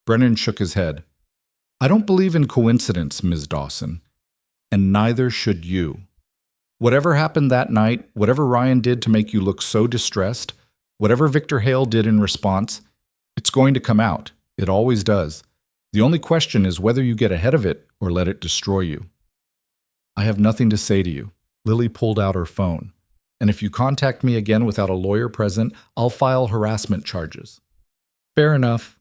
Brennan shook his head. "I don't believe in coincidence, Ms. Dawson. And neither should you. Whatever happened that night, whatever Ryan did to make you look so distressed, whatever Victor Hale did in response, it's going to come out. It always does. The only question is whether you get ahead of it or let it destroy you." "I have nothing to say to you." Lily pulled out her phone. "And if you contact me again without a lawyer present, I'll file harassment charges." "Fair enough."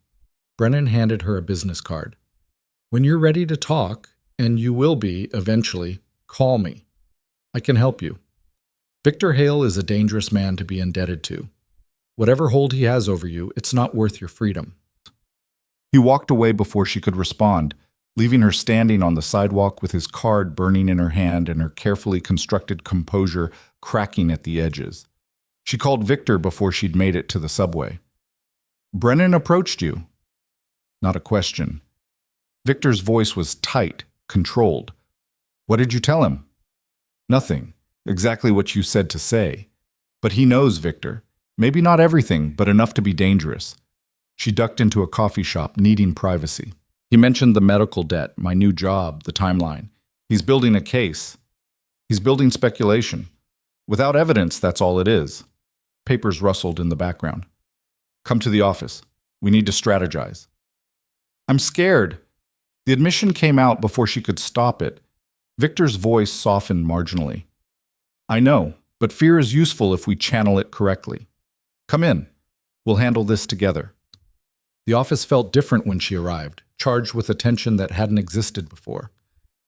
Brennan handed her a business card. "When you're ready to talk, and you will be eventually, call me. I can help you. Victor Hale is a dangerous man to be indebted to. Whatever hold he has over you, it's not worth your freedom." He walked away before she could respond, leaving her standing on the sidewalk with his card burning in her hand and her carefully constructed composure cracking at the edges. She called Victor before she'd made it to the subway. "Brennan approached you." Not a question. Victor's voice was tight, controlled. "What did you tell him?" "Nothing. Exactly what you said to say. But he knows, Victor. Maybe not everything, but enough to be dangerous." She ducked into a coffee shop, needing privacy. "He mentioned the medical debt, my new job, the timeline. He's building a case. He's building speculation. Without evidence, that's all it is." Papers rustled in the background. "Come to the office. We need to strategize." "I'm scared." The admission came out before she could stop it. Victor's voice softened marginally. "I know, but fear is useful if we channel it correctly. Come in. We'll handle this together." The office felt different when she arrived. charged with a tension that hadn't existed before.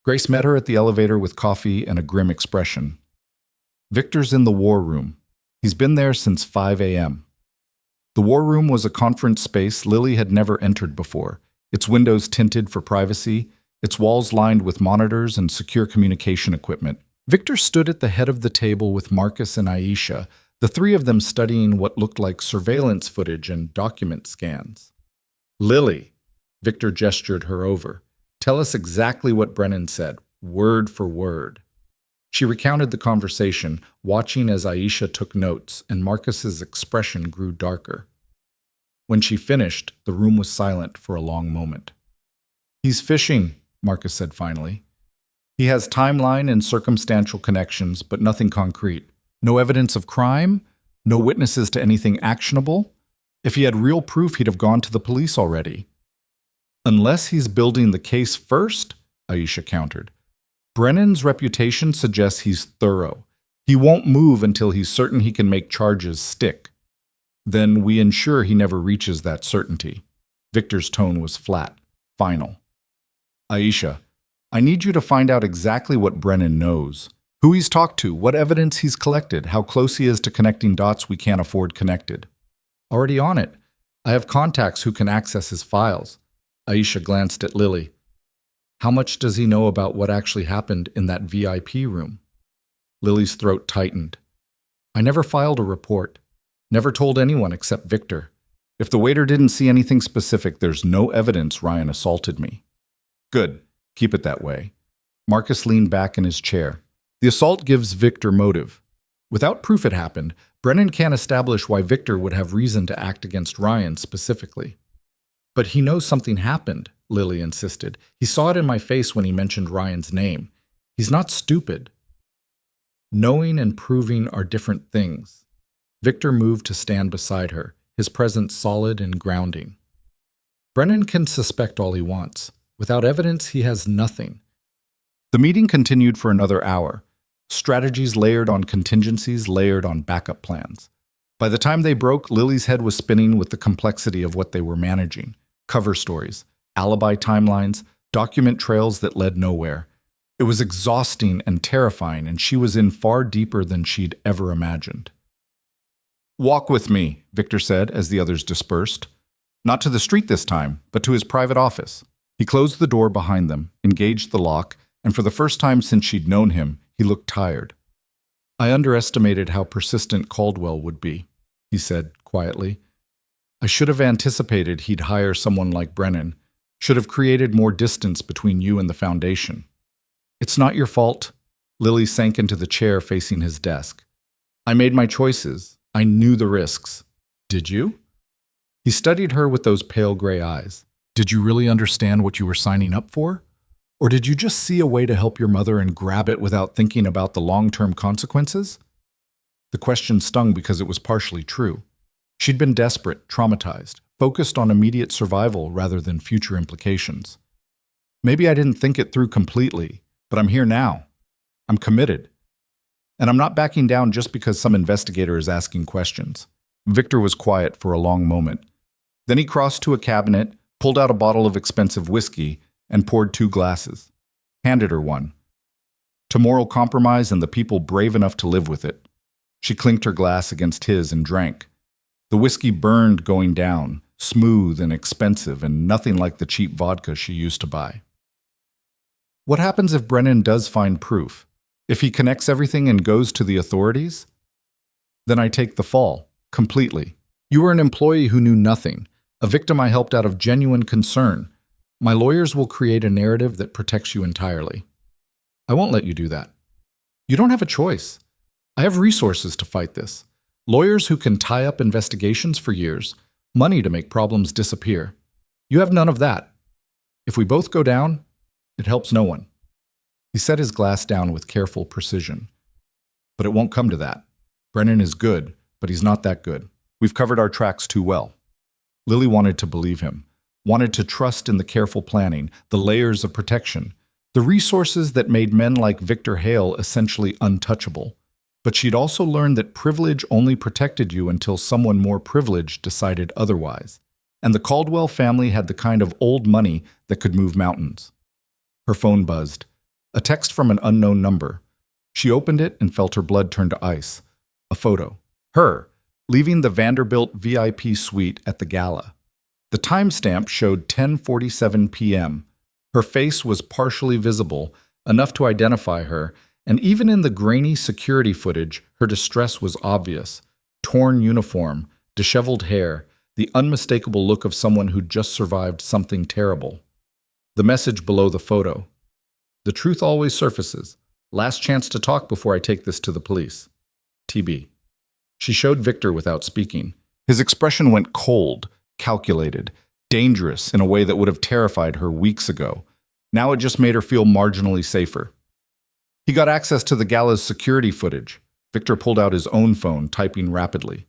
Grace met her at the elevator with coffee and a grim expression. Victor's in the war room. He's been there since 5 a.m. The war room was a conference space Lily had never entered before, its windows tinted for privacy, its walls lined with monitors and secure communication equipment. Victor stood at the head of the table with Marcus and Aisha, the three of them studying what looked like surveillance footage and document scans. "Lily," Victor gestured her over, "tell us exactly what Brennan said, word for word." She recounted the conversation, watching as Aisha took notes, and Marcus's expression grew darker. When she finished, the room was silent for a long moment. "He's fishing," Marcus said finally. "He has timeline and circumstantial connections, but nothing concrete. No evidence of crime, no witnesses to anything actionable. If he had real proof, he'd have gone to the police already." "Unless he's building the case first," Aisha countered. "Brennan's reputation suggests he's thorough. He won't move until he's certain he can make charges stick. Then we ensure he never reaches that certainty." Victor's tone was flat, final. "Aisha, I need you to find out exactly what Brennan knows. Who he's talked to, what evidence he's collected, how close he is to connecting dots we can't afford connected." "Already on it. I have contacts who can access his files." Aisha glanced at Lily. "How much does he know about what actually happened in that VIP room?" Lily's throat tightened. "I never filed a report. Never told anyone except Victor. If the waiter didn't see anything specific, there's no evidence Ryan assaulted me." "Good. Keep it that way." Marcus leaned back in his chair. "The assault gives Victor motive. Without proof it happened, Brennan can't establish why Victor would have reason to act against Ryan specifically." "But he knows something happened," Lily insisted. "He saw it in my face when he mentioned Ryan's name. He's not stupid." "Knowing and proving are different things." Victor moved to stand beside her, his presence solid and grounding. "Brennan can suspect all he wants. Without evidence, he has nothing." The meeting continued for another hour. Strategies layered on contingencies, layered on backup plans. By the time they broke, Lily's head was spinning with the complexity of what they were managing. Cover stories, alibi timelines, document trails that led nowhere. It was exhausting and terrifying, and she was in far deeper than she'd ever imagined. "Walk with me," Victor said as the others dispersed. Not to the street this time, but to his private office. He closed the door behind them, engaged the lock, and for the first time since she'd known him, he looked tired. "I underestimated how persistent Caldwell would be," he said quietly. "I should have anticipated he'd hire someone like Brennan, should have created more distance between you and the Foundation." "It's not your fault." Lily sank into the chair facing his desk. "I made my choices. I knew the risks." "Did you?" He studied her with those pale gray eyes. "Did you really understand what you were signing up for? Or did you just see a way to help your mother and grab it without thinking about the long-term consequences?" The question stung because it was partially true. She'd been desperate, traumatized, focused on immediate survival rather than future implications. "Maybe I didn't think it through completely, but I'm here now. I'm committed. And I'm not backing down just because some investigator is asking questions." Victor was quiet for a long moment. Then he crossed to a cabinet, pulled out a bottle of expensive whiskey, and poured 2 glasses. Handed her one. "To moral compromise and the people brave enough to live with it." She clinked her glass against his and drank. The whiskey burned going down, smooth and expensive and nothing like the cheap vodka she used to buy. "What happens if Brennan does find proof? If he connects everything and goes to the authorities?" "Then I take the fall, completely. You were an employee who knew nothing, a victim I helped out of genuine concern. My lawyers will create a narrative that protects you entirely." "I won't let you do that." "You don't have a choice. I have resources to fight this. Lawyers who can tie up investigations for years, money to make problems disappear. You have none of that. If we both go down, it helps no one." He set his glass down with careful precision. "But it won't come to that. Brennan is good, but he's not that good. We've covered our tracks too well." Lily wanted to believe him, wanted to trust in the careful planning, the layers of protection, the resources that made men like Victor Hale essentially untouchable. But she'd also learned that privilege only protected you until someone more privileged decided otherwise. And the Caldwell family had the kind of old money that could move mountains. Her phone buzzed. A text from an unknown number. She opened it and felt her blood turn to ice. A photo. Her, leaving the Vanderbilt VIP suite at the gala. The timestamp showed 10:47 p.m. Her face was partially visible, enough to identify her, and even in the grainy security footage, her distress was obvious. Torn uniform, disheveled hair, the unmistakable look of someone who'd just survived something terrible. The message below the photo. The truth always surfaces. Last chance to talk before I take this to the police. TB. She showed Victor without speaking. His expression went cold, calculated, dangerous in a way that would have terrified her weeks ago. Now it just made her feel marginally safer. He got access to the gala's security footage. Victor pulled out his own phone, typing rapidly.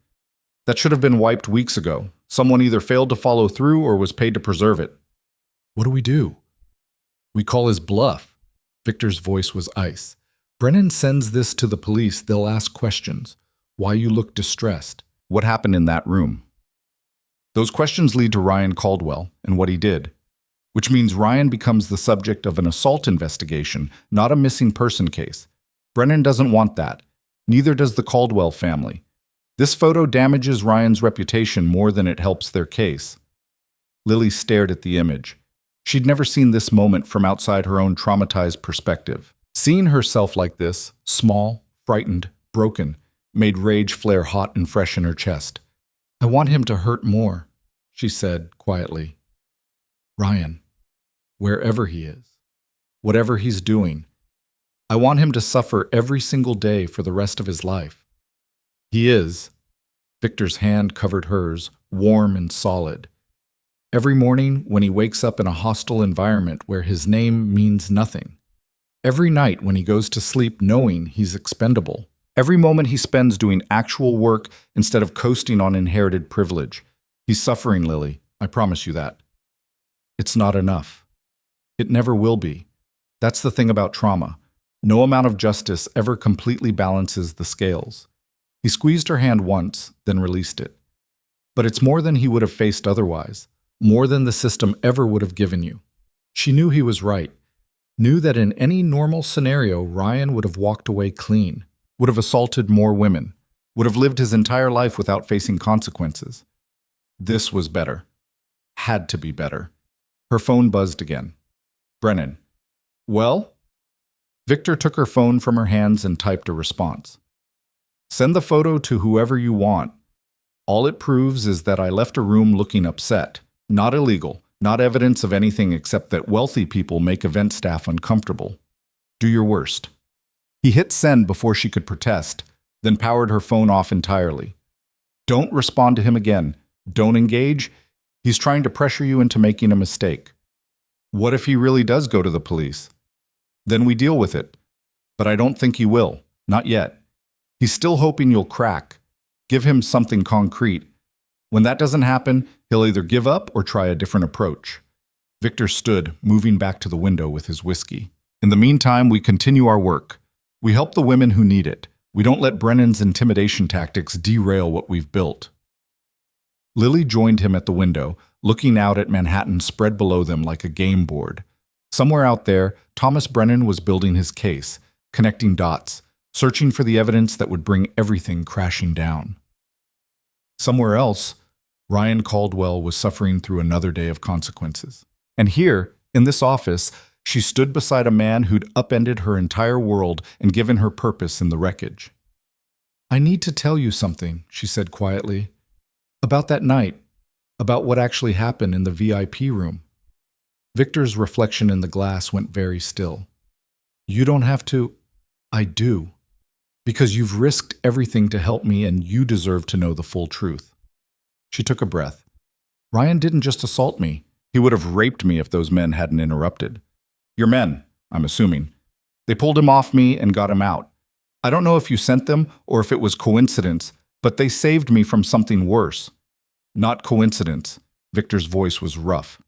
That should have been wiped weeks ago. Someone either failed to follow through or was paid to preserve it. What do we do? We call his bluff. Victor's voice was ice. Brennan sends this to the police. They'll ask questions. Why you look distressed? What happened in that room? Those questions lead to Ryan Caldwell and what he did, which means Ryan becomes the subject of an assault investigation, not a missing person case. Brennan doesn't want that. Neither does the Caldwell family. This photo damages Ryan's reputation more than it helps their case. Lily stared at the image. She'd never seen this moment from outside her own traumatized perspective. Seeing herself like this, small, frightened, broken, made rage flare hot and fresh in her chest. I want him to hurt more, she said quietly. Ryan, wherever he is, whatever he's doing, I want him to suffer every single day for the rest of his life. He is. Victor's hand covered hers, warm and solid. Every morning when he wakes up in a hostile environment where his name means nothing. Every night when he goes to sleep knowing he's expendable. Every moment he spends doing actual work instead of coasting on inherited privilege. He's suffering, Lily. I promise you that. It's not enough. It never will be. That's the thing about trauma. No amount of justice ever completely balances the scales. He squeezed her hand once, then released it. But it's more than he would have faced otherwise, more than the system ever would have given you. She knew he was right, knew that in any normal scenario, Ryan would have walked away clean, would have assaulted more women, would have lived his entire life without facing consequences. This was better. Had to be better. Her phone buzzed again. Brennan. Well? Victor took her phone from her hands and typed a response. Send the photo to whoever you want. All it proves is that I left a room looking upset. Not illegal, not evidence of anything except that wealthy people make event staff uncomfortable. Do your worst. He hit send before she could protest, then powered her phone off entirely. Don't respond to him again. Don't engage. He's trying to pressure you into making a mistake. What if he really does go to the police? Then we deal with it. But I don't think he will. Not yet. He's still hoping you'll crack. Give him something concrete. When that doesn't happen, he'll either give up or try a different approach. Victor stood, moving back to the window with his whiskey. In the meantime, we continue our work. We help the women who need it. We don't let Brennan's intimidation tactics derail what we've built. Lily joined him at the window, looking out at Manhattan spread below them like a game board. Somewhere out there, Thomas Brennan was building his case, connecting dots, searching for the evidence that would bring everything crashing down. Somewhere else, Ryan Caldwell was suffering through another day of consequences. And here, in this office, she stood beside a man who'd upended her entire world and given her purpose in the wreckage. I need to tell you something, she said quietly. About that night, about what actually happened in the VIP room. Victor's reflection in the glass went very still. You don't have to. I do. Because you've risked everything to help me and you deserve to know the full truth. She took a breath. Ryan didn't just assault me. He would have raped me if those men hadn't interrupted. Your men, I'm assuming. They pulled him off me and got him out. I don't know if you sent them or if it was coincidence, but they saved me from something worse. Not coincidence. Victor's voice was rough.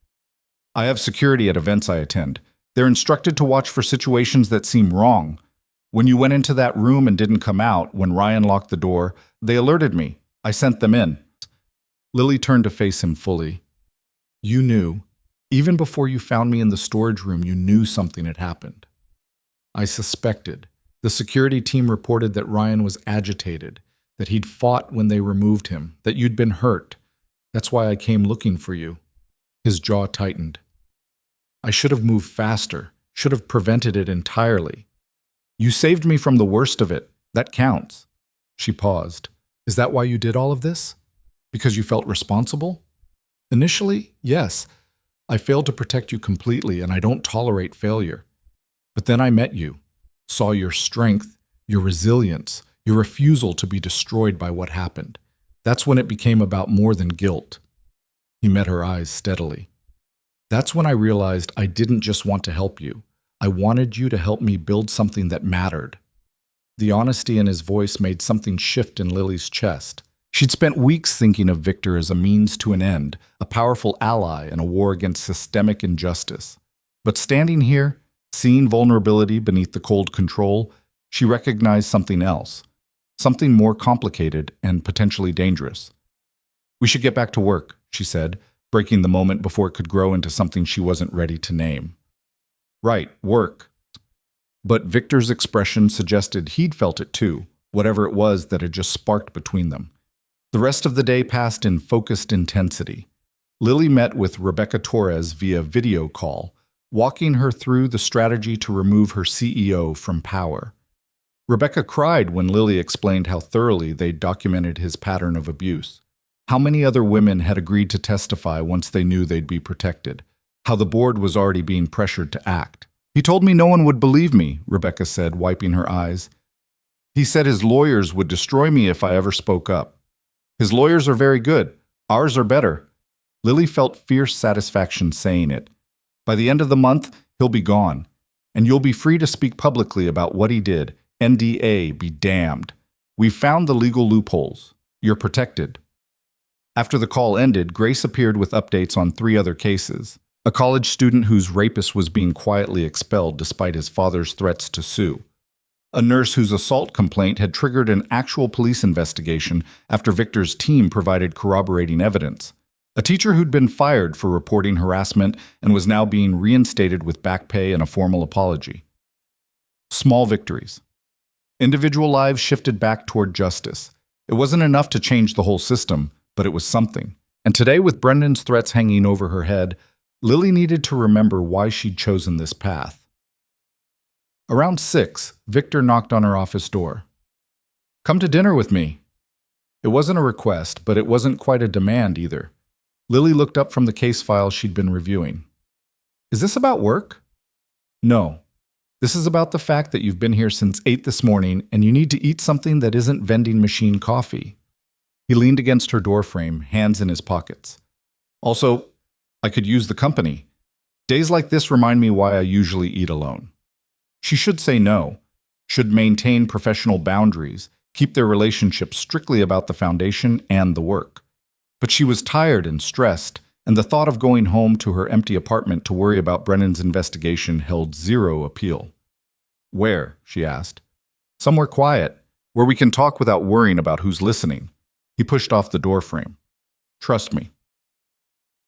I have security at events I attend. They're instructed to watch for situations that seem wrong. When you went into that room and didn't come out, when Ryan locked the door, they alerted me. I sent them in. Lily turned to face him fully. You knew. Even before you found me in the storage room, you knew something had happened. I suspected. The security team reported that Ryan was agitated, that he'd fought when they removed him, that you'd been hurt. That's why I came looking for you. His jaw tightened. I should have moved faster, should have prevented it entirely. You saved me from the worst of it. That counts. She paused. Is that why you did all of this? Because you felt responsible? Initially, yes. I failed to protect you completely, and I don't tolerate failure. But then I met you, saw your strength, your resilience, your refusal to be destroyed by what happened. That's when it became about more than guilt. He met her eyes steadily. That's when I realized I didn't just want to help you. I wanted you to help me build something that mattered. The honesty in his voice made something shift in Lily's chest. She'd spent weeks thinking of Victor as a means to an end, a powerful ally in a war against systemic injustice. But standing here, seeing vulnerability beneath the cold control, she recognized something else, something more complicated and potentially dangerous. We should get back to work, she said, breaking the moment before it could grow into something she wasn't ready to name. Right, work. But Victor's expression suggested he'd felt it too, whatever it was that had just sparked between them. The rest of the day passed in focused intensity. Lily met with Rebecca Torres via video call, walking her through the strategy to remove her CEO from power. Rebecca cried when Lily explained how thoroughly they'd documented his pattern of abuse, how many other women had agreed to testify once they knew they'd be protected, how the board was already being pressured to act. He told me no one would believe me, Rebecca said, wiping her eyes. He said his lawyers would destroy me if I ever spoke up. His lawyers are very good. Ours are better. Lily felt fierce satisfaction saying it. By the end of the month, he'll be gone, and you'll be free to speak publicly about what he did. NDA be damned. We've found the legal loopholes. You're protected. After the call ended, Grace appeared with updates on 3 other cases. A college student whose rapist was being quietly expelled despite his father's threats to sue. A nurse whose assault complaint had triggered an actual police investigation after Victor's team provided corroborating evidence. A teacher who'd been fired for reporting harassment and was now being reinstated with back pay and a formal apology. Small victories. Individual lives shifted back toward justice. It wasn't enough to change the whole system, but it was something. And today, with Brennan's threats hanging over her head, Lily needed to remember why she'd chosen this path. Around 6, Victor knocked on her office door. Come to dinner with me. It wasn't a request, but it wasn't quite a demand either. Lily looked up from the case file she'd been reviewing. Is this about work? No. This is about the fact that you've been here since 8 this morning and you need to eat something that isn't vending machine coffee. He leaned against her doorframe, hands in his pockets. Also, I could use the company. Days like this remind me why I usually eat alone. She should say no, should maintain professional boundaries, keep their relationship strictly about the foundation and the work. But she was tired and stressed, and the thought of going home to her empty apartment to worry about Brennan's investigation held zero appeal. Where? She asked. Somewhere quiet, where we can talk without worrying about who's listening. He pushed off the doorframe. Trust me.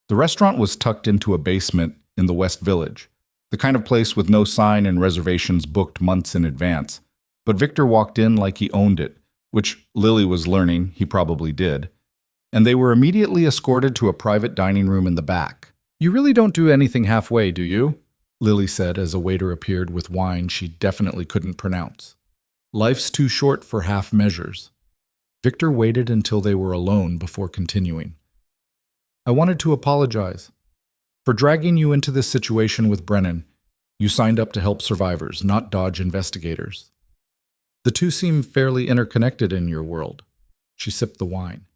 The restaurant was tucked into a basement in the West Village, the kind of place with no sign and reservations booked months in advance. But Victor walked in like he owned it, which Lily was learning he probably did, and they were immediately escorted to a private dining room in the back. You really don't do anything halfway, do you? Lily said as a waiter appeared with wine she definitely couldn't pronounce. Life's too short for half measures. Victor waited until they were alone before continuing. I wanted to apologize. For dragging you into this situation with Brennan, you signed up to help survivors, not dodge investigators. The two seem fairly interconnected in your world. She sipped the wine.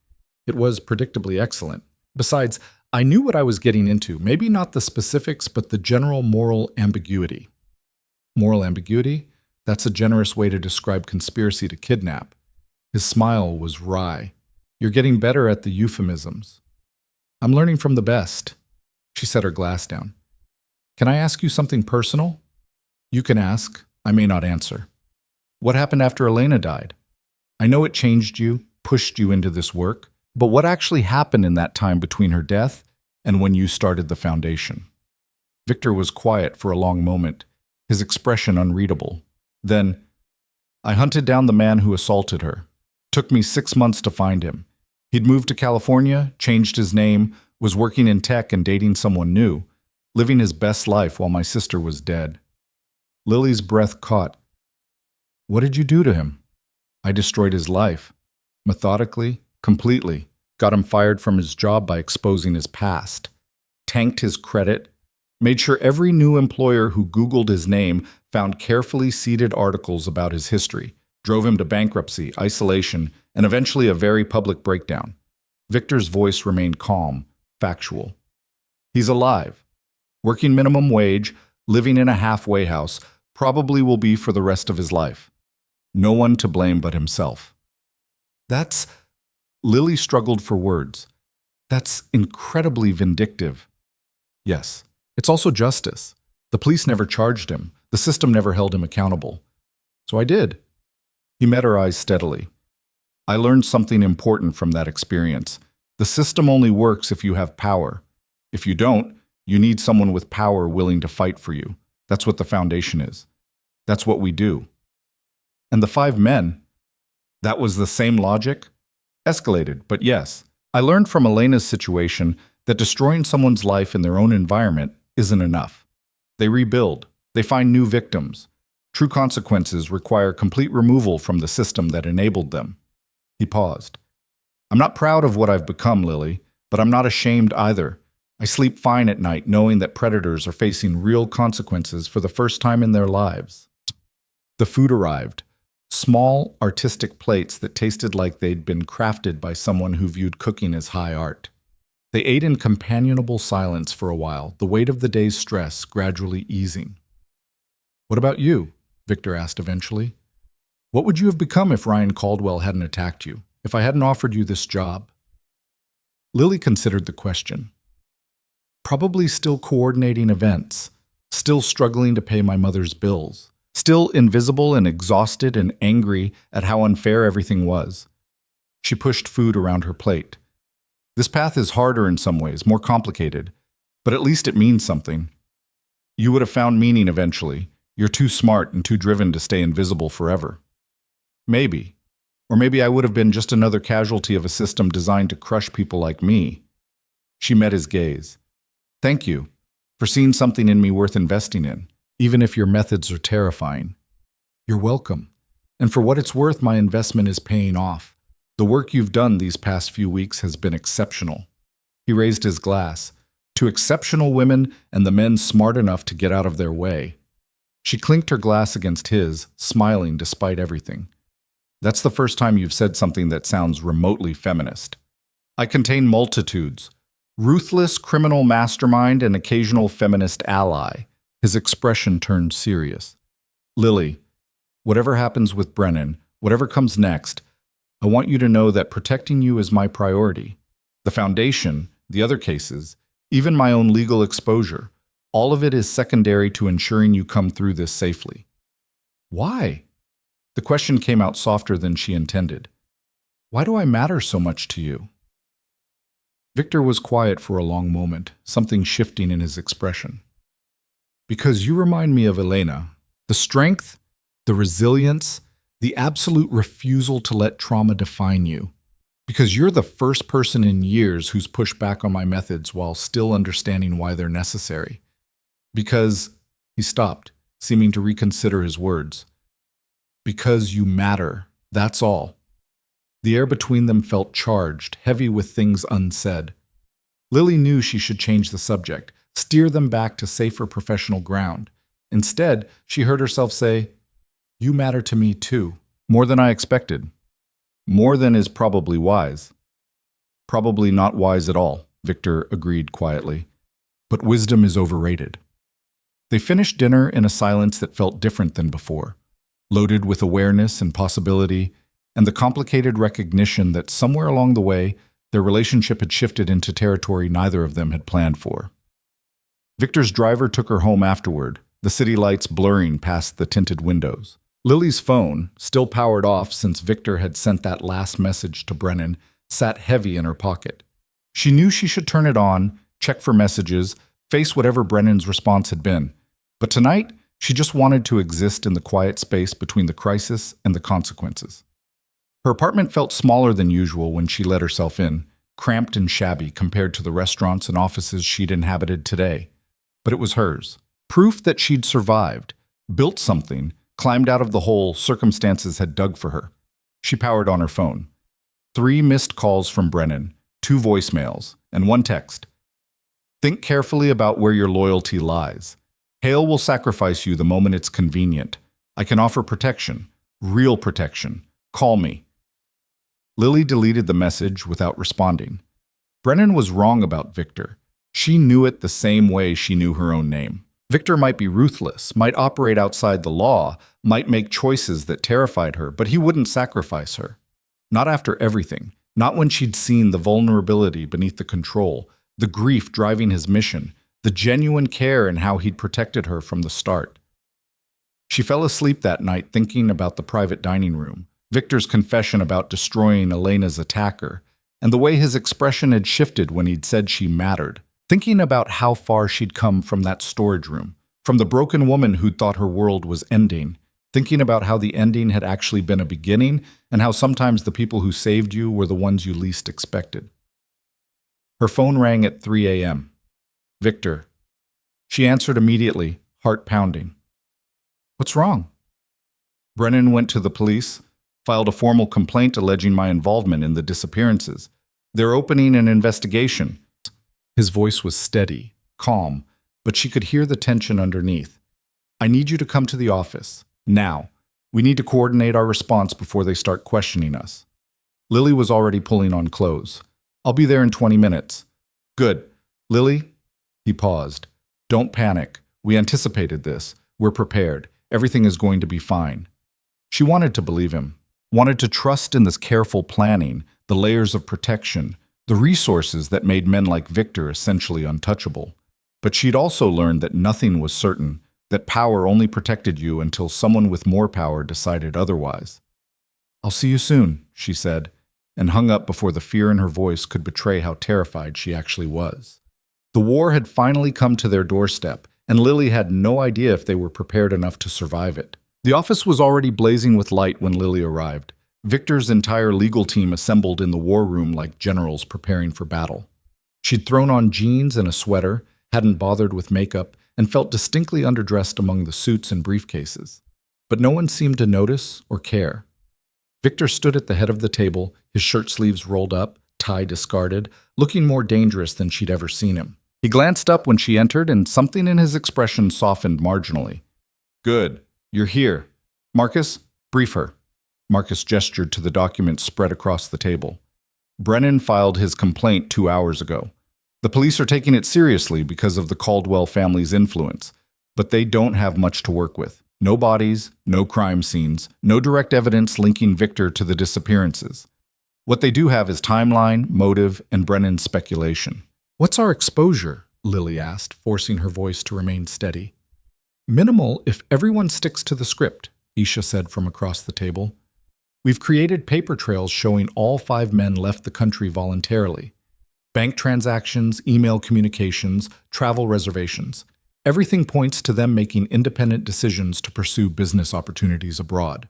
It was predictably excellent. Besides, I knew what I was getting into, maybe not the specifics, but the general moral ambiguity. Moral ambiguity? That's a generous way to describe conspiracy to kidnap. His smile was wry. You're getting better at the euphemisms. I'm learning from the best. She set her glass down. Can I ask you something personal? You can ask. I may not answer. What happened after Elena died? I know it changed you, pushed you into this work, but what actually happened in that time between her death and when you started the foundation. Victor was quiet for a long moment, his expression unreadable. Then, I hunted down the man who assaulted her. Took me 6 months to find him. He'd moved to California, changed his name, was working in tech and dating someone new, living his best life while my sister was dead. Lily's breath caught. What did you do to him? I destroyed his life. Methodically, completely. Got him fired from his job by exposing his past. Tanked his credit. Made sure every new employer who Googled his name found carefully seeded articles about his history. Drove him to bankruptcy, isolation, and eventually a very public breakdown. Victor's voice remained calm, factual. He's alive. Working minimum wage, living in a halfway house, probably will be for the rest of his life. No one to blame but himself. That's... Lily struggled for words. That's incredibly vindictive. Yes, it's also justice. The police never charged him. The system never held him accountable. So I did. He met her eyes steadily. I learned something important from that experience. The system only works if you have power. If you don't, you need someone with power willing to fight for you. That's what the foundation is. That's what we do. And the 5 men, that was the same logic? Escalated, but yes. I learned from Elena's situation that destroying someone's life in their own environment isn't enough. They rebuild. They find new victims. True consequences require complete removal from the system that enabled them. He paused. I'm not proud of what I've become, Lily, but I'm not ashamed either. I sleep fine at night knowing that predators are facing real consequences for the first time in their lives. The food arrived. Small, artistic plates that tasted like they'd been crafted by someone who viewed cooking as high art. They ate in companionable silence for a while, the weight of the day's stress gradually easing. What about you? Victor asked eventually. What would you have become if Ryan Caldwell hadn't attacked you, if I hadn't offered you this job? Lily considered the question. Probably still coordinating events, still struggling to pay my mother's bills, still invisible and exhausted and angry at how unfair everything was. She pushed food around her plate. This path is harder in some ways, more complicated, but at least it means something. You would have found meaning eventually. You're too smart and too driven to stay invisible forever. Maybe. Or maybe I would have been just another casualty of a system designed to crush people like me. She met his gaze. Thank you for seeing something in me worth investing in, even if your methods are terrifying. You're welcome. And for what it's worth, my investment is paying off. The work you've done these past few weeks has been exceptional. He raised his glass. To exceptional women and the men smart enough to get out of their way. She clinked her glass against his, smiling despite everything. That's the first time you've said something that sounds remotely feminist. I contain multitudes. Ruthless criminal mastermind and occasional feminist ally. His expression turned serious. Lily, whatever happens with Brennan, whatever comes next, I want you to know that protecting you is my priority. The foundation, the other cases, even my own legal exposure, all of it is secondary to ensuring you come through this safely. Why? The question came out softer than she intended. Why do I matter so much to you? Victor was quiet for a long moment, something shifting in his expression. Because you remind me of Elena. The strength, the resilience, the absolute refusal to let trauma define you. Because you're the first person in years who's pushed back on my methods while still understanding why they're necessary. Because, he stopped, seeming to reconsider his words. Because you matter, that's all. The air between them felt charged, heavy with things unsaid. Lily knew she should change the subject, steer them back to safer professional ground. Instead, she heard herself say, You matter to me too, more than I expected. More than is probably wise. Probably not wise at all, Victor agreed quietly. But wisdom is overrated. They finished dinner in a silence that felt different than before, loaded with awareness and possibility, and the complicated recognition that somewhere along the way, their relationship had shifted into territory neither of them had planned for. Victor's driver took her home afterward, the city lights blurring past the tinted windows. Lily's phone, still powered off since Victor had sent that last message to Brennan, sat heavy in her pocket. She knew she should turn it on, check for messages, face whatever Brennan's response had been. But tonight, she just wanted to exist in the quiet space between the crisis and the consequences. Her apartment felt smaller than usual when she let herself in, cramped and shabby compared to the restaurants and offices she'd inhabited today. But it was hers. Proof that she'd survived, built something, climbed out of the hole circumstances had dug for her. She powered on her phone. 3 missed calls from Brennan, 2 voicemails, and 1 text. Think carefully about where your loyalty lies. Hale will sacrifice you the moment it's convenient. I can offer protection, real protection. Call me. Lily deleted the message without responding. Brennan was wrong about Victor. She knew it the same way she knew her own name. Victor might be ruthless, might operate outside the law, might make choices that terrified her, but he wouldn't sacrifice her. Not after everything. Not when she'd seen the vulnerability beneath the control, the grief driving his mission, the genuine care in how he'd protected her from the start. She fell asleep that night thinking about the private dining room, Victor's confession about destroying Elena's attacker, and the way his expression had shifted when he'd said she mattered. Thinking about how far she'd come from that storage room, from the broken woman who'd thought her world was ending, thinking about how the ending had actually been a beginning, and how sometimes the people who saved you were the ones you least expected. Her phone rang at 3 a.m. Victor. She answered immediately, heart pounding. What's wrong? Brennan went to the police, filed a formal complaint alleging my involvement in the disappearances. They're opening an investigation. His voice was steady, calm, but she could hear the tension underneath. I need you to come to the office. Now. We need to coordinate our response before they start questioning us. Lily was already pulling on clothes. I'll be there in 20 minutes. Good. Lily? He paused. Don't panic. We anticipated this. We're prepared. Everything is going to be fine. She wanted to believe him, wanted to trust in this careful planning, the layers of protection, the resources that made men like Victor essentially untouchable. But she'd also learned that nothing was certain, that power only protected you until someone with more power decided otherwise. I'll see you soon, she said, and hung up before the fear in her voice could betray how terrified she actually was. The war had finally come to their doorstep, and Lily had no idea if they were prepared enough to survive it. The office was already blazing with light when Lily arrived. Victor's entire legal team assembled in the war room like generals preparing for battle. She'd thrown on jeans and a sweater, hadn't bothered with makeup, and felt distinctly underdressed among the suits and briefcases. But no one seemed to notice or care. Victor stood at the head of the table, his shirt sleeves rolled up, tie discarded, looking more dangerous than she'd ever seen him. He glanced up when she entered, and something in his expression softened marginally. Good. You're here. Marcus, brief her. Marcus gestured to the documents spread across the table. Brennan filed his complaint 2 hours ago. The police are taking it seriously because of the Caldwell family's influence, but they don't have much to work with. No bodies, no crime scenes, no direct evidence linking Victor to the disappearances. What they do have is timeline, motive, and Brennan's speculation. What's our exposure? Lily asked, forcing her voice to remain steady. Minimal if everyone sticks to the script, Isha said from across the table. We've created paper trails showing all 5 men left the country voluntarily. Bank transactions, email communications, travel reservations. Everything points to them making independent decisions to pursue business opportunities abroad.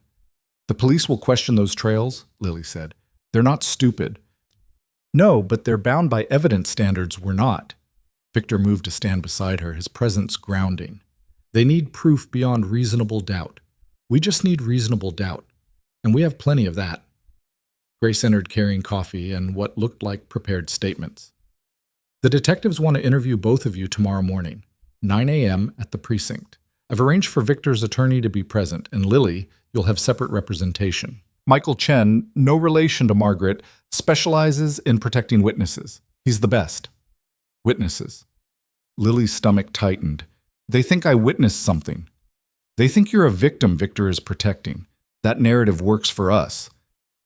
The police will question those trails, Lily said. They're not stupid. No, but they're bound by evidence standards we're not. Victor moved to stand beside her, his presence grounding. They need proof beyond reasonable doubt. We just need reasonable doubt. And we have plenty of that. Grace entered carrying coffee and what looked like prepared statements. The detectives want to interview both of you tomorrow morning, 9 a.m. at the precinct. I've arranged for Victor's attorney to be present, and Lily, you'll have separate representation. Michael Chen, no relation to Margaret, specializes in protecting witnesses. He's the best. Witnesses. Lily's stomach tightened. They think I witnessed something. They think you're a victim Victor is protecting. That narrative works for us.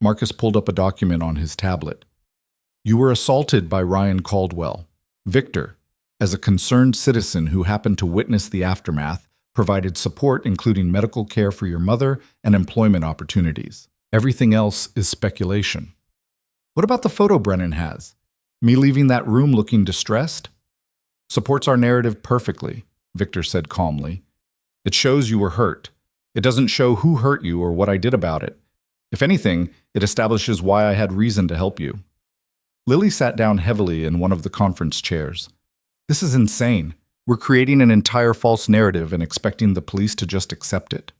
Marcus pulled up a document on his tablet. You were assaulted by Ryan Caldwell. Victor, as a concerned citizen who happened to witness the aftermath, provided support including medical care for your mother and employment opportunities. Everything else is speculation. What about the photo Brennan has? Me leaving that room looking distressed? Supports our narrative perfectly, Victor said calmly. It shows you were hurt. It doesn't show who hurt you or what I did about it. If anything, it establishes why I had reason to help you. Lily sat down heavily in one of the conference chairs. This is insane. We're creating an entire false narrative and expecting the police to just accept it.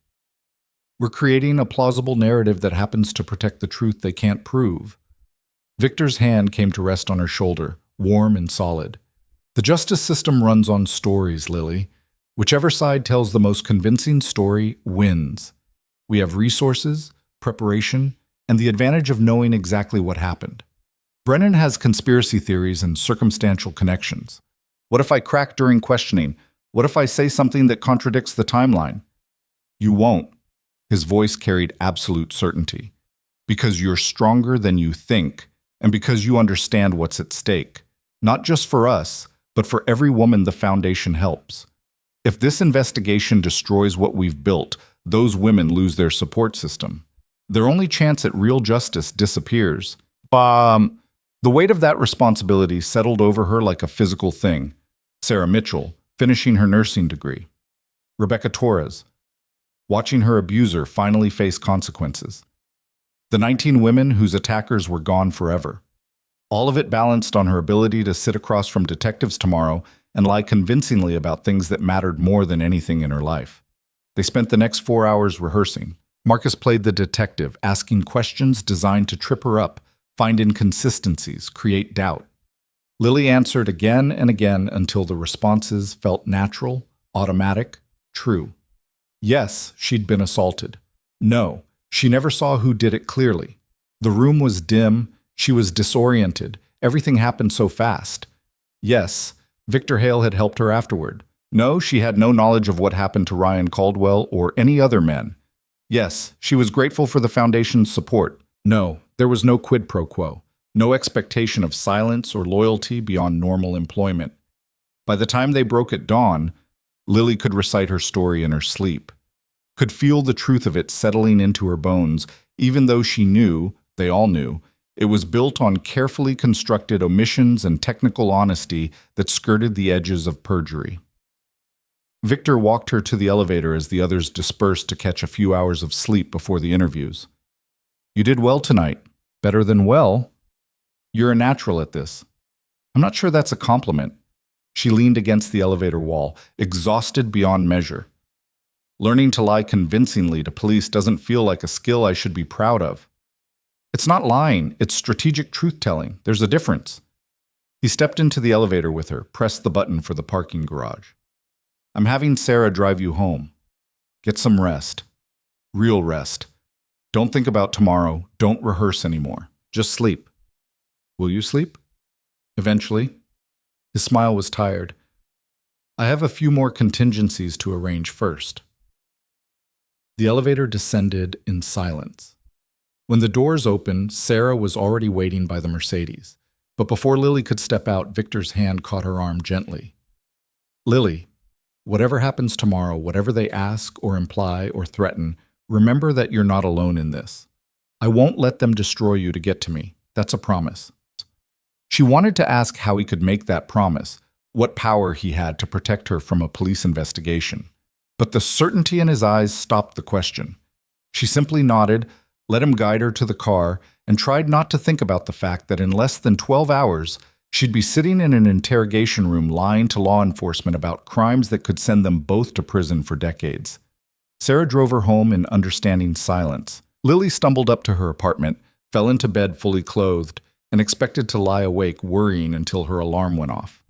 We're creating a plausible narrative that happens to protect the truth they can't prove. Victor's hand came to rest on her shoulder, warm and solid. The justice system runs on stories, Lily. Whichever side tells the most convincing story wins. We have resources, preparation, and the advantage of knowing exactly what happened. Brennan has conspiracy theories and circumstantial connections. What if I crack during questioning? What if I say something that contradicts the timeline? You won't. His voice carried absolute certainty. Because you're stronger than you think, and because you understand what's at stake. Not just for us, but for every woman the Foundation helps. If this investigation destroys what we've built, those women lose their support system. Their only chance at real justice disappears. The weight of that responsibility settled over her like a physical thing. Sarah Mitchell, finishing her nursing degree. Rebecca Torres, watching her abuser finally face consequences. The 19 women whose attackers were gone forever. All of it balanced on her ability to sit across from detectives tomorrow and lie convincingly about things that mattered more than anything in her life. They spent the next 4 hours rehearsing. Marcus played the detective, asking questions designed to trip her up, find inconsistencies, create doubt. Lily answered again and again until the responses felt natural, automatic, true. Yes, she'd been assaulted. No, she never saw who did it clearly. The room was dim, she was disoriented, everything happened so fast. Yes, Victor Hale had helped her afterward. No, she had no knowledge of what happened to Ryan Caldwell or any other men. Yes, she was grateful for the Foundation's support. No, there was no quid pro quo, no expectation of silence or loyalty beyond normal employment. By the time they broke at dawn, Lily could recite her story in her sleep, could feel the truth of it settling into her bones, even though she knew, they all knew, it was built on carefully constructed omissions and technical honesty that skirted the edges of perjury. Victor walked her to the elevator as the others dispersed to catch a few hours of sleep before the interviews. You did well tonight. Better than well. You're a natural at this. I'm not sure that's a compliment. She leaned against the elevator wall, exhausted beyond measure. Learning to lie convincingly to police doesn't feel like a skill I should be proud of. It's not lying, it's strategic truth-telling. There's a difference. He stepped into the elevator with her, pressed the button for the parking garage. I'm having Sarah drive you home. Get some rest. Real rest. Don't think about tomorrow. Don't rehearse anymore. Just sleep. Will you sleep? Eventually. His smile was tired. I have a few more contingencies to arrange first. The elevator descended in silence. When the doors opened, Sarah was already waiting by the Mercedes. But before Lily could step out, Victor's hand caught her arm gently. Lily, whatever happens tomorrow, whatever they ask or imply or threaten, remember that you're not alone in this. I won't let them destroy you to get to me. That's a promise. She wanted to ask how he could make that promise, what power he had to protect her from a police investigation. But the certainty in his eyes stopped the question. She simply nodded, let him guide her to the car, and tried not to think about the fact that in less than 12 hours, she'd be sitting in an interrogation room lying to law enforcement about crimes that could send them both to prison for decades. Sarah drove her home in understanding silence. Lily stumbled up to her apartment, fell into bed fully clothed, and expected to lie awake worrying until her alarm went off.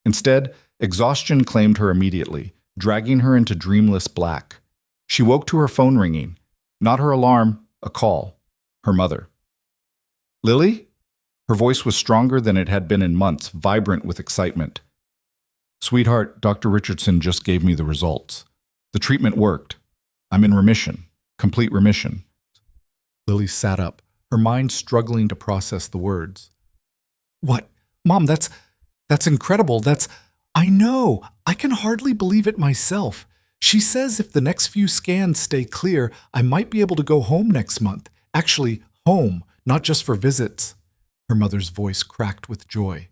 Instead, exhaustion claimed her immediately, dragging her into dreamless black. She woke to her phone ringing. Not her alarm, a call. Her mother. Lily? Her voice was stronger than it had been in months, vibrant with excitement. Sweetheart, Dr. Richardson just gave me the results. The treatment worked. I'm in remission. Complete remission. Lily sat up, her mind struggling to process the words. What? Mom, that's incredible. I know. I can hardly believe it myself. She says if the next few scans stay clear, I might be able to go home next month. Actually, home, not just for visits. Her mother's voice cracked with joy.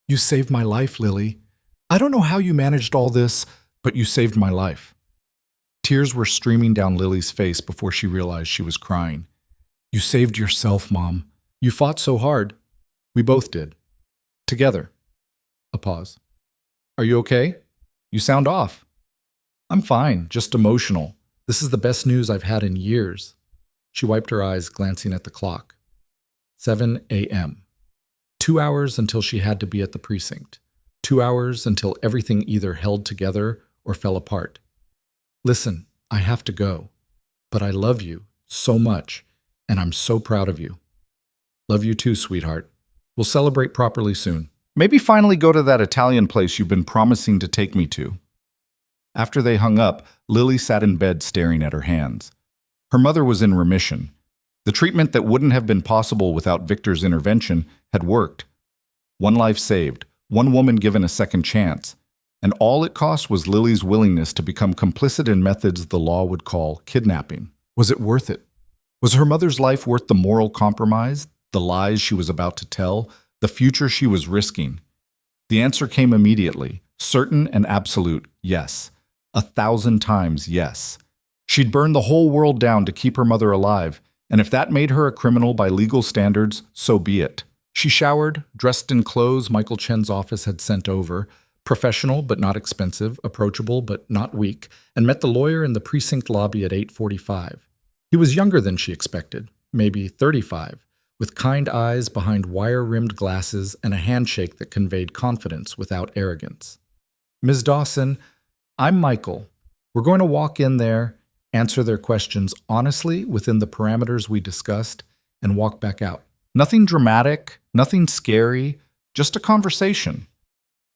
You saved my life, Lily. I don't know how you managed all this, but you saved my life." Tears were streaming down Lily's face before she realized she was crying. "You saved yourself, Mom. You fought so hard. We both did. Together." A pause. "Are you okay? You sound off." "I'm fine, just emotional. This is the best news I've had in years." She wiped her eyes, glancing at the clock. 7 a.m. 2 hours until she had to be at the precinct. 2 hours until everything either held together or fell apart. "Listen, I have to go, but I love you so much, and I'm so proud of you." "Love you too, sweetheart. We'll celebrate properly soon. Maybe finally go to that Italian place you've been promising to take me to." After they hung up, Lily sat in bed staring at her hands. Her mother was in remission. The treatment that wouldn't have been possible without Victor's intervention had worked. One life saved, one woman given a second chance, and all it cost was Lily's willingness to become complicit in methods the law would call kidnapping. Was it worth it? Was her mother's life worth the moral compromise, the lies she was about to tell, the future she was risking? The answer came immediately, certain and absolute yes. 1,000 times yes. She'd burn the whole world down to keep her mother alive, and if that made her a criminal by legal standards, so be it. She showered, dressed in clothes Michael Chen's office had sent over, professional but not expensive, approachable but not weak, and met the lawyer in the precinct lobby at 8:45. He was younger than she expected, maybe 35, with kind eyes behind wire-rimmed glasses and a handshake that conveyed confidence without arrogance. "Ms. Dawson, I'm Michael. We're going to walk in there, answer their questions honestly within the parameters we discussed, and walk back out. Nothing dramatic, nothing scary, just a conversation.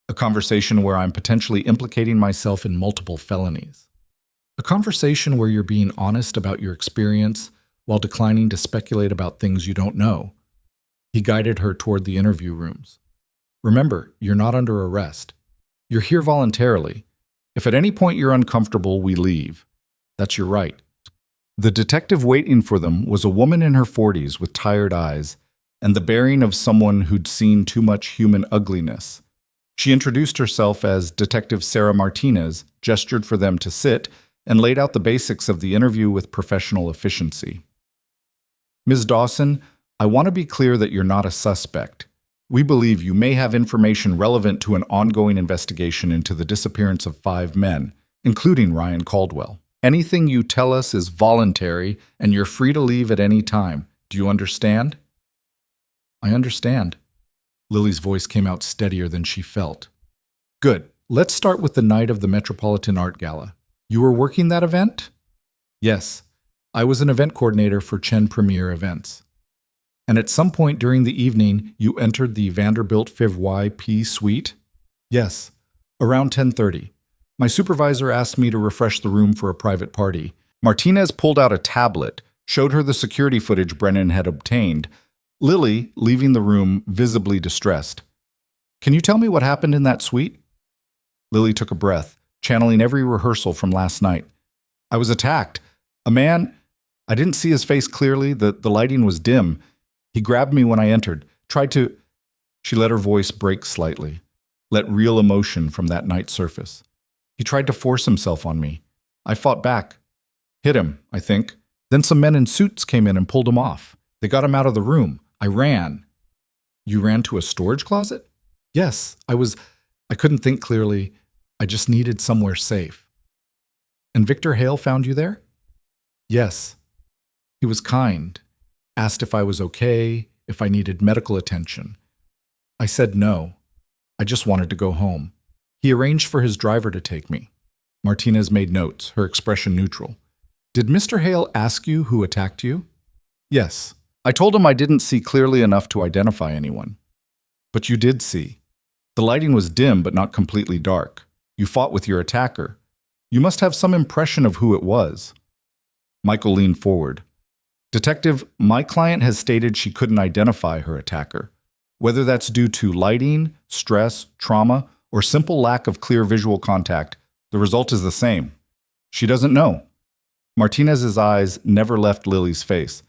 A conversation where I'm potentially implicating myself in multiple felonies. A conversation where you're being honest about your experience while declining to speculate about things you don't know." He guided her toward the interview rooms. "Remember, you're not under arrest. You're here voluntarily. If at any point you're uncomfortable, we leave. That's your right." The detective waiting for them was a woman in her 40s with tired eyes and the bearing of someone who'd seen too much human ugliness. She introduced herself as Detective Sarah Martinez, gestured for them to sit, and laid out the basics of the interview with professional efficiency. "Ms. Dawson, I want to be clear that you're not a suspect. We believe you may have information relevant to an ongoing investigation into the disappearance of 5 men, including Ryan Caldwell. Anything you tell us is voluntary, and you're free to leave at any time. Do you understand?" "I understand." Lily's voice came out steadier than she felt. "Good. Let's start with the night of the Metropolitan Art Gala. You were working that event?" "Yes. I was an event coordinator for Chen Premier Events." "And at some point during the evening, you entered the Vanderbilt FIV-YP suite?" "Yes. Around 10:30. My supervisor asked me to refresh the room for a private party." Martinez pulled out a tablet, showed her the security footage Brennan had obtained. Lily, leaving the room, visibly distressed. "Can you tell me what happened in that suite?" Lily took a breath, channeling every rehearsal from last night. "I was attacked. A man, I didn't see his face clearly, the lighting was dim. He grabbed me when I entered, tried to..." She let her voice break slightly, let real emotion from that night surface. "He tried to force himself on me. I fought back. Hit him, I think. Then some men in suits came in and pulled him off. They got him out of the room. I ran." "You ran to a storage closet?" "Yes, I couldn't think clearly. I just needed somewhere safe." "And Victor Hale found you there?" "Yes. He was kind. Asked if I was okay, if I needed medical attention. I said no. I just wanted to go home. He arranged for his driver to take me." Martinez made notes, her expression neutral. "Did Mr. Hale ask you who attacked you?" "Yes. I told him I didn't see clearly enough to identify anyone." "But you did see. The lighting was dim but not completely dark. You fought with your attacker. You must have some impression of who it was." Michael leaned forward. "Detective, my client has stated she couldn't identify her attacker. Whether that's due to lighting, stress, trauma, or simple lack of clear visual contact, the result is the same. She doesn't know." Martinez's eyes never left Lily's face.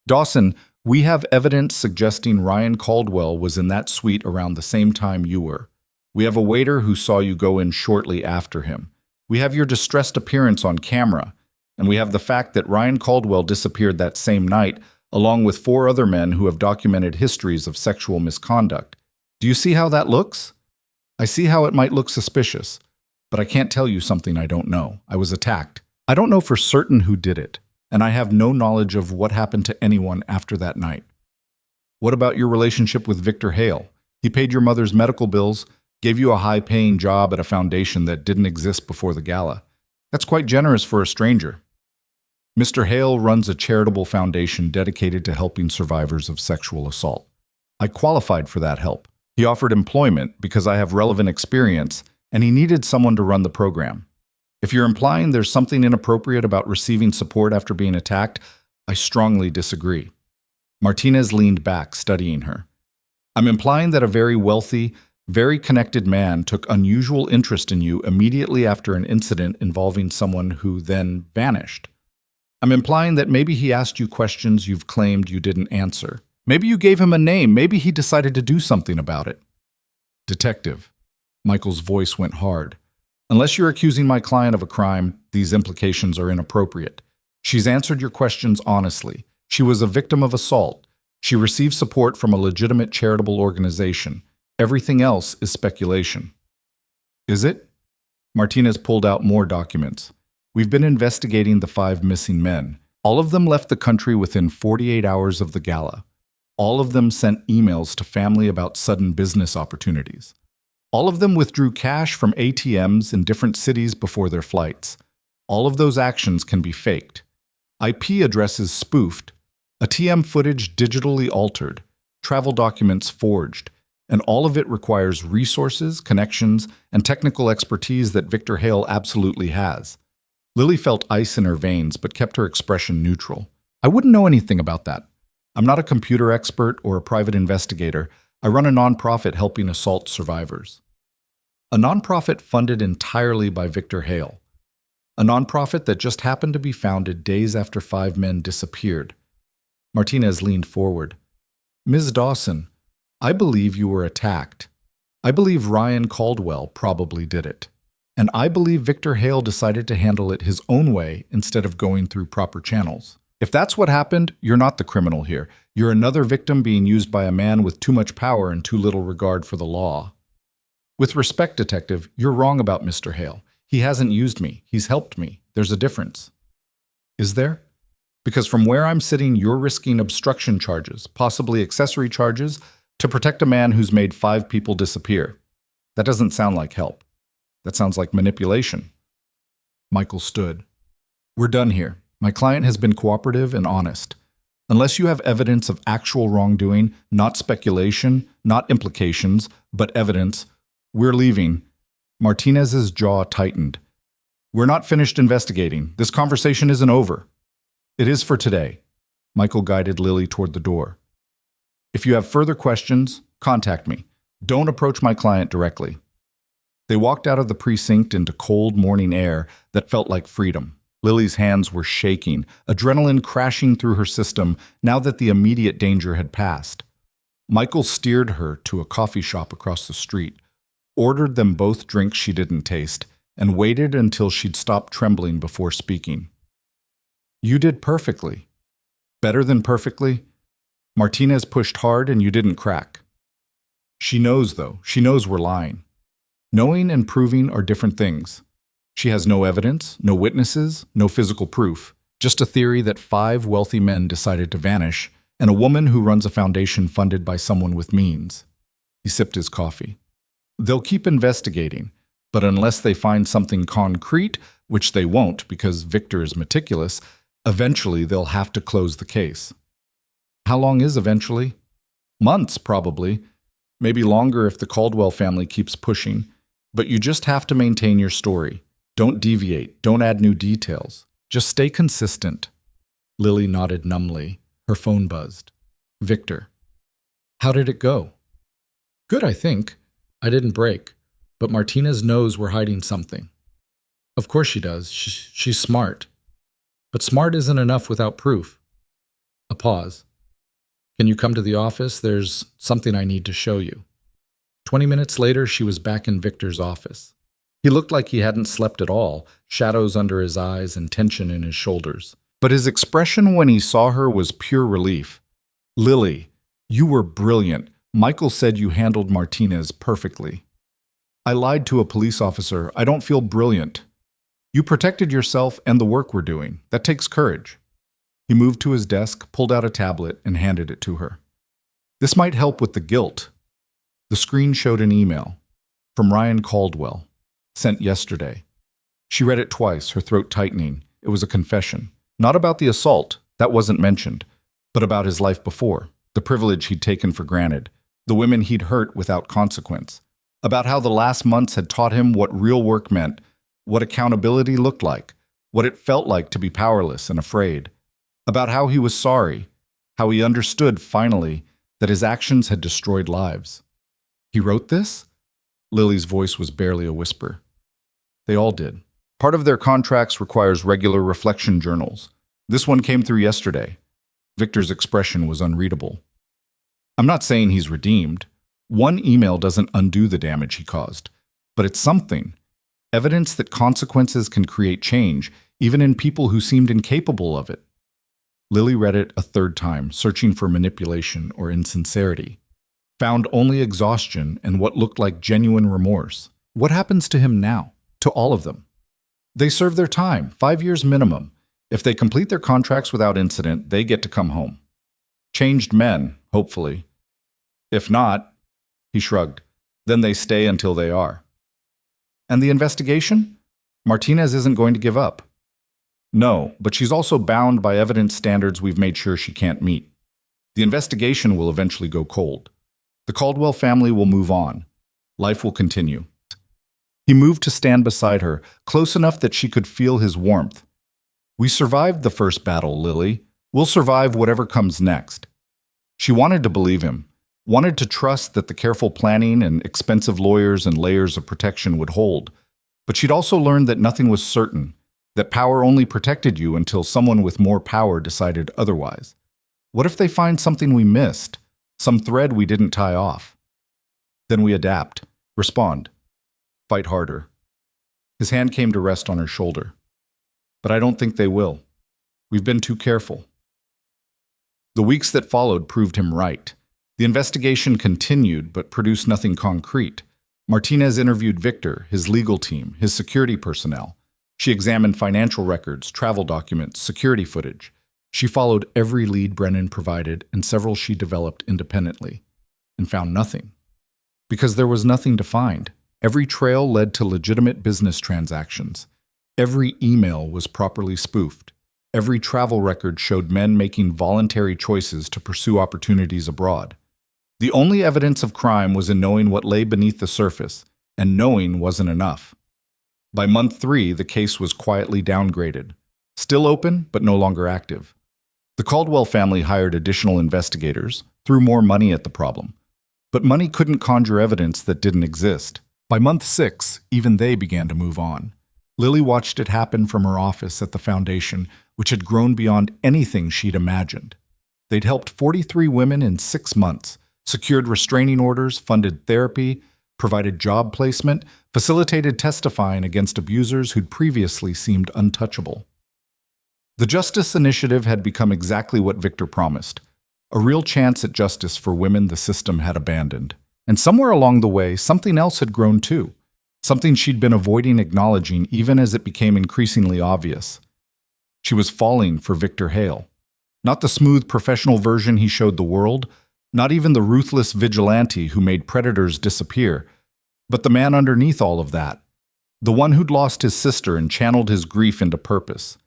"Dawson, we have evidence suggesting Ryan Caldwell was in that suite around the same time you were. We have a waiter who saw you go in shortly after him. We have your distressed appearance on camera. And we have the fact that Ryan Caldwell disappeared that same night, along with 4 other men who have documented histories of sexual misconduct. Do you see how that looks? I see how it might look suspicious, but I can't tell you something I don't know. I was attacked. I don't know for certain who did it, and I have no knowledge of what happened to anyone after that night. What about your relationship with Victor Hale? He paid your mother's medical bills, gave you a high-paying job at a foundation that didn't exist before the gala. That's quite generous for a stranger. Mr. Hale runs a charitable foundation dedicated to helping survivors of sexual assault. I qualified for that help. He offered employment because I have relevant experience, and he needed someone to run the program. If you're implying there's something inappropriate about receiving support after being attacked, I strongly disagree. Martinez leaned back, studying her. I'm implying that a very wealthy, very connected man took unusual interest in you immediately after an incident involving someone who then vanished. I'm implying that maybe he asked you questions you've claimed you didn't answer. Maybe you gave him a name. Maybe he decided to do something about it. Detective. Michael's voice went hard. Unless you're accusing my client of a crime, these implications are inappropriate. She's answered your questions honestly. She was a victim of assault. She received support from a legitimate charitable organization. Everything else is speculation. Is it? Martinez pulled out more documents. We've been investigating the 5 missing men. All of them left the country within 48 hours of the gala. All of them sent emails to family about sudden business opportunities. All of them withdrew cash from ATMs in different cities before their flights. All of those actions can be faked. IP addresses spoofed, ATM footage digitally altered, travel documents forged, and all of it requires resources, connections, and technical expertise that Victor Hale absolutely has. Lily felt ice in her veins but kept her expression neutral. I wouldn't know anything about that. I'm not a computer expert or a private investigator. I run a nonprofit helping assault survivors. A nonprofit funded entirely by Victor Hale. A nonprofit that just happened to be founded days after 5 men disappeared. Martinez leaned forward. Ms. Dawson, I believe you were attacked. I believe Ryan Caldwell probably did it. And I believe Victor Hale decided to handle it his own way instead of going through proper channels. If that's what happened, you're not the criminal here. You're another victim being used by a man with too much power and too little regard for the law. With respect, Detective, you're wrong about Mr. Hale. He hasn't used me. He's helped me. There's a difference. Is there? Because from where I'm sitting, you're risking obstruction charges, possibly accessory charges, to protect a man who's made 5 people disappear. That doesn't sound like help. That sounds like manipulation. Michael stood. We're done here. My client has been cooperative and honest. Unless you have evidence of actual wrongdoing, not speculation, not implications, but evidence, we're leaving. Martinez's jaw tightened. We're not finished investigating. This conversation isn't over. It is for today. Michael guided Lily toward the door. If you have further questions, contact me. Don't approach my client directly. They walked out of the precinct into cold morning air that felt like freedom. Lily's hands were shaking, adrenaline crashing through her system now that the immediate danger had passed. Michael steered her to a coffee shop across the street, ordered them both drinks she didn't taste, and waited until she'd stopped trembling before speaking. You did perfectly. Better than perfectly. Martinez pushed hard and you didn't crack. She knows, though. She knows we're lying. Knowing and proving are different things. She has no evidence, no witnesses, no physical proof, just a theory that 5 wealthy men decided to vanish, and a woman who runs a foundation funded by someone with means. He sipped his coffee. They'll keep investigating, but unless they find something concrete, which they won't because Victor is meticulous, eventually they'll have to close the case. How long is eventually? Months, probably. Maybe longer if the Caldwell family keeps pushing. But you just have to maintain your story. Don't deviate. Don't add new details. Just stay consistent. Lily nodded numbly. Her phone buzzed. Victor. How did it go? Good, I think. I didn't break. But Martinez knows we're hiding something. Of course she does. She's smart. But smart isn't enough without proof. A pause. Can you come to the office? There's something I need to show you. 20 minutes later, she was back in Victor's office. He looked like he hadn't slept at all, shadows under his eyes and tension in his shoulders. But his expression when he saw her was pure relief. "Lily, you were brilliant. Michael said you handled Martinez perfectly." "I lied to a police officer. I don't feel brilliant." "You protected yourself and the work we're doing. That takes courage." He moved to his desk, pulled out a tablet, and handed it to her. "This might help with the guilt." The screen showed an email from Ryan Caldwell, sent yesterday. She read it twice, her throat tightening. It was a confession. Not about the assault, that wasn't mentioned, but about his life before, the privilege he'd taken for granted, the women he'd hurt without consequence, about how the last months had taught him what real work meant, what accountability looked like, what it felt like to be powerless and afraid, about how he was sorry, how he understood, finally, that his actions had destroyed lives. He wrote this? Lily's voice was barely a whisper. They all did. Part of their contracts requires regular reflection journals. This one came through yesterday. Victor's expression was unreadable. "I'm not saying he's redeemed. One email doesn't undo the damage he caused. But it's something. Evidence that consequences can create change, even in people who seemed incapable of it." Lily read it a third time, searching for manipulation or insincerity. Found only exhaustion and what looked like genuine remorse. What happens to him now? To all of them? They serve their time, 5 years minimum. If they complete their contracts without incident, they get to come home. Changed men, hopefully. If not, he shrugged, then they stay until they are. And the investigation? Martinez isn't going to give up. No, but she's also bound by evidence standards we've made sure she can't meet. The investigation will eventually go cold. The Caldwell family will move on. Life will continue. He moved to stand beside her, close enough that she could feel his warmth. "We survived the first battle, Lily. We'll survive whatever comes next." She wanted to believe him, wanted to trust that the careful planning and expensive lawyers and layers of protection would hold. But she'd also learned that nothing was certain, that power only protected you until someone with more power decided otherwise. What if they find something we missed, some thread we didn't tie off? Then we adapt, respond, fight harder. His hand came to rest on her shoulder. "But I don't think they will. We've been too careful." The weeks that followed proved him right. The investigation continued, but produced nothing concrete. Martinez interviewed Victor, his legal team, his security personnel. She examined financial records, travel documents, security footage. She followed every lead Brennan provided and several she developed independently, and found nothing. Because there was nothing to find. Every trail led to legitimate business transactions. Every email was properly spoofed. Every travel record showed men making voluntary choices to pursue opportunities abroad. The only evidence of crime was in knowing what lay beneath the surface, and knowing wasn't enough. By month 3, the case was quietly downgraded. Still open, but no longer active. The Caldwell family hired additional investigators, threw more money at the problem. But money couldn't conjure evidence that didn't exist. By month 6, even they began to move on. Lily watched it happen from her office at the foundation, which had grown beyond anything she'd imagined. They'd helped 43 women in 6 months, secured restraining orders, funded therapy, provided job placement, facilitated testifying against abusers who'd previously seemed untouchable. The Justice Initiative had become exactly what Victor promised, a real chance at justice for women the system had abandoned. And somewhere along the way, something else had grown too, something she'd been avoiding acknowledging even as it became increasingly obvious. She was falling for Victor Hale. Not the smooth professional version he showed the world, not even the ruthless vigilante who made predators disappear, but the man underneath all of that. The one who'd lost his sister and channeled his grief into purpose.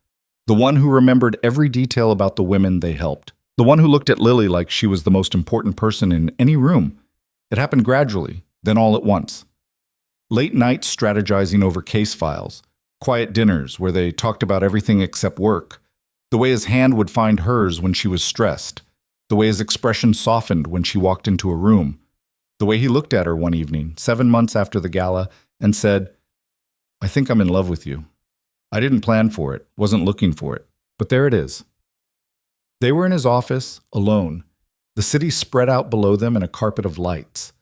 The one who remembered every detail about the women they helped. The one who looked at Lily like she was the most important person in any room. It happened gradually, then all at once. Late nights strategizing over case files, quiet dinners where they talked about everything except work, the way his hand would find hers when she was stressed, the way his expression softened when she walked into a room, the way he looked at her one evening, 7 months after the gala, and said, "I think I'm in love with you. I didn't plan for it, wasn't looking for it, but there it is." They were in his office, alone. The city spread out below them in a carpet of lights.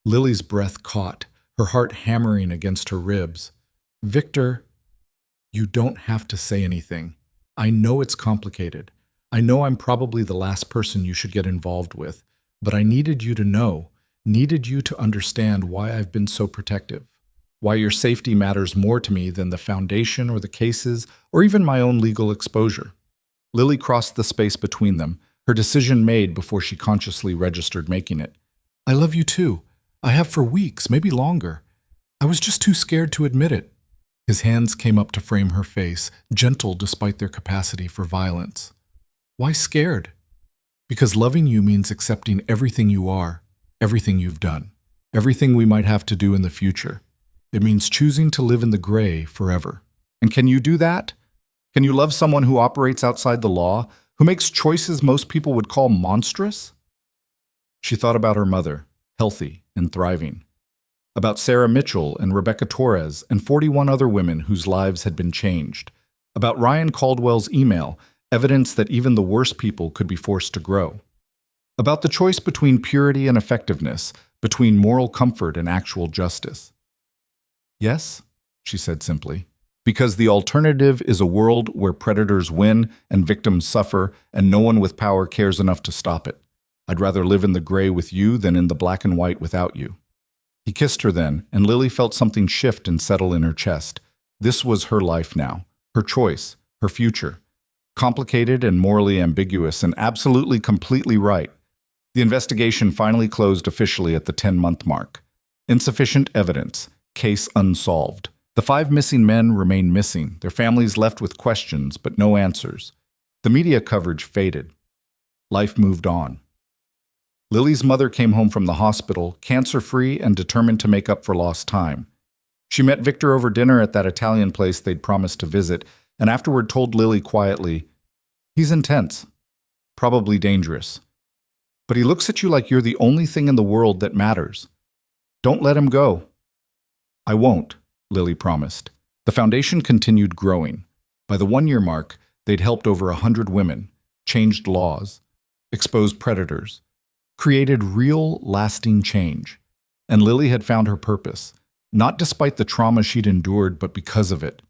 Lily's breath caught, her heart hammering against her ribs. Victor, you don't have to say anything. I know it's complicated. I know I'm probably the last person you should get involved with, but I needed you to know, needed you to understand why I've been so protective, why your safety matters more to me than the foundation or the cases or even my own legal exposure. Lily crossed the space between them, her decision made before she consciously registered making it. I love you too. I have for weeks, maybe longer. I was just too scared to admit it. His hands came up to frame her face, gentle despite their capacity for violence. Why scared? Because loving you means accepting everything you are, everything you've done, everything we might have to do in the future. It means choosing to live in the gray forever. And can you do that? Can you love someone who operates outside the law, who makes choices most people would call monstrous? She thought about her mother, healthy and thriving. About Sarah Mitchell and Rebecca Torres and 41 other women whose lives had been changed. About Ryan Caldwell's email, evidence that even the worst people could be forced to grow. About the choice between purity and effectiveness, between moral comfort and actual justice. Yes, she said simply, because the alternative is a world where predators win and victims suffer and no one with power cares enough to stop it. I'd rather live in the gray with you than in the black and white without you. He kissed her then, and Lily felt something shift and settle in her chest. This was her life now, her choice, her future. Complicated and morally ambiguous and absolutely completely right. The investigation finally closed officially at the 10-month mark. Insufficient evidence, case unsolved. The 5 missing men remain missing, their families left with questions but no answers. The media coverage faded. Life moved on. Lily's mother came home from the hospital, cancer-free and determined to make up for lost time. She met Victor over dinner at that Italian place they'd promised to visit, and afterward told Lily quietly, "He's intense, probably dangerous. But he looks at you like you're the only thing in the world that matters. Don't let him go." "I won't," Lily promised. The foundation continued growing. By the 1-year mark, they'd helped over 100 women, changed laws, exposed predators, created real, lasting change. And Lily had found her purpose, not despite the trauma she'd endured, but because of it.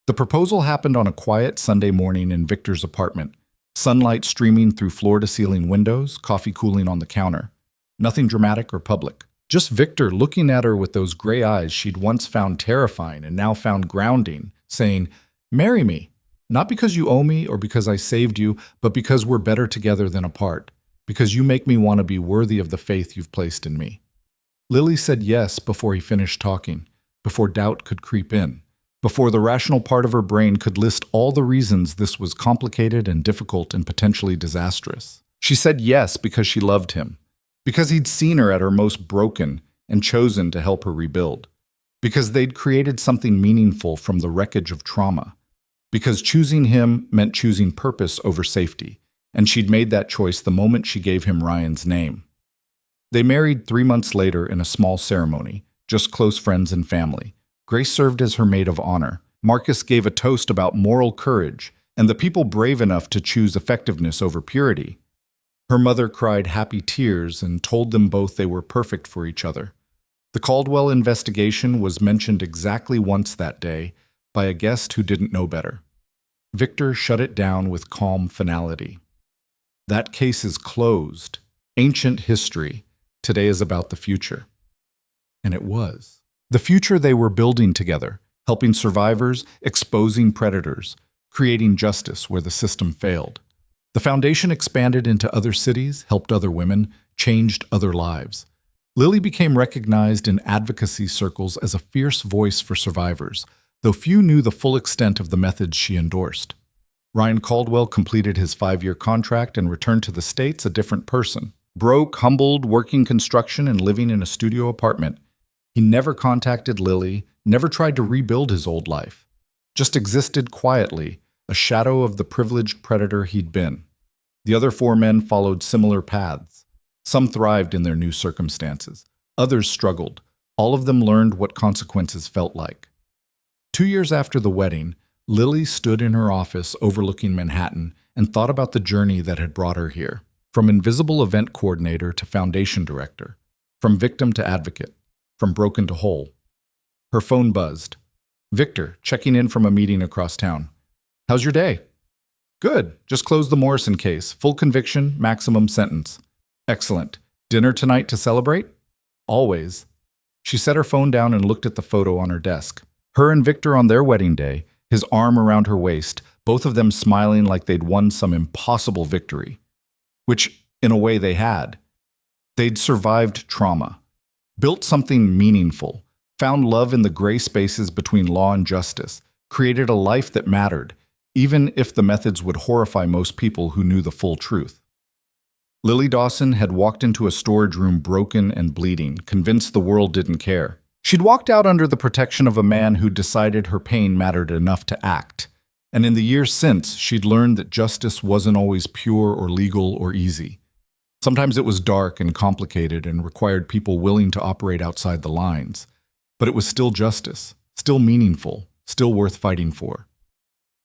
The proposal happened on a quiet Sunday morning in Victor's apartment, sunlight streaming through floor-to-ceiling windows, coffee cooling on the counter. Nothing dramatic or public. Just Victor looking at her with those gray eyes she'd once found terrifying and now found grounding, saying, "Marry me, not because you owe me or because I saved you, but because we're better together than apart. Because you make me want to be worthy of the faith you've placed in me." Lily said yes before he finished talking, before doubt could creep in, before the rational part of her brain could list all the reasons this was complicated and difficult and potentially disastrous. She said yes because she loved him, because he'd seen her at her most broken and chosen to help her rebuild, because they'd created something meaningful from the wreckage of trauma, because choosing him meant choosing purpose over safety. And she'd made that choice the moment she gave him Ryan's name. They married 3 months later in a small ceremony, just close friends and family. Grace served as her maid of honor. Marcus gave a toast about moral courage and the people brave enough to choose effectiveness over purity. Her mother cried happy tears and told them both they were perfect for each other. The Caldwell investigation was mentioned exactly once that day by a guest who didn't know better. Victor shut it down with calm finality. That case is closed. Ancient history. Today is about the future. And it was. The future they were building together, helping survivors, exposing predators, creating justice where the system failed. The foundation expanded into other cities, helped other women, changed other lives. Lily became recognized in advocacy circles as a fierce voice for survivors, though few knew the full extent of the methods she endorsed. Ryan Caldwell completed his 5-year contract and returned to the States a different person. Broke, humbled, working construction and living in a studio apartment. He never contacted Lily, never tried to rebuild his old life. Just existed quietly, a shadow of the privileged predator he'd been. The other 4 men followed similar paths. Some thrived in their new circumstances. Others struggled. All of them learned what consequences felt like. 2 years after the wedding, Lily stood in her office overlooking Manhattan and thought about the journey that had brought her here. From invisible event coordinator to foundation director, from victim to advocate, from broken to whole. Her phone buzzed. Victor, checking in from a meeting across town. How's your day? Good. Just closed the Morrison case. Full conviction, maximum sentence. Excellent. Dinner tonight to celebrate? Always. She set her phone down and looked at the photo on her desk. Her and Victor on their wedding day, his arm around her waist, both of them smiling like they'd won some impossible victory. Which, in a way, they had. They'd survived trauma, built something meaningful, found love in the gray spaces between law and justice, created a life that mattered, even if the methods would horrify most people who knew the full truth. Lily Dawson had walked into a storage room broken and bleeding, convinced the world didn't care. She'd walked out under the protection of a man who decided her pain mattered enough to act. And in the years since, she'd learned that justice wasn't always pure or legal or easy. Sometimes it was dark and complicated and required people willing to operate outside the lines. But it was still justice, still meaningful, still worth fighting for.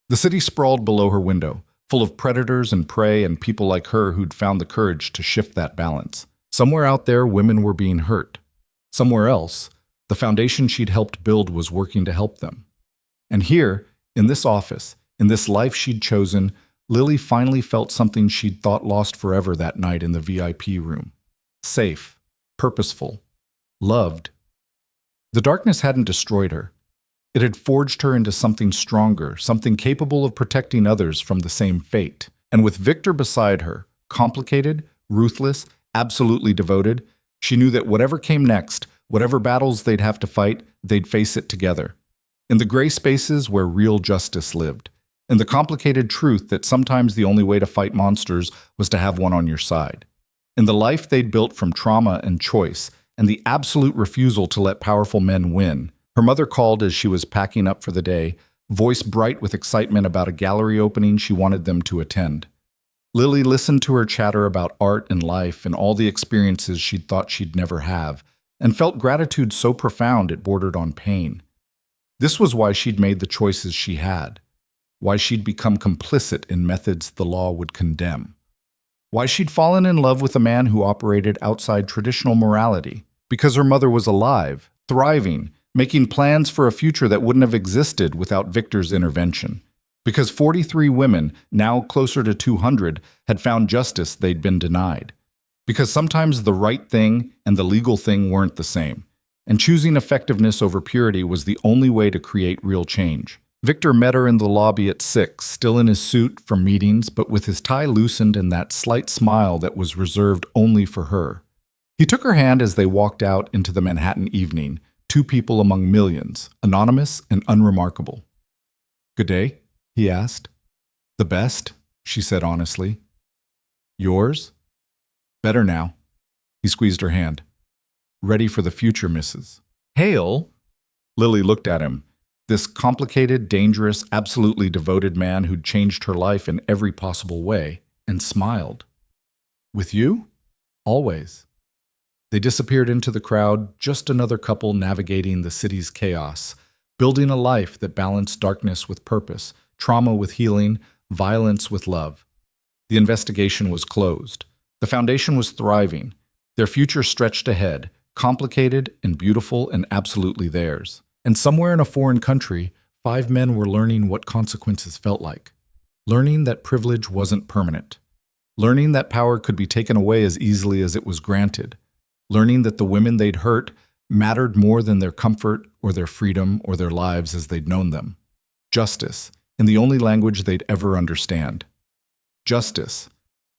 The city sprawled below her window, full of predators and prey and people like her who'd found the courage to shift that balance. Somewhere out there, women were being hurt. Somewhere else, the foundation she'd helped build was working to help them. And here, in this office, in this life she'd chosen, Lily finally felt something she'd thought lost forever that night in the VIP room. Safe, purposeful, loved. The darkness hadn't destroyed her. It had forged her into something stronger, something capable of protecting others from the same fate. And with Victor beside her, complicated, ruthless, absolutely devoted, she knew that whatever came next, whatever battles they'd have to fight, they'd face it together. In the gray spaces where real justice lived. In the complicated truth that sometimes the only way to fight monsters was to have one on your side. In the life they'd built from trauma and choice, and the absolute refusal to let powerful men win. Her mother called as she was packing up for the day, voice bright with excitement about a gallery opening she wanted them to attend. Lily listened to her chatter about art and life and all the experiences she'd thought she'd never have, and felt gratitude so profound it bordered on pain. This was why she'd made the choices she had. Why she'd become complicit in methods the law would condemn. Why she'd fallen in love with a man who operated outside traditional morality. Because her mother was alive, thriving, making plans for a future that wouldn't have existed without Victor's intervention. Because 43 women, now closer to 200, had found justice they'd been denied. Because sometimes the right thing and the legal thing weren't the same, and choosing effectiveness over purity was the only way to create real change. Victor met her in the lobby at 6, still in his suit from meetings, but with his tie loosened and that slight smile that was reserved only for her. He took her hand as they walked out into the Manhattan evening, two people among millions, anonymous and unremarkable. "Good day?" he asked. "The best," she said honestly. "Yours?" "Better now." He squeezed her hand. "Ready for the future, Mrs. Hale?" Lily looked at him. This complicated, dangerous, absolutely devoted man who'd changed her life in every possible way, and smiled. "With you? Always." They disappeared into the crowd, just another couple navigating the city's chaos, building a life that balanced darkness with purpose, trauma with healing, violence with love. The investigation was closed. The foundation was thriving. Their future stretched ahead, complicated and beautiful and absolutely theirs. And somewhere in a foreign country, 5 men were learning what consequences felt like. Learning that privilege wasn't permanent. Learning that power could be taken away as easily as it was granted. Learning that the women they'd hurt mattered more than their comfort or their freedom or their lives as they'd known them. Justice, in the only language they'd ever understand. Justice,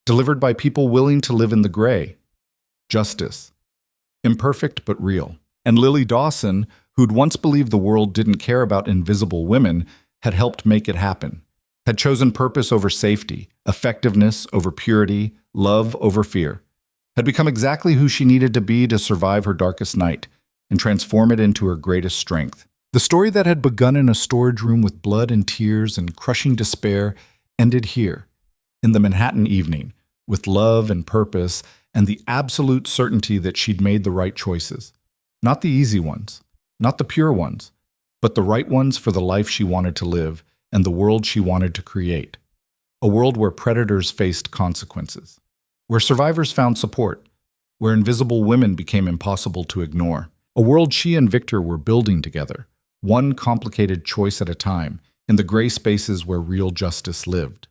delivered by people willing to live in the gray. Justice, imperfect but real. And Lily Dawson, who'd once believed the world didn't care about invisible women, had helped make it happen, had chosen purpose over safety, effectiveness over purity, love over fear, had become exactly who she needed to be to survive her darkest night and transform it into her greatest strength. The story that had begun in a storage room with blood and tears and crushing despair ended here, in the Manhattan evening, with love and purpose and the absolute certainty that she'd made the right choices. Not the easy ones, not the pure ones, but the right ones for the life she wanted to live and the world she wanted to create. A world where predators faced consequences, where survivors found support, where invisible women became impossible to ignore. A world she and Victor were building together, one complicated choice at a time, in the gray spaces where real justice lived.